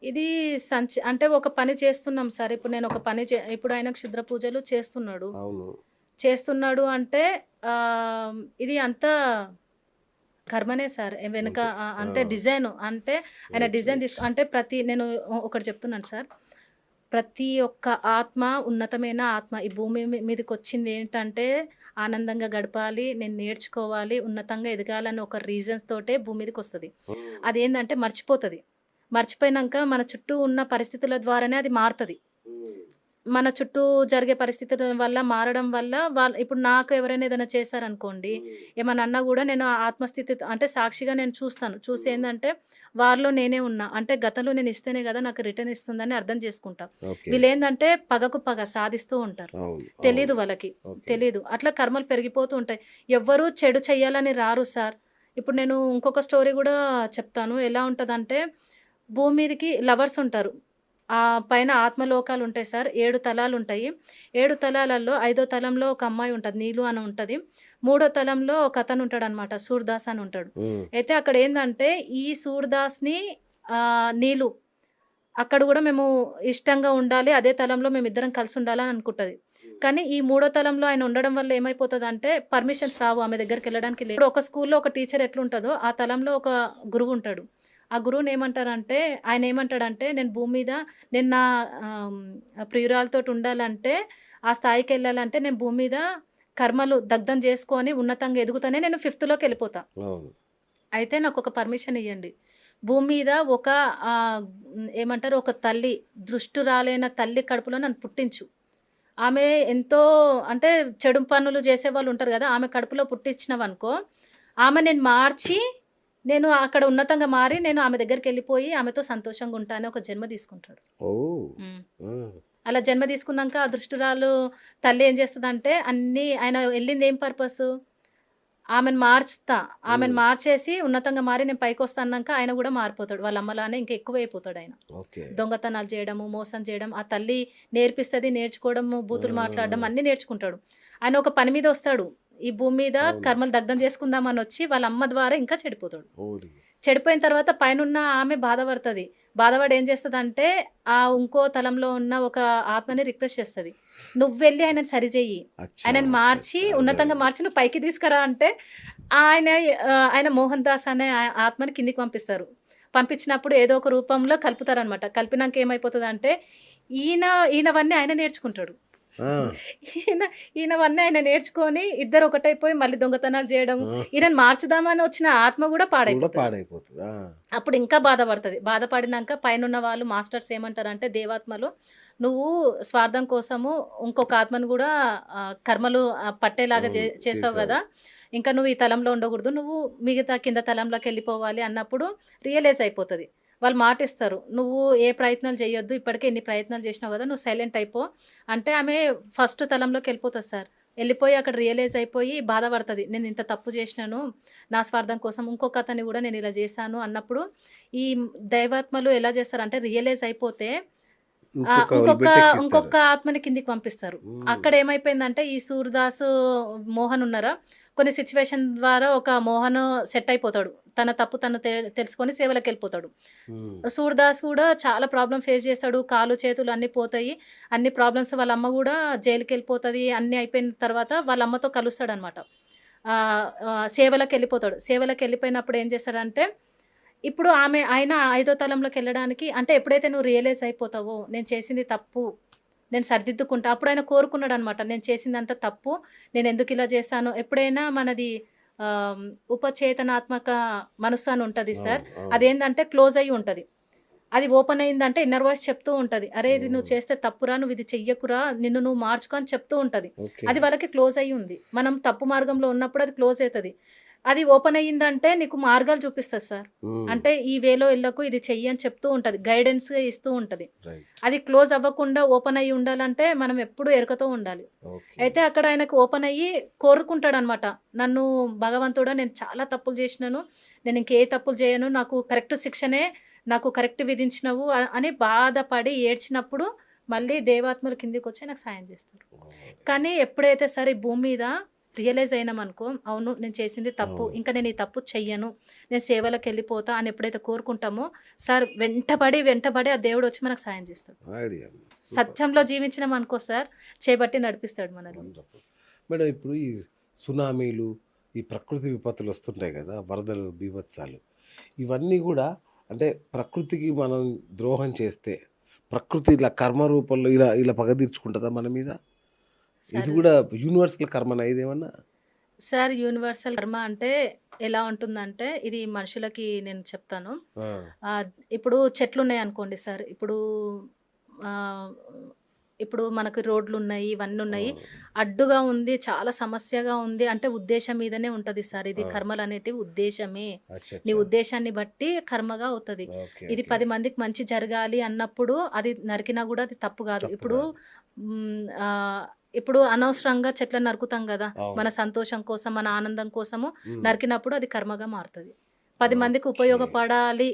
ఇది అంటే ఒక పని చేస్తున్నాం సార్. ఇప్పుడు నేను ఒక పని ఇప్పుడు ఆయన క్షుద్ర పూజలు చేస్తున్నాడు. అవును. చేస్తున్నాడు అంటే ఇది అంతా కర్మనే సార్. వెనక అంతే. ఆ! అంటే డిజైను. అంటే ఆయన రైట్. Design right. అంటే నేను ఒకటి చెప్తున్నాను సార్. ప్రతి ఒక్క ఆత్మ ఉన్నతమైన ఆత్మ ఈ భూమి మీదకొచ్చిందేంటంటే ఆనందంగా గడపాలి, నేను నేర్చుకోవాలి, ఉన్నతంగా ఎదగాలని ఒక రీజన్స్ తోటే భూమి మీదకొస్తది. హ్మ్. అదేందంటే మర్చిపోతది. మర్చిపోయినంక మన చుట్టూ ఉన్న పరిస్థితుల ద్వారానే అది మారతది. హ్మ్. మన చుట్టూ జరిగే పరిస్థితుల వల్ల మారడం వల్ల ఇప్పుడు నాకు ఎవరైనా ఏదైనా చేశారనుకోండి, హ్మ్. ఏమన్నా అన్నా గూడా నేను ఆ ఆత్మస్థితితో అంటే సాక్షిగా నేను చూస్తాను. చూసి హ్మ్. ఏందంటే వారిలో నేనే ఉన్నా. అంటే గతంలో నేను ఇస్తేనే గదా! నాకు రిటర్న్ ఇస్తుందని అర్థం చేసుకుంటా. ఓకే. వీళ్ళేందంటే పగకు పగ సాధిస్తూ ఉంటారు. అవును. అవును. తెలీదు వాళ్ళకి. ఓకే. తెలీదు. అట్లా కర్మలు పెరిగిపోతూ ఉంటాయి. ఎవ్వరు చెడు చెయ్యాలని రారు సార్. ఇప్పుడు నేను ఇంకొక స్టోరీ గూడా చెప్తాను. ఎలా ఉంటదంటే భూమి మీదకి లవర్స్ ఉంటారు. పైన ఆత్మలోకాలుంటాయి సార్. 7 తలాలుంటాయి. 7 తలాలలో ఐదో తలంలో ఒక అమ్మాయి ఉంటది. నీలు అని ఉంటది. మూడో తలంలో ఒకతనుంటాడనమాట. సూర్దాస్ అని ఉంటాడు. హ్మ్. అయితే అక్కడేందంటే ఈ సూర్దాస్‌ని నీలు అక్కడ గూడా మేము ఇష్టంగా ఉండాలి. అదే తలంలో మేమిద్దరం కలిసుండాలని అనుకుంటది. కానీ ఈ మూడో తలంలో ఆయన ఉండడం వల్ల ఏమైపోతదంటే పర్మిషన్స్ రావు ఆమె దగ్గరికెళ్ళడానికి ఇప్పుడు ఒక స్కూల్‌లో ఒక టీచర్ ఎట్లుంటదో ఆ తలంలో ఒక గురువుంటాడు. ఆ గురువునేమంటారంటే ఆయనేమంటాడంటే నేను భూమి మీద నేను నా ప్రియురాలితోటి ఉండాలంటే ఆ స్థాయికెళ్ళాలంటే నేను భూమి మీద కర్మలు దగ్ధం జేసుకొని ఉన్నతంగా ఎదుగుతానే నేను ఫిఫ్త్‌లోకెళ్ళిపోతా. అవును. అయితే నాకొక పర్మిషన్ ఇయ్యండి. భూమి మీద ఒక ఏమంటారు ఒక తల్లి, దృష్టురాలైన తల్లి కడుపులో నన్ను పుట్టించు. ఆమె ఎంతో అంటే చెడు పనులు చేసేవాళ్ళుంటారు గదా! ఆమె కడుపులో పుట్టించినవనుకో, ఆమె నేను మార్చి, నేను అక్కడ ఉన్నతంగా మారి, నేను ఆమె దగ్గరికెళ్ళిపోయి ఆమెతో సంతోషంగా ఉంటా అని ఒక జన్మ తీసుకుంటాడు. ఓహ్! హ్మ్. ఆ! అలా జన్మ తీసుకున్నాంక ఆ దృష్టురాలు తల్లి ఏం చేస్తదంటే అన్నీ ఆయన ఎళ్ళిందేం పర్పసు? ఆమెను మార్చుతా. ఆమెను హ్మ్. మార్చేసి ఉన్నతంగా మారి నేను పైకొస్తా అన్నాక ఆయన గూడా మారిపోతాడు. వాళ్ళ అమ్మలానే ఇంకా ఎక్కువైపోతాడాయన. ఓకే. దొంగతనాలు చేయడము, మోసం చేయడం, ఆ తల్లి నేర్పిస్తది, నేర్చుకోవడము, బూతులు మాట్లాడడం ఆ! అన్నీ నేర్చుకుంటాడు. ఆయన ఒక పని మీద ఒస్తాడు. ఈ భూమి మీద అవును. కర్మలు దగ్ధం చేసుకుందామనొచ్చి వాళ్ళ అమ్మ ద్వారా ఇంకా చెడిపోతాడు. ఓరి! చెడిపోయిన తర్వాత పైనున్న ఆమె బాధపడతది. బాధపడి ఏం చేస్తదంటే, ఇంకో తలంలో ఉన్న ఒక ఆత్మని రిక్వెస్ట్ చేస్తది. "నువ్వెళ్లి ఆయనని సరిజెయ్యి. అచ్చా! ఆయనని అచ్చా! మార్చి, అచ్చా! ఉన్నతంగా అర్థమైంది. మార్చి నువ్వు పైకి తీసుకురా" అంటే, ఆయన ఆయన మోహన్ దాస్ అనే ఆత్మని కిందకి పంపిస్తారు. పంపించినప్పుడు ఏదో ఒక రూపంలో కలుపుతారనమాట. కలిపినాక ఏమైపోతదంటే, ఈయన ఈయనవన్నీ ఆయన నేర్చుకుంటాడు. ఆ! ఈయన ఈయనవన్నీ ఆయన నేర్చుకొని ఇద్దరు ఒకటైపోయి మళ్ళీ దొంగతనాలు జేయడం, ఆ! ఈయనని మార్చుదామని వచ్చిన ఆత్మ గూడా కూడా పాడైపోతది. పాడైపోతది. ఆ! అప్పుడు ఇంకా బాధపడతది. బాధపడినంక పైనున్న వాళ్ళు మాస్టర్స్ ఏమంటారంటే దేవాత్మలు, "నువ్వు స్వార్థం కోసము ఇంకొక ఆత్మను గూడా కర్మలు పట్టేలాగా అవును. చేసావు చేశావు. గదా! ఇంకా నువ్వు ఈ తలంలో ఉండకూడదు. నువ్వు మిగతా కింద తలంలోకెళ్ళిపోవాలి" అన్నప్పుడు రియలైజ్ అయిపోతది. వాళ్ళు మాటిస్తారు. "నువ్వు ఏ ప్రయత్నాలు చేయొద్దు. ఇప్పటికే ఇన్ని ప్రయత్నాలు చేసినావు గదా! నువ్వు సైలెంట్ అయిపో." అంటే ఆమె ఫస్ట్ తలంలోకెళ్ళిపోతది సార్. ఎళ్ళిపోయి అక్కడ రియలైజ్ అయిపోయి బాధపడతది. నేనింత తప్పు జేసినాను. నా స్వార్థం కోసం ఇంకొక అతన్ని గూడా నేనిలా జేశాను అన్నప్పుడు, ఈ దైవాత్మలు ఎలా జేస్తారంటే రియలైజ్ అయిపోతే ఇంకొక ఇంకొక వదిలిపెట్టేకిస్తారు. ఇంకొక ఆత్మని కిందకి పంపిస్తారు. హ్మ్. అక్కడేమైపోయిందంటే ఈ సూర్దాసు, మోహన్ ఉన్నారా, కొన్ని సిట్యుయేషన్ ద్వారా ఒక మోహన్ సెట్ అయిపోతాడు. తన తప్పు తను తెలుసుకొని సేవలకెళ్ళిపోతాడు. హ్మ్. సూర్దాస్ కూడా చాలా ప్రాబ్లమ్ ఫేస్ చేస్తాడు. కాళ్ళు, చేతులు అన్నీ పోతాయి. అన్ని ప్రాబ్లమ్స్ వాళ్ళ అమ్మ గూడా జైలుకెళ్ళిపోతది. అన్నీ అయిపోయిన తర్వాత వాళ్ళ అమ్మతో కలుస్తాడనమాట. సేవలోకెళ్ళిపోతాడు. సేవలోకెళ్ళిపోయినప్పుడు ఏం చేస్తాడంటే, ఇప్పుడు ఆయన ఐదో తలంలోకెళ్ళడానికి అంటే ఎప్పుడైతే నువ్వు రియలైజ్ అయిపోతావో, నేను చేసింది తప్పు, నేను సరిదిద్దుకుంటా. అప్పుడు ఆయన కోరుకున్నాడనమాట. నేను చేసిందంతా తప్పు. నేనెందుకు ఇలా చేశాను. ఎప్పుడైనా మనది ఉపచేతనాత్మక మనస్సు అని ఉంటది సార్. అవును. అవును. అదేందంటే క్లోజ్ అయ్యి ఉంటది. అది ఓపెన్ అయిందంటే ఇన్నర్ వాయిస్ చెప్తూ ఉంటది. "అరే! ఇది నువ్వు హ్మ్. చేస్తే తప్పురా. నువ్వు ఇది చెయ్యకురా. నిన్ను నువ్వు మార్చుకో" అని చెప్తూ ఉంటది. ఓకే. అది వాళ్ళకి క్లోజ్ అయ్యి ఉంది. మనం తప్పు మార్గంలో ఉన్నప్పుడు అది క్లోజ్ అయితది. అది ఓపెన్ అయ్యిందంటే నీకు మార్గాలు చూపిస్తది సార్. హ్మ్. అంటే ఈ వేలో ఎళ్ళకు, ఇది చెయ్యి అని చెప్తూ ఉంటది. గైడెన్స్‌గా ఇస్తూ ఉంటది. రైట్. అది క్లోజ్ అవ్వకుండా ఓపెన్ అయ్యి ఉండాలంటే మనం ఎప్పుడూ ఎరుకతో ఉండాలి. ఓకే. అయితే అక్కడ ఆయనకు ఓపెన్ అయ్యి కోరుకుంటాడనమాట. నన్ను భగవంతుడా నేను చాలా తప్పులు చేసినాను. నేను ఇంకే తప్పులు చేయను. నాకు కరెక్ట్ శిక్షనే నాకు కరెక్ట్ విధించినవు అని బాధపడి ఏడ్చినప్పుడు మళ్ళీ దేవాత్మలు కిందకొచ్చి నాకు సాయం చేస్తారు. ఓహ్! కానీ ఎప్పుడైతే సరే ఈ భూమి మీద రియలైజ్ అయినామనుకో, అవును నేను చేసింది తప్పు. అవును. ఇంకా నేను ఈ తప్పు చెయ్యను. నేను సేవలోకెళ్ళిపోతా అని ఎప్పుడైతే కోరుకుంటామో, సార్ వెంటబడి ఆ దేవుడొచ్చి మనకు సాయం చేస్తాడు. ఐడియా. సూపర్. సత్యంలో జీవించినామనుకో సార్, చేపట్టి నడిపిస్తాడు మనల్ని. వండర్‌ఫుల్. మేడం ఇప్పుడు ఈ సునామీలు, ఈ ప్రకృతి విపత్తులు వస్తుంటాయి గదా! వరదలు, బీభత్సాలు. ఇవన్నీ గూడా అంటే ప్రకృతికి మనం ద్రోహం చేస్తే, ప్రకృతి ఇలా కర్మ రూపంలో ఇలా ఇలా పగ తీర్చుకుంటదా మన మీద? ఇది సార్ గూడా యూనివర్సల్ కర్మనా ఇదేమన్నా? సార్ యూనివర్సల్ కర్మ అంటే ఎలా ఉంటుందంటే, ఇది మనుషులకి నేను చెప్తాను. ఆ! ఆహ్, ఇప్పుడు చెట్లున్నాయనుకోండి సార్. ఆహ్, ఇప్పుడు మనకు రోడ్లున్నాయి, ఇవన్నున్నాయి. అవును. అడ్డుగా ఉంది, చాలా సమస్యగా ఉంది అంటే ఉద్దేశం మీదనే ఉంటది సార్. ఇది ఆ! కర్మలనేటివి ఉద్దేశమే. నీ అచ్చచ్చా! ఉద్దేశాన్ని బట్టి కర్మగా అవుతది. ఓకే. ఇది ఓకే. 10 మందికి మంచి జరగాలి అన్నప్పుడు అది నరికినా గూడా అది తప్పు గాదు. తప్పు ఇప్పుడు గాదు. హ్మ్. ఇప్పుడు అనవసరంగా చెట్లను నరుకుతాం గదా! మన అవును. సంతోషం కోసం, మన ఆనందం కోసము హ్మ్. నరికినప్పుడు అది కర్మగా మారుతది. 10 మందికి ఓకే. ఉపయోగపడాలి,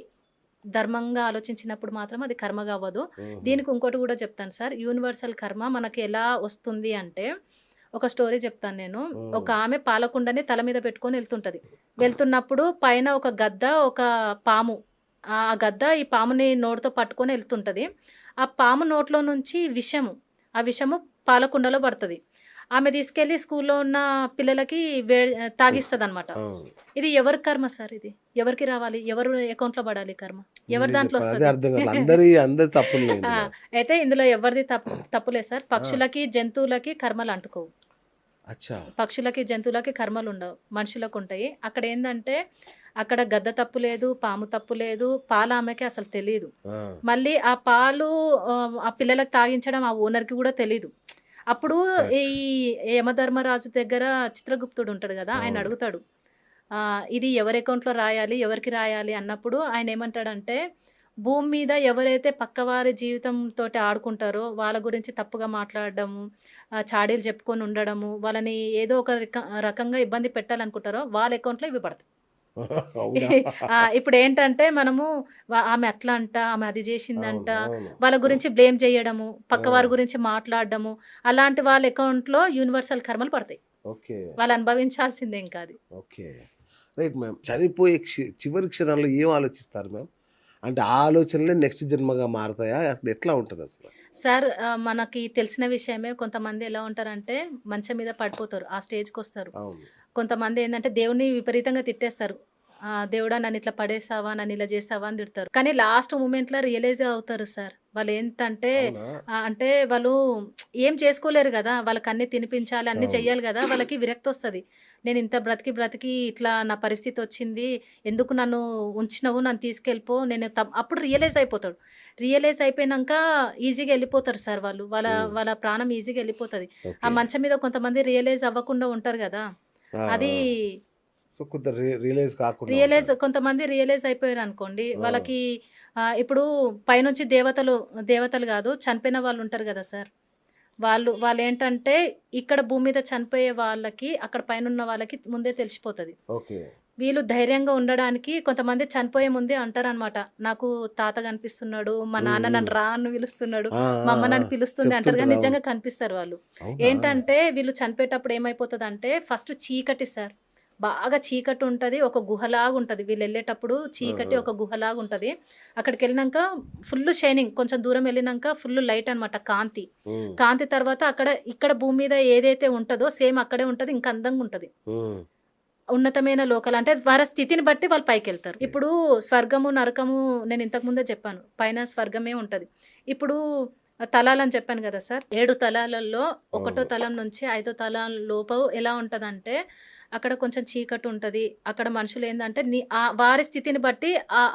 ధర్మంగా ఆలోచించినప్పుడు మాత్రం అది కర్మగా అవ్వదు. హుహు. దీనికి ఇంకోటి గూడా చెప్తాను సార్. యూనివర్సల్ కర్మ మనకి ఎలా వస్తుంది అంటే, ఒక స్టోరీ చెప్తాను నేను. ఒక హ్మ్. ఆమె పాలకుండని తల మీద పెట్టుకొని ఎళ్తుంటది. వెళ్తున్నప్పుడు పైన ఒక గద్ద, ఒక పాము. ఆ గద్ద ఈ పాముని నోటితో పట్టుకొని ఎళ్తుంటది. ఆ పాము నోట్లో నుంచి ఆ విషము పాలకుండలో పడతది. ఆమె తీసుకెళ్ళి స్కూల్లో ఉన్న పిల్లలకి తాగిస్తదనమాట. అవును. ఇది ఎవరి కర్మ సార్ ఇది? ఎవరికి రావాలి? ఎవరు అకౌంట్‌లో పడాలి కర్మ? ఎవరి మీరే దాంట్లో చెప్పాలి. అదే ఒస్తది? అర్థం కాలే. అందరి తప్పులున్నాయి ఆ! ఇందులో. అయితే ఇందులో ఎవరిది తప్పులేదు సార్. ఆ! పక్షులకి, జంతువులకి కర్మలు అంటుకోవు. అచ్చా! పక్షులకి, జంతువులకి కర్మలుండవు. మనుషులకుంటాయి. అక్కడేందంటే, అక్కడ గద్ద తప్పు లేదు, పాము తప్పు లేదు, పాలామెకి అసలు తెలీదు. ఆ! మళ్ళీ ఆ పాలు ఆ పిల్లలకి తాగించడం ఆ ఓనర్‌కి గూడా తెలీదు. అప్పుడు ఈ కరెక్ట్. యమధర్మరాజు దగ్గర చిత్రగుప్తుడు ఉంటాడు గదా! ఆయన అవును. అడుగుతాడు. ఇది ఎవరి అకౌంట్‌లో రాయాలి? ఎవరికి రాయాలి? అన్నప్పుడు ఆయనేమంటాడంటే, భూమి మీద ఎవరైతే పక్కవారి జీవితంతోటి ఆడుకుంటారో, వాళ్ళ గురించి తప్పుగా మాట్లాడడము, చాడీలు చెప్పుకొని ఉండడము, వాళ్ళని ఏదో ఒక రకంగా ఇబ్బంది పెట్టాలనుకుంటారో, వాళ్ళ అకౌంట్‌లో ఇవి పడతాయి. అవునా? ఇప్పుడేంటంటే మనము ఆమె అట్లా అంట, ఆమె అది అవును. జేషిందంట, అవును. వాళ్ళ గురించి బ్లేమ్ జేయడము, పక్కవారి ఆ! గురించి మాట్లాడడము, అలాంటి వాళ్ళ అకౌంట్‌లో యూనివర్సల్ కర్మలు పడతాయి. ఓకే. వాళ్ళు అనుభవించాల్సిందే ఇంక అది. ఓకే. Right ma'am. చనిపోయే చివరి క్షణాల్లో ఏం ఆలోచిస్తారు మ్యామ్? అంటే ఆ ఆలోచనలే నెక్స్ట్ జన్మగా మారతాయా? అసలు ఎట్లా ఉంటదసల? సార్ మనకి తెలిసిన విషయమే కొంతమంది ఎలా ఉంటారంటే, మంచం మీద పడిపోతారు. ఆ స్టేజ్‌కొస్తారు. అవును. కొంతమందేందంటే దేవుడిని విపరీతంగా తిట్టేస్తారు. దేవుడా నన్నిట్లా పడేసావా? నన్నిలా జేసావా? అని తిడతారు. కానీ లాస్ట్ మొమెంట్‌లో రియలైజ్ అవుతారు సార్. వాళ్ళేంటంటే అవునా? అంటే వాళ్ళు ఏం చేసుకోలేరు గదా! వాళ్ళకన్నీ తినిపించాలి, అన్నీ అవును. చెయ్యాలి గదా! వాళ్ళకి విరక్తొస్తది. నేనింత బ్రతికి ఇట్లా నా పరిస్థితొచ్చింది. ఎందుకు నన్ను ఉంచినవు? నన్ను తీసుకెళ్ళిపో. నేను అప్పుడు రియలైజ్ అయిపోతాడు. రియలైజ్ అయిపోయినంక ఈజీగా ఎళ్ళిపోతారు సార్ వాళ్ళు. వాళ్ళ హ్మ్. వాళ్ళ ప్రాణం ఈజీగా ఎళ్ళిపోతది. ఆ ఓకే. మంచం మీద కొంతమంది రియలైజ్ అవ్వకుండా ఉంటారు గదా! ఆ! అది ఆ! సో, కొంత రియలైజ్ కాకుండా ఉంటారు. కొంతమంది రియలైజ్ అయిపోయారనుకోండి, ఆ! వాళ్ళకి ఇప్పుడు పైనుంచి దేవతలు గాదు, చనిపోయిన వాళ్ళుంటారు గదా సార్! వాళ్ళేంటంటే, ఇక్కడ భూమి మీద చనిపోయే వాళ్ళకి, అక్కడ పైనున్న వాళ్ళకి ముందే తెలిసిపోతది. ఓకే. వీళ్ళు ధైర్యంగా ఉండడానికి కొంతమంది చనిపోయే ముందే అంటారనమాట. నాకు తాత కనిపిస్తున్నాడు, మా హ్మ్. నాన్న హ్మ్. నన్ను రా అని పిలుస్తున్నాడు, ఆ! మా ఆ! అమ్మ ఆ! నన్ను పిలుస్తుంది అంటారు గానీ, చెప్తుంటారు. అవును. నిజంగా కనిపిస్తారు వాళ్ళు. అవునా? ఏంటంటే, వీళ్ళు చనిపోయేటప్పుడు ఏమైపోతదంటే, ఫస్ట్ చీకటి సార్. బాగా చీకటుంటది. ఒక గుహలాగుంటది. వీళ్ళెళ్ళేటప్పుడు ఆ! చీకటి ఆ! ఒక గుహలాగుంటది. అక్కడికెళ్ళినంక ఫుల్లు షైనింగ్. కొంచెం దూరం ఎళ్ళినంక ఫుల్లు లైట్ అనమాట కాంతి. హ్మ్. కాంతి తర్వాత ఇక్కడ భూమి మీద ఏదైతే ఉంటదో సేమ్ అక్కడే ఉంటది. ఇంకా అందంగుంటది. హ్మ్. ఉన్నతమైన లోకాలు అంటే వారి స్థితిని బట్టి వాళ్ళు పైకెళ్తారు. ఇప్పుడు స్వర్గము, నరకము నేను ఇంతకు ముందే చెప్పాను. పైన స్వర్గమే ఉంటది. ఇప్పుడు తలాలని చెప్పాను గదా సార్! 7 తలాలలో ఒకటో అవును. తలం నుంచి ఐదో తలం లోపు ఎలా ఉంటదంటే, అక్కడ కొంచెం చీకటుంటది. అక్కడ మనుషులేందంటే వారి స్థితిని బట్టి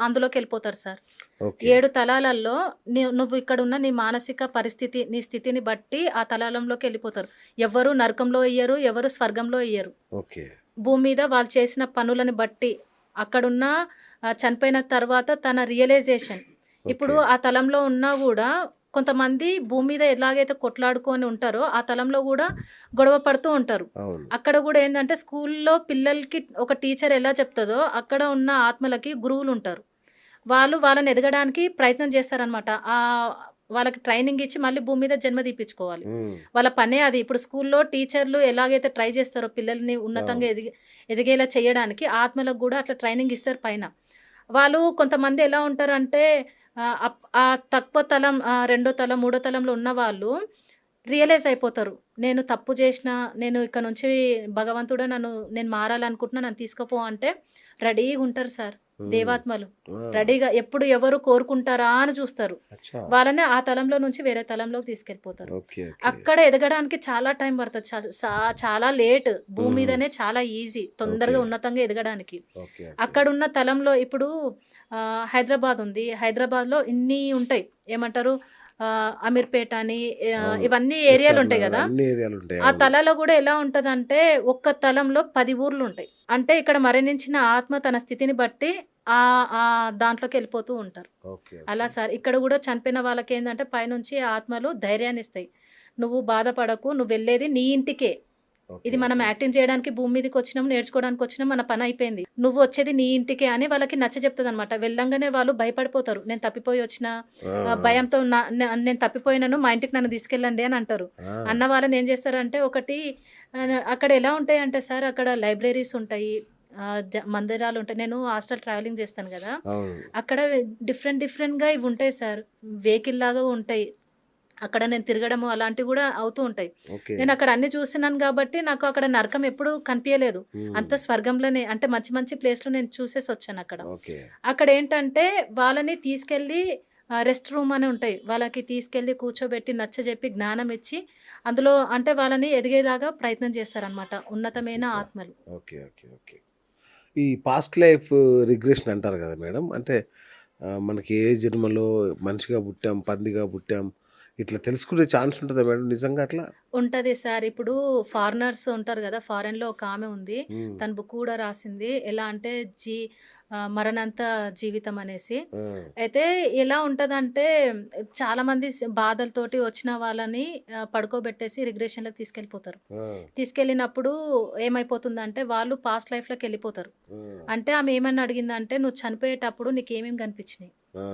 అందులోకెళ్ళిపోతారు సార్. ఓకే. 7 తలాలల్లో నువ్వు ఇక్కడున్న నీ మానసిక పరిస్థితి, నీ స్థితిని బట్టి ఆ తలాలంలోకెళ్ళిపోతారు. ఎవ్వరు నరకంలో ఎయ్యరు, ఎవరు స్వర్గంలో ఎయ్యరు. ఓకే. భూమి మీద వాళ్ళు చేసిన పనులని బట్టి, అక్కడున్న చనిపోయిన తర్వాత తన రియలైజేషన్. ఇప్పుడు ఓకే. ఆ తలంలో ఉన్నా గూడా కొంతమంది భూమి మీద ఎలాగైతే కొట్లాడుకొని ఉంటారో, ఆ తలంలో గూడా గొడవ పడుతూ ఉంటారు. అవును. అక్కడ గూడా ఏందంటే స్కూల్లో పిల్లలకి ఒక టీచర్ ఎలా చెప్తదో, అక్కడ ఉన్న ఆత్మలకి గురువులుంటారు. వాళ్ళు వాళ్ళని ఎదగడానికి ప్రయత్నం చేస్తారనమాట. వాళ్ళకి ట్రైనింగ్ ఇచ్చి మళ్ళీ భూమి మీద జన్మ తీపిచ్చుకోవాలి. హ్మ్. వాళ్ళ పనే అది. ఇప్పుడు స్కూల్లో టీచర్లు ఎలాగైతే ట్రై చేస్తారో పిల్లల్ని ఉన్నతంగా అవును. ఎదిగేలా చేయడానికి ఆత్మలకు గూడా అట్లా ట్రైనింగ్ ఇస్తారు పైన. వాళ్ళు కొంతమంది ఎలా ఉంటారంటే ఆ తక్కువ తలం రెండో తలం, మూడో తలంలో ఉన్నవాళ్ళు రియలైజ్ అయిపోతారు. నేను తప్పు చేషినా, నేను ఇక నుంచి భగవంతుడే నేను మారాలనుకుంటున్నా నన్ను తీసుకుపో అంటే రెడీగుంటారు సార్ హ్మ్. దేవాత్మలు. ఆ! రెడీగా ఎప్పుడు ఎవరు కోరుకుంటారా అని చూస్తారు. అచ్చా! వాళ్ళని ఆ తలంలో నుంచి వేరే తలంలోకి తీసుకెళ్ళిపోతారు. ఓకే. ఓకే. అక్కడ ఎదగడానికి చాలా టైం పడతది. చాలా లేట్. భూమి హ్మ్. మీదనే చాలా ఈజీ. ఓకే. తొందరగా ఉన్నతంగా ఎదగడానికి. ఓకే. ఓకే. అక్కడున్న తలంలో ఇప్పుడు హైదరాబాద్ ఉంది. హైదరాబాద్‌లో ఇన్ని ఉంటాయి. ఏమంటారు అమీర్పేట అని అవును. ఇవన్నీ ఎస్ఆర్ ఏరియాలుంటాయి నగర్ గదా! అన్ని ఏరియాలుంటాయి. ఆ అవును. తలలో గూడా ఎలా ఉంటదంటే, ఒక్క తలంలో 10 ఊర్లుంటాయి. అంటే ఇక్కడ మరణించిన ఆత్మ తన స్థితిని బట్టి దాంట్లోకెళ్ళిపోతూ ఉంటారు. ఓకే. అలా ఓకే. సార్. ఇక్కడ గూడా చనిపోయిన వాళ్ళకేందంటే పైనుంచి ఆత్మలు ధైర్యాన్నిస్తాయి. "నువ్వు బాధపడకు. నువ్వెళ్ళేది నీ ఇంటికే. ఓకే. ఇది మనం ఓకే. యాక్టింగ్ చేయడానికి భూమి మీదకొచ్చినాం, నేర్చుకోవడానికొచ్చినాం. మన పనయిపోయింది. నువ్వొచ్చేది నీ ఇంటికే" అని వాళ్ళకి నచ్చజెప్తదనమాట. వెళ్ళంగానే వాళ్ళు భయపడిపోతారు. నేను తప్పిపోయొచ్చినా ఆ! ఆ! భయంతో నేను తప్పిపోయినాను. మా ఇంటికి నన్ను తీసుకెళ్ళండి అని అంటారు. ఆ! అన్న వాళ్ళని ఏం చేస్తారంటే ఒకటి అక్కడ ఎలా ఉంటాయంటే సార్ అక్కడ లైబ్రరీస్ ఉంటాయి. మందిరాలుంటాయి. నేను హాస్టల్ ట్రావెలింగ్ చేస్తాను గదా! అవును. అక్కడ డిఫరెంట్‌గా ఇవుంటాయి సార్. వెహికల్‌లాగా ఉంటాయి. అక్కడ నేను తిరగడము అలాంటివి గూడా అవుతూ ఉంటాయి. ఓకే. నేనక్కడ అన్నీ చూస్తున్నాను గాబట్టి, నాకు అక్కడ నరకం ఎప్పుడూ కనిపియలేదు. హ్మ్. అంతా స్వర్గంలోనే అంటే మంచి మంచి ప్లేస్‌లో నేను చూసేసొచ్చానక్కడ. ఓకే. అక్కడేంటంటే వాళ్ళని తీసుకెళ్ళి రెస్ట్ రూమ్ అని ఉంటాయి. వాళ్ళకి తీసుకెళ్ళి కూర్చోబెట్టి నచ్చజెప్పి జ్ఞానం ఇచ్చి, అందులో అంటే వాళ్ళని ఎదిగేలాగా ప్రయత్నం చేస్తారనమాట ఉన్నతమైన అచ్చచ్చా! ఆత్మలు. ఓకే. ఓకే. ఓకే. ఈ పాస్ట్ లైఫ్ రిగ్రెషన్ అంటారు గదా మేడం! అంటే మనకి ఏ జన్మలో మనిషిగా పుట్టాం, పందిగా పుట్టాం, ఇట్లా తెలుసుకునే ఛాన్స్ ఉంటదా మేడం నిజంగా అట్లా? ఉంటది సార్. ఇప్పుడు ఫారినర్స్ ఉంటారు గదా! ఫారెన్‌లో ఒకామె ఉంది. హ్మ్. తను బుక్ కూడా రాసింది. ఎలా అంటే మరణాంత జీవితం అనేసి. ఆ! అయితే ఎలా ఉంటదంటే చాలామంది బాధలతోటి వచ్చిన వాళ్ళని పడుకోబెట్టేసి రిగ్రెషన్‌లోకి తీసుకెళ్ళిపోతారు. ఆ! తీసుకెళ్ళినప్పుడు ఏమైపోతుందంటే వాళ్ళు పాస్ట్ లైఫ్‌లోకెళ్ళిపోతారు. ఆ! అంటే ఆమె ఏమని అడిగిందంటే, "నువ్వు చనిపోయేటప్పుడు నీకేమేమి కనిపించినాయి? ఆ!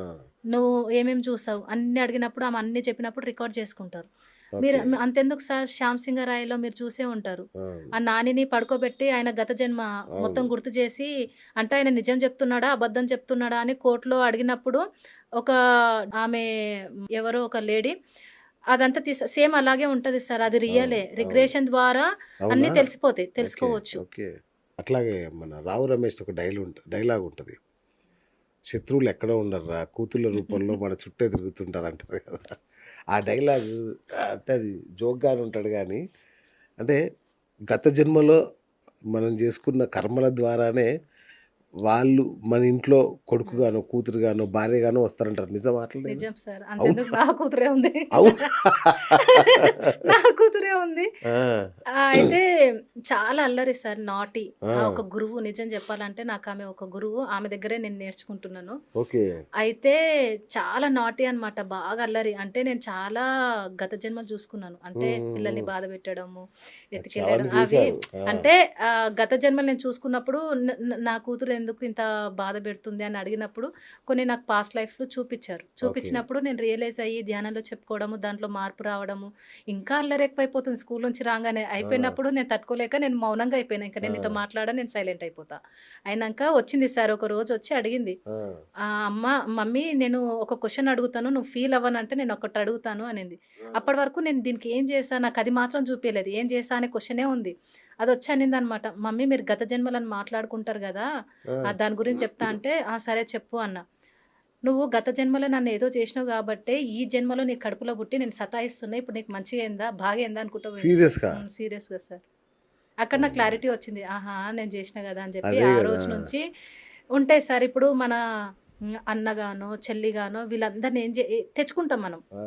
నువ్వు ఏమేమి చూసావు?" అన్నీ అడిగినప్పుడు ఆమె అన్నీ చెప్పినప్పుడు రికార్డ్ చేసుకుంటారు. మీరు ఓకే. అంతెందుకు సార్ 'శ్యామ్ సింగరాయ'లో మీరు చూసే ఉంటారు. అవును. ఆ నానిని పడుకోబెట్టి ఆయన గత జన్మ మొత్తం అవును. గుర్తు చేసి అంటే ఆయన నిజం చెప్తున్నాడా? అబద్ధం చెప్తున్నాడా? అని కోర్ట్‌లో అడిగినప్పుడు ఒక ఆమె ఎవరో ఒక లేడీ అదంతా సేమ్ అలాగే ఉంటది సార్. అది అవును. రియలే. అవును. రిగ్రెషన్ ద్వారా అవునా? అన్నీ తెలిసిపోతాయి. ఓకే. తెలుసుకోవచ్చు. ఓకే. అట్లాగే మన 'రావు రమేష్‌ది' ఒక డైలాగ్ ఉంటది. శత్రువులు ఎక్కడో ఉండర్రా కూతుళ్ళ రూపంలో మన చుట్టే తిరుగుతుంటారంటారు కదా! ఆ డైలాగు అంటే అది జోక్‌గానే ఉంటాడు గానీ, అంటే గత జన్మలో మనం జేసుకున్న కర్మల ద్వారానే వాళ్ళు మన ఇంట్లో హ్మ్. కొడుకుగానో, కూతురుగానో, భార్యగానో వస్తారంటారు. నిజమా అట్లనేనా? నిజం సార్. అవునా? అంతెందుకు నా కూతురే ఉంది. అవును. నా కూతురే ఉంది. ఆ! అయితే చాలా అల్లరి సార్. నాటీ. ఆ! ఒక గురువు నిజం చెప్పాలంటే నాకామె ఒక గురువు. ఆమె దగ్గరే నేను నేర్చుకుంటున్నాను. ఓకే. అయితే చాలా నాటీ అన్నమాట. బాగా అల్లరి. అంటే నేను చాలా గత జన్మలు చూసుకున్నాను. అంటే హ్మ్. హ్మ్. పిల్లల్ని హ్మ్. బాధ పెట్టడము, అచ్చా! ఎత్తుకెళ్ళడం అవన్నీ అవి చేశారు. ఆ! అంటే గత జన్మలు నేను చూసుకున్నప్పుడు న న నా కూతురు ఎందుకు ఇంత బాధ పెడుతుంది అని అడిగినప్పుడు కొన్ని నాకు పాస్ట్ లైఫ్‌లో చూపిచ్చారు. ఓకే. చూపిచ్చినప్పుడు నేను రియలైజ్ అయ్యి ధ్యానంలో చెప్పుకోవడము, దాంట్లో మార్పు రావడము, ఇంకా అల్లరి ఎక్కువైపోతుంది స్కూల్ నుంచి రాంగానే. ఆ! అయిపోయినప్పుడు నేను తట్టుకోలేక నేను మౌనంగా అయిపోయినా. ఇంక ఆ! నేను నీతో మాట్లాడను. నేను సైలెంట్ అయిపోతా. అయినంక వచ్చింది సార్ ఒకరోజొచ్చి అడిగింది. ఆ! అమ్మ మమ్మీ నేను ఒక క్వెషన్ అడుగుతాను. నువ్వు ఫీల్ అవ్వనంటే నేను ఒకటి అడుగుతాను అనింది. ఆ! అప్పటి వరకు నేను దీనికి ఏం చేశా? నాకది మాత్రం చూపియలేదు. ఏం చేశా అనే క్వెషనే ఉంది. అదొచ్చి అనిందనమాట. "మమ్మీ మీరు గత జన్మలని మాట్లాడుకుంటారు గదా! ఆ! దాని గురించి చెప్తా" అంటే, "ఆ! సరే చెప్పు" అన్నా. "నువ్వు గత జన్మలో నన్నేదో చేసినావు గాబట్టే, ఈ జన్మలో నీ కడుపులో పుట్టి నేను సతాయిస్తున్నా. ఇప్పుడు నీకు మంచిగయిందా? బాగయిందా?" అనుకుంటా పోయింది సార్. సీరియస్‌గా? సీరియస్‌గా సార్. అక్కడ నాకు అమ్మో! క్లారిటీ వచ్చింది. ఆహా! నేను జేసినా గదా! అని జెప్పి అదే ఆ గదా! రోజు నుంచి ఉంటాయి సార్. ఇప్పుడు మన అన్నగానో, చెల్లిగానో వీళ్ళందరిని ఏం తెచ్చుకుంటాం మనం. ఆ!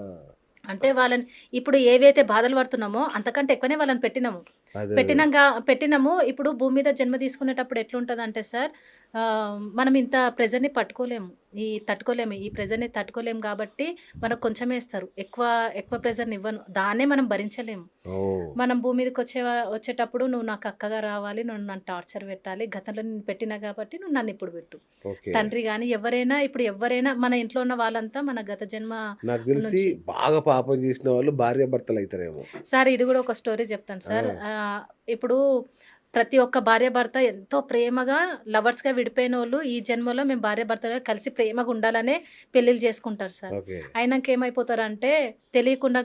అంటే వాళ్ళని ఇప్పుడు ఏవైతే బాధలు పడుతున్నామో అంతకంటే ఎక్కువనే వాళ్ళని పెట్టినాము. అదే. అదే. పెట్టినాము. ఇప్పుడు భూమి మీద జన్మ తీసుకునేటప్పుడు ఎట్లుంటదంటే సార్, మనం ఇంత ప్రెషర్‌ని పట్టుకోలేము. తట్టుకోలేము. ఈ ప్రెషర్‌ని తట్టుకోలేము కాబట్టి మనకు కొంచెమే ఇస్తారు. ఎక్కువ ప్రెషర్‌నివ్వను. దాన్నే మనం భరించలేము. ఓహ్! మనం భూమి వచ్చేటప్పుడు నువ్వు నాకు అక్కగా రావాలి. నువ్వు నన్ను టార్చర్ పెట్టాలి. గతంలో నిన్ను పెట్టినా కాబట్టి నువ్వు నన్నిప్పుడు పెట్టు. ఓకే. తండ్రి గాని ఎవరైనా మన ఇంట్లో ఉన్న వాళ్ళంతా మన గత జన్మ నాకు దెలిసి నుంచి. బాగా పాపం జేసిన వాళ్ళు భార్యాభర్తలయితారేమో. సార్ ఇది గూడా ఒక స్టోరీ చెప్తాను ఆ! సార్. ఇప్పుడు ప్రతి ఒక్క భార్యాభర్త ఎంతో ప్రేమగా లవర్స్‌గా విడిపోయినోళ్ళు ఈ జన్మలో మేము భార్యాభర్తలుగా కలిసి ప్రేమగా ఉండాలనే పెళ్ళిళ్ళు చేసుకుంటారు సార్. ఓకే. అయినంక ఏమైపోతారంటే తెలియకుండా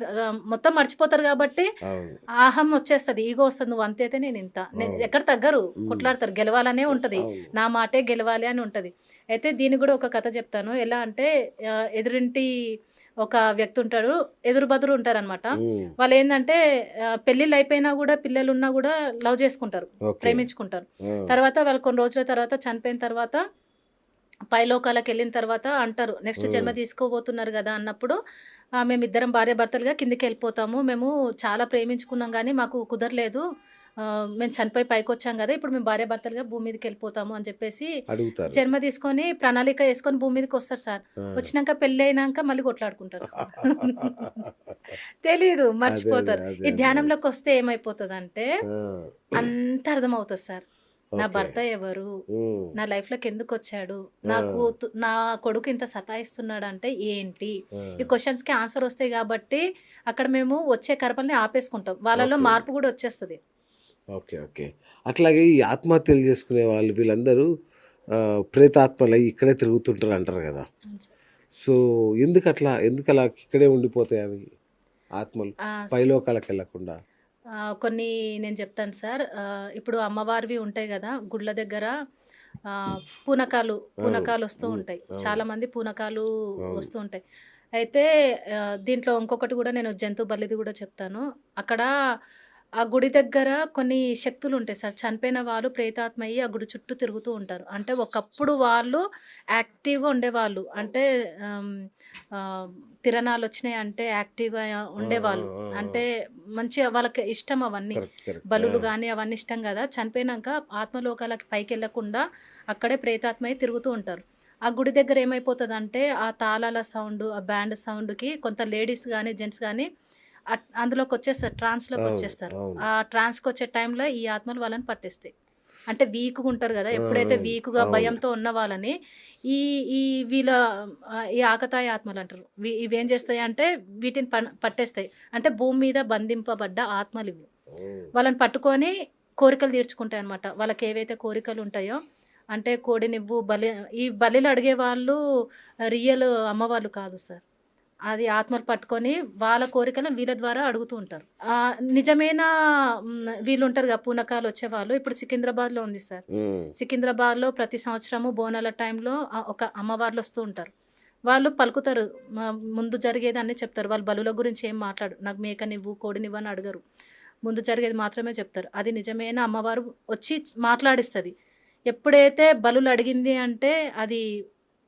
మొత్తం మర్చిపోతారు గాబట్టి అవును. అహం వచ్చేస్తది. ఈగో వస్తది. నువ్వు అంతైతే నేనింత. అవును. ఎక్కడ తగ్గరు. హ్మ్. కొట్లాడతారు. గెలవాలనే ఉంటది. అవును. నా మాటే గెలవాలి అని ఉంటది. అయితే దీనికి గూడా ఒక కథ చెప్తాను. ఎలా అంటే ఎదురింటి ఒక వ్యక్తి ఉంటాడు. ఎదురు బదురు ఉంటారనమాట. హ్మ్. వాళ్ళేందంటే పెళ్ళిళ్ళయిపోయినా గూడా, పిల్లలున్నా గూడా లవ్ చేసుకుంటారు. ఓకే. ప్రేమించుకుంటారు. ఆ! తర్వాత వాళ్ళు కొన్ని రోజుల తర్వాత చనిపోయిన తర్వాత పైలోకాలకెళ్ళిన తర్వాత అంటారు. నెక్స్ట్ జన్మ హ్మ్. తీసుకోబోతున్నారు గదా! అన్నప్పుడు మేమిద్దరం భార్యాభర్తలుగా కిందకెళ్ళిపోతాము. మేము చాలా ప్రేమించుకున్నాం గానీ మాకు కుదరలేదు. మేము చనిపోయి పైకొచ్చాం గదా! ఇప్పుడు మేము భార్యాభర్తలుగా భూమి మీదకెళ్ళిపోతాము అని చెప్పేసి అడుగుతారు. జన్మ తీసుకొని ప్రణాళిక యేసుకొని భూమి మీదకొస్తారు సార్. ఆ! వచ్చినంక పెళ్లయినంక మళ్ళీ కొట్లాడుకుంటారు సార్. తెలీదు. అదే. అదే. మర్చిపోతారు. అదే. ఈ అదే. ధ్యానంలోకొస్తే ఏమైపోతదంటే ఆ! అంతా అర్థమవుతది సార్. నా ఓకే. భర్త ఎవరు? హ్మ్. నా లైఫ్‌లోకెందుకొచ్చాడు? ఆ! నా కొడుకు ఇంత సతాయిస్తున్నాడంటే ఏంటి? ఆ! ఈ క్వెషన్స్‌కి ఆన్సర్ ఒస్తాయి గాబట్టి, అక్కడ మేము వచ్చే కర్మల్ని ఆపేసుకుంటాం. వాళ్ళలో ఓకే. మార్పు గూడా ఒచ్చేస్తది. ఓకే. ఓకే. అట్లాగే ఈ ఆత్మహత్యలు జేసుకునే వాళ్ళు వీళ్ళందరూ ప్రేతాత్మలై ఇక్కడే తిరుగుతుంటారంటారు గదా! అవును సార్. సో, ఎందుకలా ఇక్కడే ఉండిపోతాయవి ఆత్మలు? ఆహ్, పైలోకాలకెళ్ళకుండా? కొన్ని నేను జెప్తాను సార్. ఇప్పుడు అమ్మవారివి ఉంటాయి గదా! గుడ్ల దగ్గర ఆహ్, పూనకాలు, అవును. పూనకాలొస్తూ హ్మ్. ఉంటాయి. అవును. చాలామంది పూనకాలు అవును. వస్తూ ఉంటాయి. అయితే దీంట్లో ఇంకొకటి గూడా నేను జంతు బలిది గూడా చెప్తాను. అక్కడ ఆ గుడి దగ్గర కొన్ని శక్తులుంటాయి సార్. చనిపోయిన వాళ్ళు ప్రేతాత్మయ్యి ఆ గుడి చుట్టూ తిరుగుతూ ఉంటారు. అంటే ఒకప్పుడు వాళ్ళు యాక్టివ్‌గా ఉండేవాళ్ళు. అంటే ఆహ్, ఆహ్, తిరణాలొచ్చినాయంటే యాక్టివ్‌గా ఆ! ఆ! ఉండేవాళ్ళు. ఆ! ఆ! అంటే మంచిగా వాళ్ళకి ఇష్టం అవన్నీ. కరెక్ట్. కరెక్ట్. ఆ! బలులు గాని అవన్నీ ఇష్టం గదా! చనిపోయినంక ఆత్మలోకాలకి పైకెళ్ళకుండా అక్కడే ప్రేతాత్మయ్యి తిరుగుతూ ఉంటారు. ఆ గుడి దగ్గర ఏమైపోతదంటే, ఆ తాళాల సౌండు, ఆ బ్యాండ్ సౌండ్‌కి కొంత లేడీస్ గాని, జెంట్స్ గాని అందులోకొచ్చేస్తారు. అవును. ట్రాన్స్‌లోకొచ్చేస్తారు. అవును. ఆ ట్రాన్స్‌కొచ్చే టైంలో ఈ ఆత్మలు వాళ్ళని పట్టేస్తాయి. అంటే వీక్‌గుంటారు గదా! ఆ! ఎప్పుడైతే వీక్‌గా అవును. భయంతో ఉన్న వాళ్ళని ఈ ఈ వీళ్ళ ఈ ఆకతాయి ఆత్మలంటారు. ఇవేం చేస్తాయంటే వీటిని పట్టేస్తాయి. అంటే భూమి మీద బంధింపబడ్డ ఆత్మలివి. ఓహ్! వాళ్ళని పట్టుకొని కోరికలు తీర్చుకుంటాయన్నమాట. వాళ్ళకేవైతే కోరికలుంటాయో అంటే కోడినివ్వు ఈ బలిలు అడిగే వాళ్ళు రియల్ అమ్మవాళ్ళు కాదు సార్. అది ఆత్మలు పట్టుకొని వాళ్ళ కోరికలను వీళ్ళ ద్వారా అడుగుతూ ఉంటారు. నిజమైన వీళ్ళుంటారుగా పూనకాలొచ్చేవాళ్ళు ఇప్పుడు సికింద్రాబాద్‌లో ఉంది సార్. హ్మ్. సికింద్రాబాద్‌లో ప్రతి సంవత్సరము బోనాల టైంలో ఒక అమ్మవార్లొస్తూ ఉంటారు. వాళ్ళు పలుకుతారు. ముందు జరిగేదన్నీ చెప్తారు. వాళ్ళు బలుల గురించి ఏం మాట్లాడరు. నాకు మేకనివ్వు, కోడినివ్వు అని అడగరు. ముందు జరిగేది మాత్రమే చెప్తారు. అది నిజమైన అమ్మవారు వచ్చి మాట్లాడిస్తది. ఎప్పుడైతే బలులు అడిగింది అంటే అది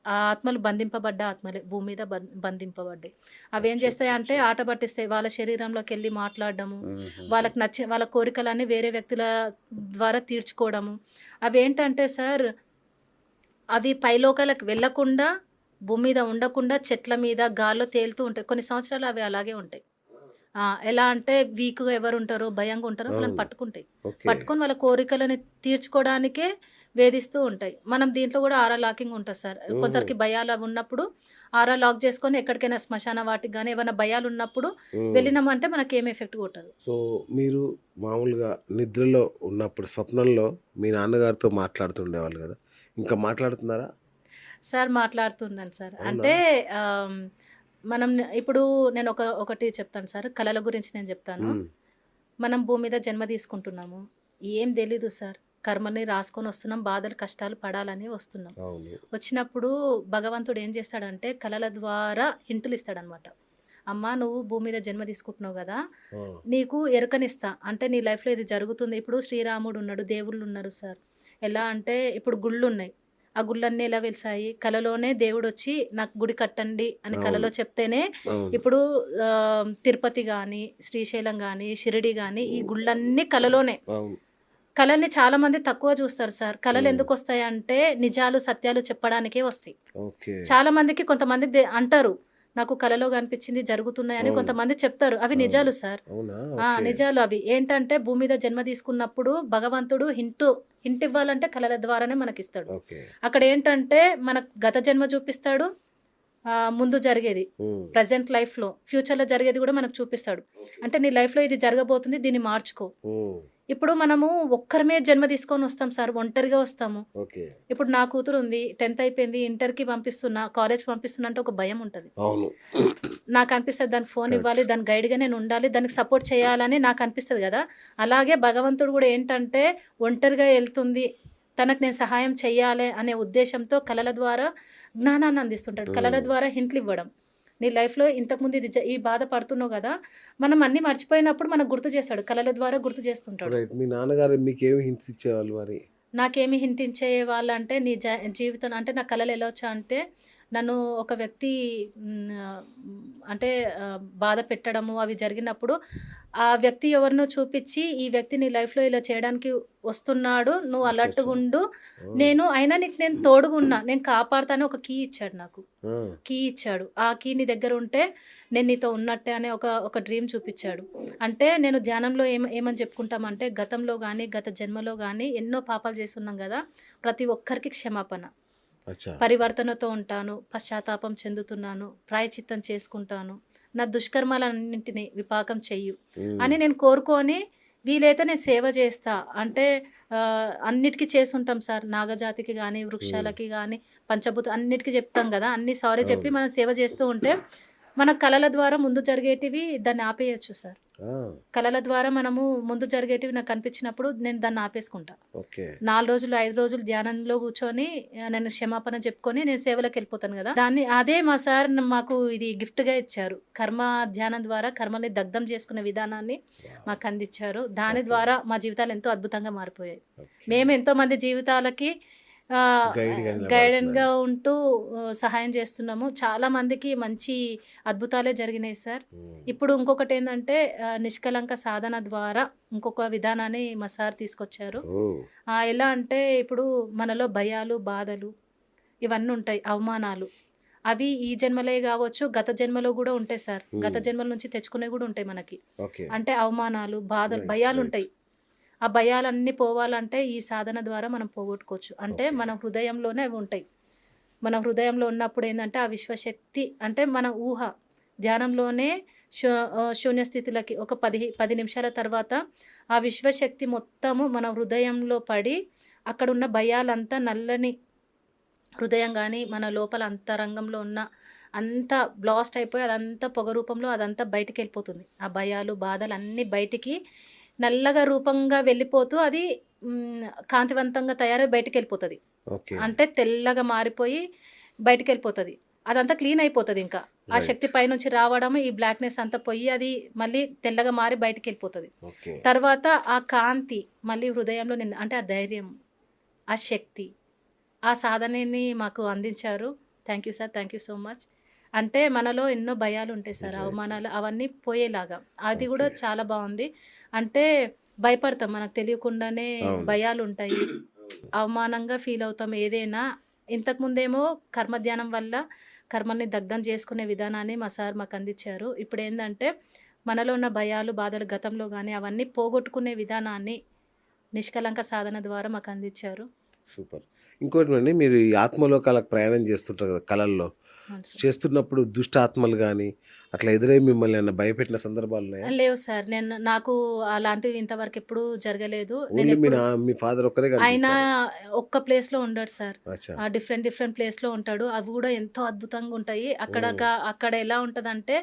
ఆ ఆత్మలు బంధింపబడ్డ ఆత్మలే. భూమి మీద బంధింపబడ్డాయి. అవేం చేస్తాయంటే అచ్చచ్చచ్చ! ఆట పట్టిస్తాయి. వాళ్ళ శరీరంలోకెళ్ళి మాట్లాడడము, హుహుహు. వాళ్ళకి వాళ్ళ కోరికలన్నీ వేరే వ్యక్తుల ద్వారా తీర్చుకోవడము. అవేంటంటే సార్ అవి పైలోకాలకు వెళ్ళకుండా, భూమి మీద ఉండకుండా చెట్ల మీద, గాల్లో తేలుతూ ఉంటాయి. కొన్ని సంవత్సరాలు అవి అలాగే ఉంటాయి. ఎలా అంటే వీక్‌గా ఎవరుంటారో, భయంగా ఉంటారో వాళ్ళని అవును. పట్టుకుంటాయి. ఓకే. పట్టుకొని వాళ్ళ కోరికలని తీర్చుకోవడానికే వేధిస్తూ ఉంటాయి. మనం దీంట్లో గూడా ఆరా లాకింగ్ ఉంటది సార్. హుహు. కొందరికి భయాలవున్నప్పుడు ఆరా లాక్ చేసుకొని ఎక్కడికైనా శ్మశాన వాటికి గాని ఏవన్నా భయాలున్నప్పుడు హ్మ్. వెళ్ళినామంటే మనకేమి ఎఫెక్ట్ కొట్టదు. సో, మీరు మామూలుగా నిద్రలో ఉన్నప్పుడు స్వప్నంలో మీ నాన్నగారితో మాట్లాడుతుండేవాళ్ళు గదా! ఇంకా మాట్లాడుతున్నారా? సార్ మాట్లాడుతున్నాను సార్. అవునా? అంటే ఆహ్, మనం ఇప్పుడు ఒకటి చెప్తాను సార్. కళల గురించి నేను జెప్తాను. హ్మ్. మనం భూమి మీద జన్మ తీసుకుంటున్నాము. ఏం తెలీదు సార్. కర్మని రాసుకొని వస్తున్నాం. బాధలు, కష్టాలు పడాలని వస్తున్నాం. అవును. వచ్చినప్పుడు భగవంతుడు ఏం చేస్తాడంటే కలల ద్వారా హింటులు ఇస్తాడనమాట. అమ్మా నువ్వు భూమి మీద జన్మ తీసుకుంటున్నావు గదా! ఆ! నీకు ఎరుకనిస్తా. అంటే నీ లైఫ్‌లో ఇది జరుగుతుంది. ఇప్పుడు శ్రీరాముడు ఉన్నాడు, దేవుళ్ళున్నారు సార్. ఎలా అంటే ఇప్పుడు గుళ్ళున్నాయి. ఆ గుళ్ళన్నీ ఎలా వెలిసాయి? కలలోనే దేవుడొచ్చి నాకు గుడి కట్టండి అని అవును. కలలో చెప్తేనే అవును. ఇప్పుడు తిరుపతి గాని, శ్రీశైలం గాని, షిరిడి గాని ఈ గుళ్ళన్నీ కలలోనే. అవును. కళల్ని చాలామంది తక్కువ చూస్తారు సార్. హ్మ్. కళలెందుకొస్తాయంటే నిజాలు, సత్యాలు చెప్పడానికే వస్తాయి. ఓకే. చాలా మందికి కొంతమందికి అంటారు. నాకు కలలో కనిపించింది జరుగుతున్నాయని అవును. కొంతమంది చెప్తారు. అవి అవును. నిజాలు సార్. అవునా? ఆ! ఓకే. నిజాలు అవి. ఏంటంటే భూమి మీద జన్మ తీసుకున్నప్పుడు భగవంతుడు హింటివ్వాలంటే కళల ద్వారానే మనకిస్తాడు. ఓకే. అక్కడేంటంటే మనకు గత జన్మ చూపిస్తాడు. ముందు జరిగేది. హ్మ్. ప్రెజెంట్ లైఫ్‌లో, ఫ్యూచర్‌లో జరిగేది గూడా మనకు చూపిస్తాడు. ఓకే. అంటే నీ లైఫ్‌లో ఇది జరగబోతుంది. దీన్ని మార్చుకో. హ్మ్. ఇప్పుడు మనము ఒక్కరమే జన్మ తీసుకొనొస్తాం సార్. ఒంటరిగా వస్తాము. ఓకే. ఇప్పుడు నా కూతురుంది. 10థ్ అయిపోయింది. ఇంటర్‌కి పంపిస్తున్నా, కాలేజ్‌కి పంపిస్తున్నా అంటే ఒక భయముంటది. అవును. నాకనిపిస్తది దానికి ఫోన్ కరెక్ట్. ఇవ్వాలి, దాని గైడ్‌గా నేనుండాలి, దానికి సపోర్ట్ చేయాలని నాకనిపిస్తది గదా! అలాగే భగవంతుడు గూడా ఏంటంటే ఒంటరిగా ఎళ్తుంది. తనకు నేను సహాయం చెయ్యాలి అనే ఉద్దేశ్యంతో కలల ద్వారా జ్ఞానాన్ని అందిస్తుంటాడు. కలల హ్మ్. ద్వారా హింట్లివ్వడం. నీ లైఫ్‌లో ఇంతకుముందు ఈ బాధ పడుతున్నావు గదా! మనం అన్నీ మర్చిపోయినప్పుడు మనకు గుర్తు చేస్తాడు. కలల ద్వారా గుర్తు చేస్తుంటాడు. రైట్. మీ నాన్నగారు మీకేమి హింట్స్ ఇచ్చేవాళ్ళు మరి? నాకేమి హింటించే వాళ్ళంటే నీ జీవితం అంటే నా కలలు ఎలా వచ్చాయంటే నన్ను ఒక వ్యక్తి అంటే బాధ పెట్టడము అవి జరిగినప్పుడు ఆ వ్యక్తి ఎవరినో చూపించి ఈ వ్యక్తి నీ లైఫ్‌లో ఇలా చేయడానికి వస్తున్నాడు. నువ్వు అచ్చచ్చా! అలర్ట్‌గా ఉండు. ఆ! అయినా నీకు నేను తోడుగా ఉన్నా. నేను కాపాడుతాను ఒక కీ ఇచ్చాడు నాకు. ఆ! కీ ఇచ్చాడు. ఆ కీ నీ దగ్గర ఉంటే నేను నీతో ఉన్నట్టే అనే ఒక డ్రీమ్ చూపిచ్చాడు. అంటే నేను ధ్యానంలో ఏమని చెప్పుకుంటామంటే గతంలో గాని, గత జన్మలో గాని ఎన్నో పాపాలు చేసున్నాం గదా! ప్రతి ఒక్కరికి క్షమాపణ. అచ్చా! పరివర్తనతో ఉంటాను. పశ్చాత్తాపం చెందుతున్నాను. ప్రాయశ్చిత్తం చేసుకుంటాను. నా దుష్కర్మాలన్నింటిని విపాకం చెయ్యు హ్మ్. అని నేను కోరుకొని వీలైతే నేను సేవ చేస్తా. అంటే అన్నిటికి చేసుంటాం సార్. నాగజాతికి గాని, హ్మ్. వృక్షాలకి గాని, అన్నిటికి చెప్తాం గదా! అన్ని సారీ చెప్పి అవును. మనం సేవ చేస్తూ ఉంటే మన కలల ద్వారా ముందు జరిగేటివి దాన్ని ఆపేయొచ్చు సార్. ఆ! కలల ద్వారా మనము ముందు జరిగేటివి నాకు కనిపించినప్పుడు నేను దాన్ని ఆపేసుకుంటా. ఓకే. 4 రోజులు, 5 రోజులు ధ్యానంలో కూర్చొని నేను క్షమాపణ చెప్పుకొని నేను సేవలోకెళ్ళిపోతాను గదా! అదే మా సార్ మాకు ఇది గిఫ్ట్‌గా ఇచ్చారు. కర్మ ధ్యానం ద్వారా కర్మల్ని దగ్ధం చేసుకునే విధానాన్ని వావ్! మాకందిచ్చారు. దాని ఓకే. ద్వారా మా జీవితాలు ఎంతో అద్భుతంగా మారిపోయాయి. ఓకే. మేము ఎంతోమంది జీవితాలకి ఆహ్, గైడ్‌గా గైడెన్‌గా నిలబడుతున్నారు. ఉంటూ సహాయం చేస్తున్నాము. చాలా మందికి మంచి అద్భుతాలే జరిగినాయి సార్. హ్మ్. ఇప్పుడు ఇంకొకటేందంటే నిష్కలంక సాధన ద్వారా ఇంకొక విధానాన్ని మా సార్ తీసుకొచ్చారు. ఓహ్! ఎలా అంటే ఇప్పుడు మనలో భయాలు, బాధలు ఇవన్నుంటాయి. అవమానాలు. అవి ఈ జన్మలే గావచ్చు, గత జన్మలో గూడా ఉంటాయి సార్. గత హ్మ్. జన్మల నుంచి తెచ్చుకునేవి గూడా ఉంటాయి మనకి. ఓకే. అంటే అవమానాలు, బాధలు, రైట్. రైట్. భయాలుంటాయి. ఆ భయాలన్నీ పోవాలంటే ఈ సాధన ద్వారా మనం పోగొట్టుకోవచ్చు. అంటే ఓకే. మన హృదయంలోనే అవి ఉంటాయి. మన హృదయంలో ఉన్నప్పుడేందంటే, ఆ విశ్వశక్తి అంటే మన ఊహ. ధ్యానంలోనే శూన్య స్థితిలోకి ఒక 10 నిమిషాల తర్వాత ఆ విశ్వశక్తి మొత్తము మన హృదయంలో పడి, అక్కడున్న భయాలంతా నల్లని హృదయం గాని, మన లోపల అంతరంగంలో ఉన్న అంతా బ్లాస్ట్ అయిపోయి అదంతా పొగ రూపంలో అదంతా బయటికెళ్ళిపోతుంది. ఆ భయాలు, బాధలన్నీ బయటికి నల్లగా రూపంగా వెళ్ళిపోతూ అది కాంతివంతంగా తయారై బయటికెళ్ళిపోతది. ఓకే. అంటే తెల్లగా మారిపోయి బయటికెళ్ళిపోతది. అదంతా క్లీన్ అయిపోతదింక. ఆ రైట్. శక్తి పైనుంచి రావడం, ఈ బ్లాక్‌నెస్ అంతా పోయి అది మళ్ళీ తెల్లగా మారి బయటికెళ్ళిపోతది. ఓకే. తర్వాత ఆ కాంతి మళ్ళీ హృదయంలో అంటే ఆ ధైర్యం, ఆ శక్తి, ఆ సాధనని మాకు అందించారు. Thank you sir. Thank you so much. అంటే మనలో ఎన్నో భయాలుంటాయి సార్. రైట్. అవమానాలు అవన్నీ పోయేలాగా. అది గూడా ఓకే. చాలా బావుంది. అంటే భయపడతాం. మనకు తెలియకుండానే అవును. భయాలుంటాయి. అవును. అవమానంగా ఫీలవుతాం ఏదైనా. ఇంతకుముందేమో కర్మ ధ్యానం వల్ల కర్మల్ని దగ్ధం చేసుకునే విధానాన్ని మా సార్ మాకందిచ్చారు. ఇప్పుడేందంటే మనలో ఉన్న భయాలు, బాధలు గతంలో గాని అవన్నీ పోగొట్టుకునే విధానాన్ని నిష్కలంక సాధన ద్వారా మాకందిచ్చారు. సూపర్. ఇంకోటండి మీరు ఈ ఆత్మలోకాలకు ప్రయాణం చేస్తుంటారు కదా! కలల్లో. అవును సార్. చేస్తున్నప్పుడు దుష్ట ఆత్మలు గాని, అట్లా ఎదురై మిమ్మల్ని ఏమన్నా భయపెట్టిన సందర్భాలున్నాయా? లేవు సార్. నాకు అలాంటివి ఇంతవరకు ఎప్పుడూ జరగలేదు. ఓన్లీ మీ ఫాదర్ ఒక్కరే ఆయన కనిపిస్తారు. ఒక్క ప్లేస్‌లో ఉండడు సార్. అచ్చా! డిఫరెంట్ ప్లేస్‌లో ఉంటాడు. అవి గూడా ఎంతో అద్భుతంగుంటాయి. హ్మ్. అక్కడ ఎలా ఉంటదంటే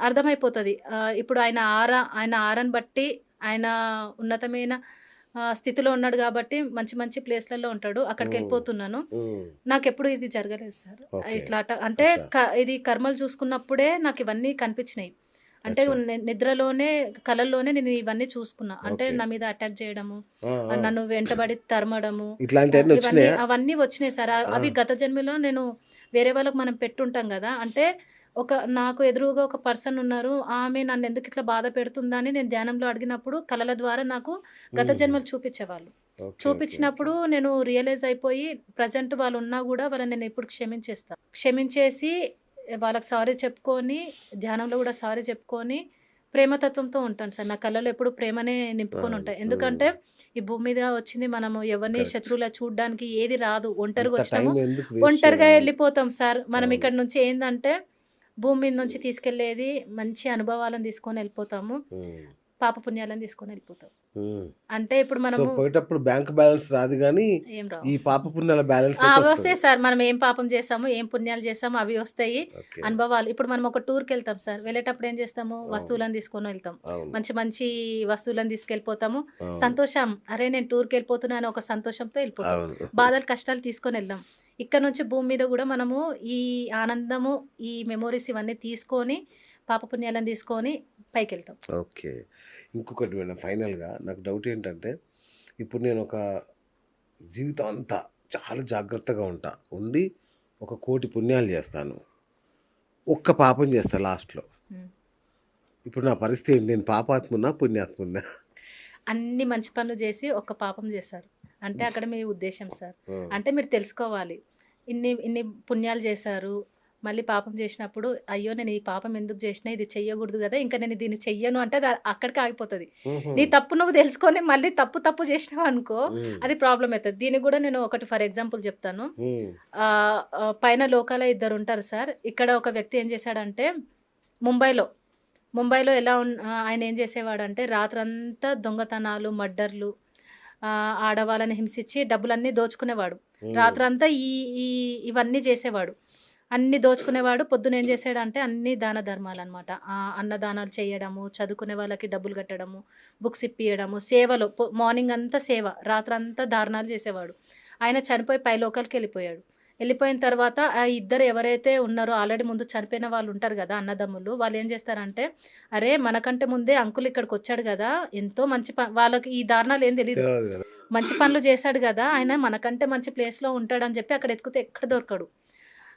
అర్థమైపోతది. ఇప్పుడు ఆయన ఆరాని బట్టి ఆయన ఉన్నతమైన స్థితిలో ఉన్నాడు గాబట్టి మంచి మంచి ప్లేస్‌లలో ఉంటాడు. హ్మ్. అక్కడికెళ్ళిపోతున్నాను. హ్మ్. నాకెప్పుడు ఇది జరగలేదు సార్. ఓకే. ఇట్లా అంటే అచ్చా! ఇది కర్మలు చూసుకున్నప్పుడే నాకివన్నీ కనిపించినాయి. అంటే అచ్చా! నిద్రలోనే, కలల్లోనే నేను ఇవన్నీ చూసుకున్నా. అంటే ఓకే. నా మీద అటాక్ జేయడము, ఆ! ఆ! నన్ను వెంటబడి తరమడము, ఇట్లాంటియన్నీ వచ్చినాయా? అవన్నీ వచ్చినాయి సార్. ఆ! అవి గత జన్మలో నేను వేరే వాళ్ళకి మనం పెట్టుంటాం గదా! అంటే నాకు ఎదురుగా ఒక పర్సన్ ఉన్నారు. ఆమె నన్నెందుకు ఇట్లా బాధ పెడుతుందని నేను ధ్యానంలో అడిగినప్పుడు కలల ద్వారా నాకు గత హుహు. జన్మలు చూపిచ్చేవాళ్ళు. ఓకే. ఓకే. ఓకే. చూపిచ్చినప్పుడు నేను రియలైజ్ అయిపోయి ప్రెజెంట్ వాళ్ళున్నా గూడా వాళ్ళని నేనెప్పుడు క్షమించేస్తా. క్షమించేసి వాళ్ళకి సారీ చెప్పుకొని, ధ్యానంలో గూడా సారీ చెప్పుకొని, ప్రేమతత్వంతో ఉంటాను సార్. నా కళ్ళలో ఎప్పుడు ప్రేమనే అవును. నింపుకొనుంటాయి. హ్మ్. ఎందుకంటే, ఈ భూమి మీద వచ్చింది మనము ఎవరిని కరెక్ట్. శత్రువులా చూడ్డానికి ఏది రాదు. అంత టైం ఒంటరిగొచ్చినాము, ఎందుకు వేస్ట్ చేయడం? ఒంటరిగా అవును. ఎళ్ళిపోతాం సార్. మనం అవును. ఇక్కడి నుంచి ఏందంటే, భూమి మీద నుంచి తీసుకెళ్ళేది మంచి అనుభవాలను తీసుకొనెళ్ళిపోతాము. హ్మ్. పాపపుణ్యాలను తీసుకొనెళ్ళిపోతాం. హ్మ్. అంటే ఇప్పుడు సో, మనము పోయేటప్పుడు బ్యాంక్ బ్యాలెన్స్ రాదు గానీ, ఏం రావు. ఈ పాప పుణ్యాల బ్యాలెన్స్ అయితే వస్తది. అవొస్తాయి సార్. మనం ఏం పాపం చేశాము, ఏం పుణ్యాలు చేశాము అవి వస్తాయి. ఓకే. అనుభవాలు ఇప్పుడు మనం ఒక టూర్‌కెళ్తాం సార్. వెళ్ళేటప్పుడు ఏం చేస్తాము, అవును. వస్తువులను తీసుకొని వెళ్తాం. అవును. మంచి మంచి వస్తువులను తీసుకెళ్ళిపోతాము. అవును. సంతోషం, అరే! నేను టూర్‌కెళ్ళిపోతున్నా అని ఒక సంతోషంతో ఎళ్ళిపోతాం. అవును. బాధలు, కష్టాలు తీసుకొనెళ్ళం. ఇక్కడ నుంచి భూమి మీద గూడా మనము ఈ ఆనందము, ఈ మెమోరీస్ ఇవన్నీ తీసుకొని, పాపపుణ్యాలను తీసుకొని పైకెళ్తాం. ఓకే. ఇంకొకటి మేడం ఫైనల్‌గా నాకు డౌట్ ఏంటంటే, ఇప్పుడు నేనొక జీవితం అంతా చాలా జాగ్రత్తగా ఉంటా. ఉండి ఒక 1,00,00,000 పుణ్యాలు జేస్తాను. ఒక్క పాపం జేస్తా లాస్ట్‌లో. హ్మ్. ఇప్పుడు నా పరిస్థితి ఏంటి? నేను పాపాత్ముడినా? పుణ్యాత్ముడినా? అన్ని మంచి పనులు జేసి, ఒక్క పాపం జేశారు. అంటే అక్కడ మీ ఉద్దేశ్యం సార్. ఆ! అంటే మీరు తెలుసుకోవాలి. ఇన్ని ఇన్ని పుణ్యాలు జేశారు. మళ్ళీ పాపం జేసినప్పుడు, అయ్యో! నేను ఈ పాపం ఎందుకు జేసినా? ఇది చెయ్యగూడదు గదా! ఇంక నేను దీన్ని చెయ్యను అంటే అది అక్కడికే ఆగిపోతది. హుహు. నీ తప్పు నువ్వు దెలుసుకొని మళ్ళీ తప్పు తప్పు జేసినావనుకో హ్మ్. అది ప్రాబ్లమ్ అయితది. దీనికి గూడా నేను ఒకటి ఫర్ ఎగ్జాంపుల్ జెప్తాను. హ్మ్. పైన లోకాల ఇద్దరుంటారు సార్. ఇక్కడ ఒక వ్యక్తి ఏం జేశాడంటే ముంబైలో ముంబైలో ఆయన ఏం చేసేవాడంటే రాత్రంతా దొంగతనాలు, మర్డర్‌లు, ఆడవాళ్ళని హింసించి డబ్బులన్నీ దోచుకునేవాడు. హ్మ్. రాత్రంతా ఈ ఈ ఇవన్నీ చేసేవాడు. అన్నీ దోచుకునేవాడు. పొద్దున ఏం చేసాడంటే అన్నీ దాన ధర్మాలనమాట. అన్నదానాలు చేయడము, చదువుకునే వాళ్ళకి డబ్బులు కట్టడము, బుక్స్ ఇప్పియడము, సేవలో మార్నింగ్ అంతా సేవ, రాత్రంతా దారుణాలు చేసేవాడు. ఆయన చనిపోయి పైలోకాలకెళ్ళిపోయాడు. ఎళ్ళిపోయిన తర్వాత ఆ ఇద్దరు ఎవరైతే ఉన్నారో ఆల్రెడీ ముందు చనిపోయిన వాళ్ళుంటారు గదా! అన్నదమ్ములు. వాళ్ళేం జేస్తారంటే, అరే! మనకంటే ముందే అంకుల్ ఇక్కడికొచ్చాడు గదా! ఎంతో మంచి వాళ్ళకి ఈ దారుణాలేం తెలీదు. తెలవదు గదా! మంచి పనులు చేశాడు గదా! ఆయన మనకంటే మంచి ప్లేస్‌లో ఉంటాడని జెప్పి అక్కడ ఎతికితే ఎక్కడ దొరకడు.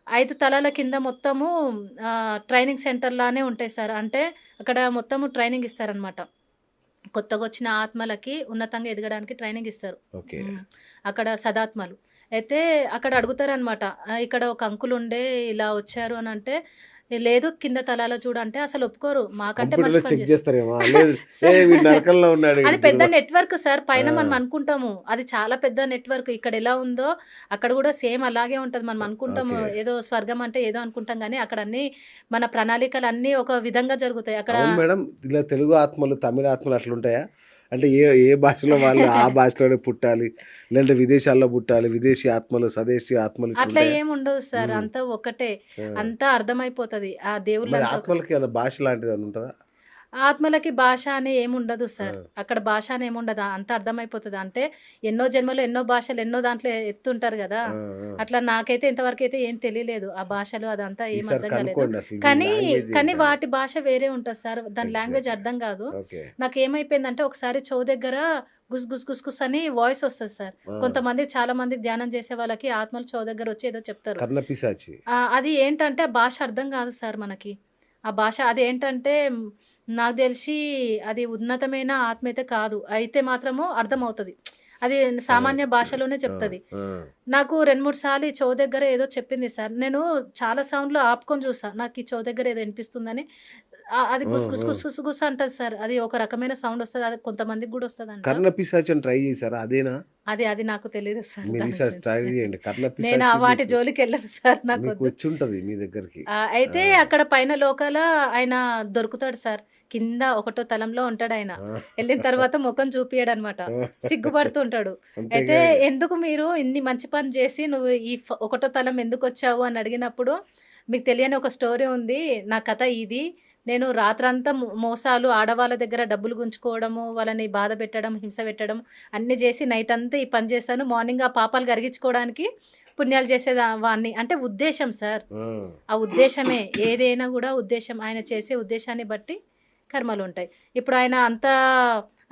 5 తలాల కింద మొత్తము ట్రైనింగ్ సెంటర్‌లానే ఉంటాయి సార్. అంటే అక్కడ మొత్తము ట్రైనింగ్ ఇస్తారనమాట. కొత్తగొచ్చిన ఆత్మలకి ఉన్నతంగా ఎదగడానికి ట్రైనింగ్ ఇస్తారు. ఓకే. హ్మ్. అక్కడ సదాత్మలు. అయితే అక్కడ అడుగుతారనమాట. ఇక్కడ ఒక అంకుల్ ఉండే ఇలా వచ్చారు అనంటే, లేదు కింద తలాల చూడు అంటే అసలు ఒప్పుకోరు. మాకంటే కంప్యూటర్‌లో మంచి పని చెక్ చేస్తారు. జేస్తారేమో. లేదు సార్ వీడు నరకంలో ఉన్నాడు అది వీడు పెద్ద దుర్మ నెట్వర్క్ సార్. ఆ! పైన మనం అనుకుంటాము. అది చాలా పెద్ద నెట్వర్క్. ఇక్కడ ఎలా ఉందో అక్కడ గూడా సేమ్ అలాగే ఉంటది. మనం అనుకుంటాము ఓకే. ఏదో స్వర్గం అంటే ఏదో అనుకుంటాం గానీ, అక్కడ అన్నీ మన ప్రణాళికలన్నీ ఒక విధంగా జరుగుతాయి. అక్కడ అవును మేడం. ఇలా తెలుగు ఆత్మలు, తమిళ ఆత్మలు అట్లుంటాయా? అంటే ఏ ఏ భాషలో వాళ్ళు ఆ భాషలోనే పుట్టాలి. లేదంటే విదేశాల్లో పుట్టాలి. విదేశీ ఆత్మలు, స్వదేశీ ఆత్మలు అట్లా ఇట్లుంటాయా? ఏముండదు సార్. హ్మ్. అంతా ఒకటే. ఆ! అంతా అర్థమైపోతది. ఆ మరి దేవుళ్ళంతా ఒకటే. ఆత్మలకి ఏమైనా భాష లాంటిదేమైనా ఉంటదా? ఆత్మలకి భాష అని ఏముండదు ఆ! సార్. అక్కడ భాష అని ఏముండదు. అంతా అర్థమైపోతది. అంటే ఎన్నో జన్మలో ఎన్నో భాషలు ఎన్నో దాంట్లో ఎత్తుంటారు గదా! ఆ! ఆ! అట్లా నాకైతే ఇంతవరకైతే ఏం తెలియలేదు. ఆ భాషలు అదంతా ఏం ఈసారి అర్థం కాలేదు. కనుక్కోండి అసలు దీని కానీ, లాంగ్వేజ్ కానీ ఏంటని. వాటి భాష వేరే ఉంటది సార్. దాని లాంగ్వేజ్ ఎగ్జాక్ట్‌లీ. అర్థం గాదు. ఓకే. నాకేమైపోయిందంటే ఒకసారి చెవు దగ్గర గుస్ గుస్ గుస్ గుస్ అని వాయిస్ ఒస్తది సార్. ఆ! కొంతమంది చాలా మంది ధ్యానం చేసే వాళ్ళకి ఆత్మలు చెవు దగ్గరొచ్చి ఏదో చెప్తారు. కర్ణపిశాచి. అది ఏంటంటే ఆ భాష అర్థం గాదు సార్ మనకి. ఆ భాష అదేంటంటే నాకు దెలిసి అది ఉన్నతమైన ఆత్మ అయితే కాదు. అయితే మాత్రము అర్థమవుతది. అది సామాన్య కరెక్ట్. భాషలోనే ఆ! చెప్తది. ఆ! నాకు 2, 3 సార్లు ఈ చెవు దగ్గర ఏదో చెప్పింది సార్. నేను చాలా సౌండ్‌లు ఆపుకొని చూసా. నాకు ఈ చెవు దగ్గర ఏదో ఇనిపిస్తుందని. అది ఆ! గుస్ గుస్ ఆ! గుస్ గుస్ గుస్ అంటది సార్. అది ఒక రకమైన సౌండ్ ఒస్తది. అది కొంతమందికి గూడా ఒస్తదంట. కర్ణపిశాచి అని ట్రై చేసారా? అదేనా? అది అది నాకు తెలీదు సార్ మీరు దాని ఈసారి గురించి. ట్రై చేయండి. నేను కర్ణపిశాచి వాటి మీకు జోలికెళ్ళను సార్ మీకు నాకొద్దు. వచ్చుంటది మీ దగ్గరికి. ఆ! అయితే అక్కడ పైన లోకాల ఆయన దొరుకుతాడు సార్. కింద ఒకటో తలంలో ఉంటాడాయన. ఆ! ఎళ్ళిన తర్వాత మొఖం చూపియడనమాట. సిగ్గుపడుతూ ఉంటాడు. అయితే అంతేగా "ఎందుకు మీరు ఇన్ని మంచి పని జేసి నువ్వు ఈ ఒకటో తలం ఎందుకొచ్చావు?" అని అడిగినప్పుడు, మీకు తెలియని ఒక స్టోరీ ఉంది. నా కథ ఇది. నేను రాత్రంతా మోసాలు, ఆడవాళ్ళ దగ్గర డబ్బులు గుంజుకోవడము, వాళ్ళని బాధ పెట్టడం, హింస పెట్టడం అన్నీ జేసి నైటంతా ఈ పని చేశాను. మార్నింగ్ ఆ పాపాలు కరిగించుకోవడానికి పుణ్యాలు వాడిని. అంటే ఉద్దేశ్యం సార్. ఆ! ఆ ఉద్దేశ్యమే. ఏదైనా గూడా ఉద్దేశ్యం. ఆయన చేసే ఉద్దేశాన్ని బట్టి కర్మలుంటాయి. ఇప్పుడు ఆయన అంతా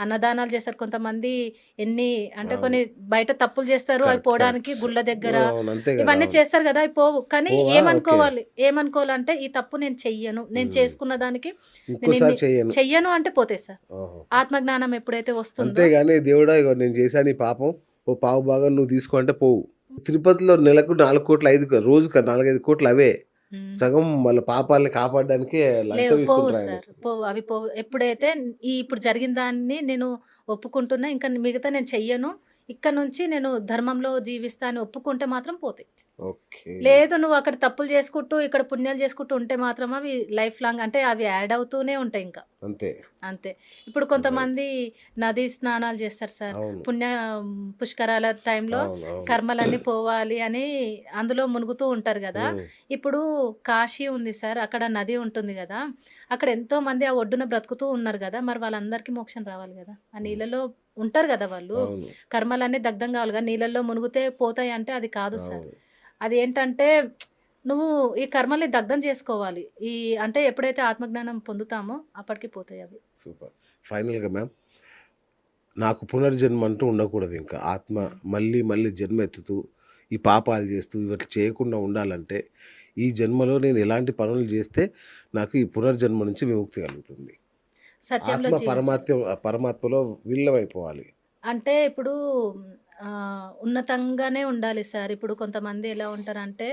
అన్నదానాలు చేస్తారు. కొంతమంది ఎన్ని అంటే అవును. కొన్ని బయట తప్పులు చేస్తారు. అవి కరెక్ట్. పోవడానికి కరెక్ట్. గుళ్ళ దగ్గర అవును. అంతే గదా! ఇవన్నీ అవును. చేస్తారు గదా! అవి పోవు. కానీ పోవా? ఓకే. ఏమనుకోవాలంటే ఈ తప్పు నేను చెయ్యను. నేను హ్మ్. చేసుకున్న దానికి ఇంకోసారి చెయ్యను. చెయ్యను అంటే పోతాయి సార్. ఓహో! ఆత్మజ్ఞానం ఎప్పుడైతే వస్తుందో అంతేగాని దేవుడా ఇగో నేను చేశాను ఈ పాపం. ఓ పావు భాగం నువ్వు తీసుకో అంటే పోవు. తిరుపతిలో నెలకు 4,00,00,000 రోజుకి 4, 5,00,00,000 అవే. హ్మ్. సగం వాళ్ళ పాపాలని కాపాడడానికే లేవు. లంచం పోవు ఇస్తుంటారాయన. సార్. పోవు. అవి పోవు. ఎప్పుడైతే ఇప్పుడు జరిగిన దాన్ని నేను ఒప్పుకుంటున్నా. ఇంకా మిగతా నేను చెయ్యను. ఇక్క నుంచి నేను ధర్మంలో జీవిస్తా అని ఒప్పుకుంటే మాత్రం పోతాయి. ఓకే. లేదు నువ్వు అక్కడ తప్పులు చేసుకుంటూ, ఇక్కడ పుణ్యాలు చేసుకుంటూ ఉంటే మాత్రం అవి లైఫ్ లాంగ్ అంటే అవి యాడ్ అవుతూనే ఉంటాయింక. అంతే. అంతే. ఇప్పుడు రైట్. కొంతమంది నదీ స్నానాలు చేస్తారు సార్. అవును. పుష్కరాల టైంలో అవును. అవును. కర్మలన్నీ పోవాలి అని అందులో మునుగుతూ ఉంటారు గదా! హ్మ్. ఇప్పుడు కాశీ ఉంది సార్. అక్కడ నది ఉంటుంది గదా! అక్కడ ఎంతోమంది ఆ ఒడ్డున బ్రతుకుతూ ఉన్నారు గదా! మరి వాళ్ళందరికీ మోక్షం రావాలి గదా! ఆ హ్మ్. నీళ్ళలో ఉంటారు గదా వాళ్ళు. అవును. కర్మలన్నీ దగ్ధం కావాలిగా. నీళ్ళల్లో మునిగితే పోతాయంటే అది కాదు సార్. అవును. అదేంటంటే నువ్వు ఈ కర్మల్ని దగ్ధం చేసుకోవాలి. అంటే ఎప్పుడైతే ఆత్మజ్ఞానం పొందుతామో అప్పటికి పోతాయవి. సూపర్. ఫైనల్‌గా మ్యామ్ నాకు పునర్జన్మ అంటూ ఉండకూడదింక. ఆత్మ హ్మ్. మళ్ళీ మళ్ళీ జన్మెత్తుతూ, ఈ పాపాలు చేస్తూ ఇవట్లా చేయకుండా ఉండాలంటే, ఈ జన్మలో నేను ఎలాంటి పనులు చేస్తే నాకు ఈ పునర్జన్మ నుంచి విముక్తి కలుగుతుంది. సత్యంలో ఆత్మ జీవించాలి. పరమాత్మలో విలీనమైపోవాలి. అంటే ఇప్పుడు ఉన్నతంగానే ఉండాలి సార్. ఇప్పుడు కొంతమంది ఎలా ఉంటారంటే,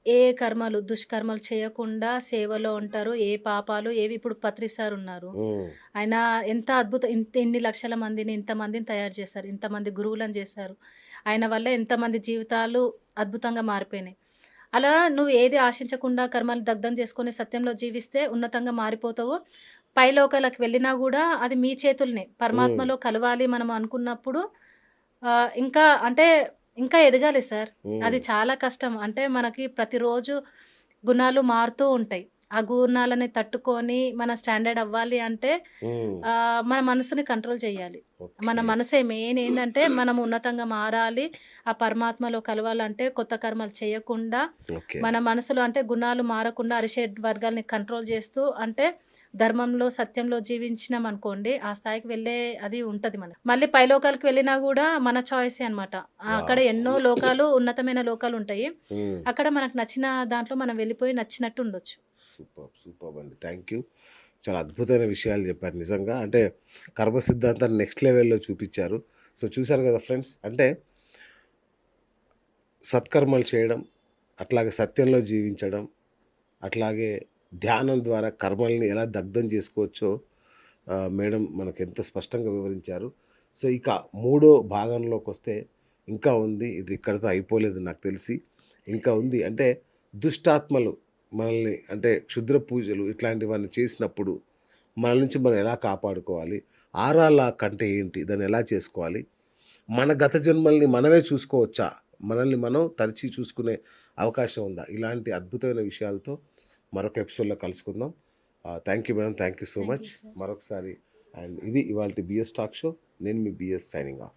ఏ కర్మలు, దుష్కర్మలు చేయకుండా సేవలో ఉంటారు. ఏ పాపాలు ఏవి ఇప్పుడు పత్రి సార్ ఉన్నారు. హ్మ్. ఆయన ఎంత ఇన్ని లక్షల మందిని, ఇంతమందిని తయారు చేశారు. ఇంతమంది గురువులను చేశారు. ఆయన వల్ల ఎంతమంది జీవితాలు అద్భుతంగా మారిపోయినాయి. అలా నువ్వు ఏది ఆశించకుండా కర్మలు దగ్ధం చేసుకొని సత్యంలో జీవిస్తే ఉన్నతంగా మారిపోతావు. పైలోకాలకు వెళ్ళినా గూడా అది మీ చేతుల్నే. హ్మ్. పరమాత్మలో కలవాలి మనం అనుకున్నప్పుడు ఇంకా అంటే ఇంకా ఎదగాలి సార్. హ్మ్. అది చాలా కష్టం. అంటే మనకి ప్రతిరోజు గుణాలు మారుతూ ఉంటాయి. ఆ గుణాలని తట్టుకొని మన స్టాండర్డ్ అవ్వాలి అంటే హ్మ్. మన మనసుని కంట్రోల్ చేయాలి. మన ఓకే. మనసే మెయిన్ ఏందంటే మనం ఉన్నతంగా మారాలి. ఆ పరమాత్మలో కలవాలంటే కొత్త కర్మలు చేయకుండా ఓకే. మన మనసులో అంటే గుణాలు మారకుండా అరిషడ్ వర్గాల్ని కంట్రోల్ చేస్తూ అంటే ధర్మంలో, సత్యంలో జీవించినామనుకోండి, ఆ స్థాయికి వెళ్ళే అది ఉంటది మనకి. మళ్ళీ పైలోకాలకు వెళ్ళినా గూడా మన చాయిసే అనమాట. అక్కడ వావ్! ఎన్నో లోకాలు, ఉన్నతమైన లోకాలుంటాయి. హ్మ్. అక్కడ మనకు నచ్చిన దాంట్లో మనం వెళ్ళిపోయి నచ్చినట్టు ఉండొచ్చు. సూపర్బ్ అండి. Thank you. చాలా అద్భుతమైన విషయాలు చెప్పారు నిజంగా. అంటే కర్మ సిద్ధాంతాన్ని నెక్స్ట్ లెవెల్‌లో చూపిచ్చారు. సో, చూసారు కదా ఫ్రెండ్స్. అంటే సత్కర్మలు చేయడం, అట్లాగే సత్యంలో జీవించడం, అట్లాగే ధ్యానం ద్వారా కర్మల్ని ఎలా దగ్ధం చేసుకోవచ్చో మేడం మనకెంత స్పష్టంగా వివరించారు. సో, ఇక మూడో భాగంలోకొస్తే ఇంకా ఉంది. ఇది ఇక్కడితో అయిపోలేదు నాకు తెలిసి. ఇంకా ఉంది. అంటే దుష్టాత్మలు మనల్ని అంటే క్షుద్ర పూజలు ఇట్లాంటివన్నీ చేసినప్పుడు మన నుంచి మనం ఎలా కాపాడుకోవాలి? ఆరా లాక్ అంటే ఏంటి? దాన్ని ఎలా చేసుకోవాలి? మన గత జన్మల్ని మనమే చూసుకోవచ్చా? మనల్ని మనం తరిచి చూసుకునే అవకాశం ఉందా? ఇలాంటి అద్భుతమైన విషయాలతో మరొక ఎపిసోడ్‌లో కలుసుకుందాం. Thank you madam. Thank you so thank much. You sir. మరొకసారి ఇది ఇవాల్టి బిఎస్ టాక్ షో. నేను మీ బిఎస్ సైనింగ్ ఆఫ్.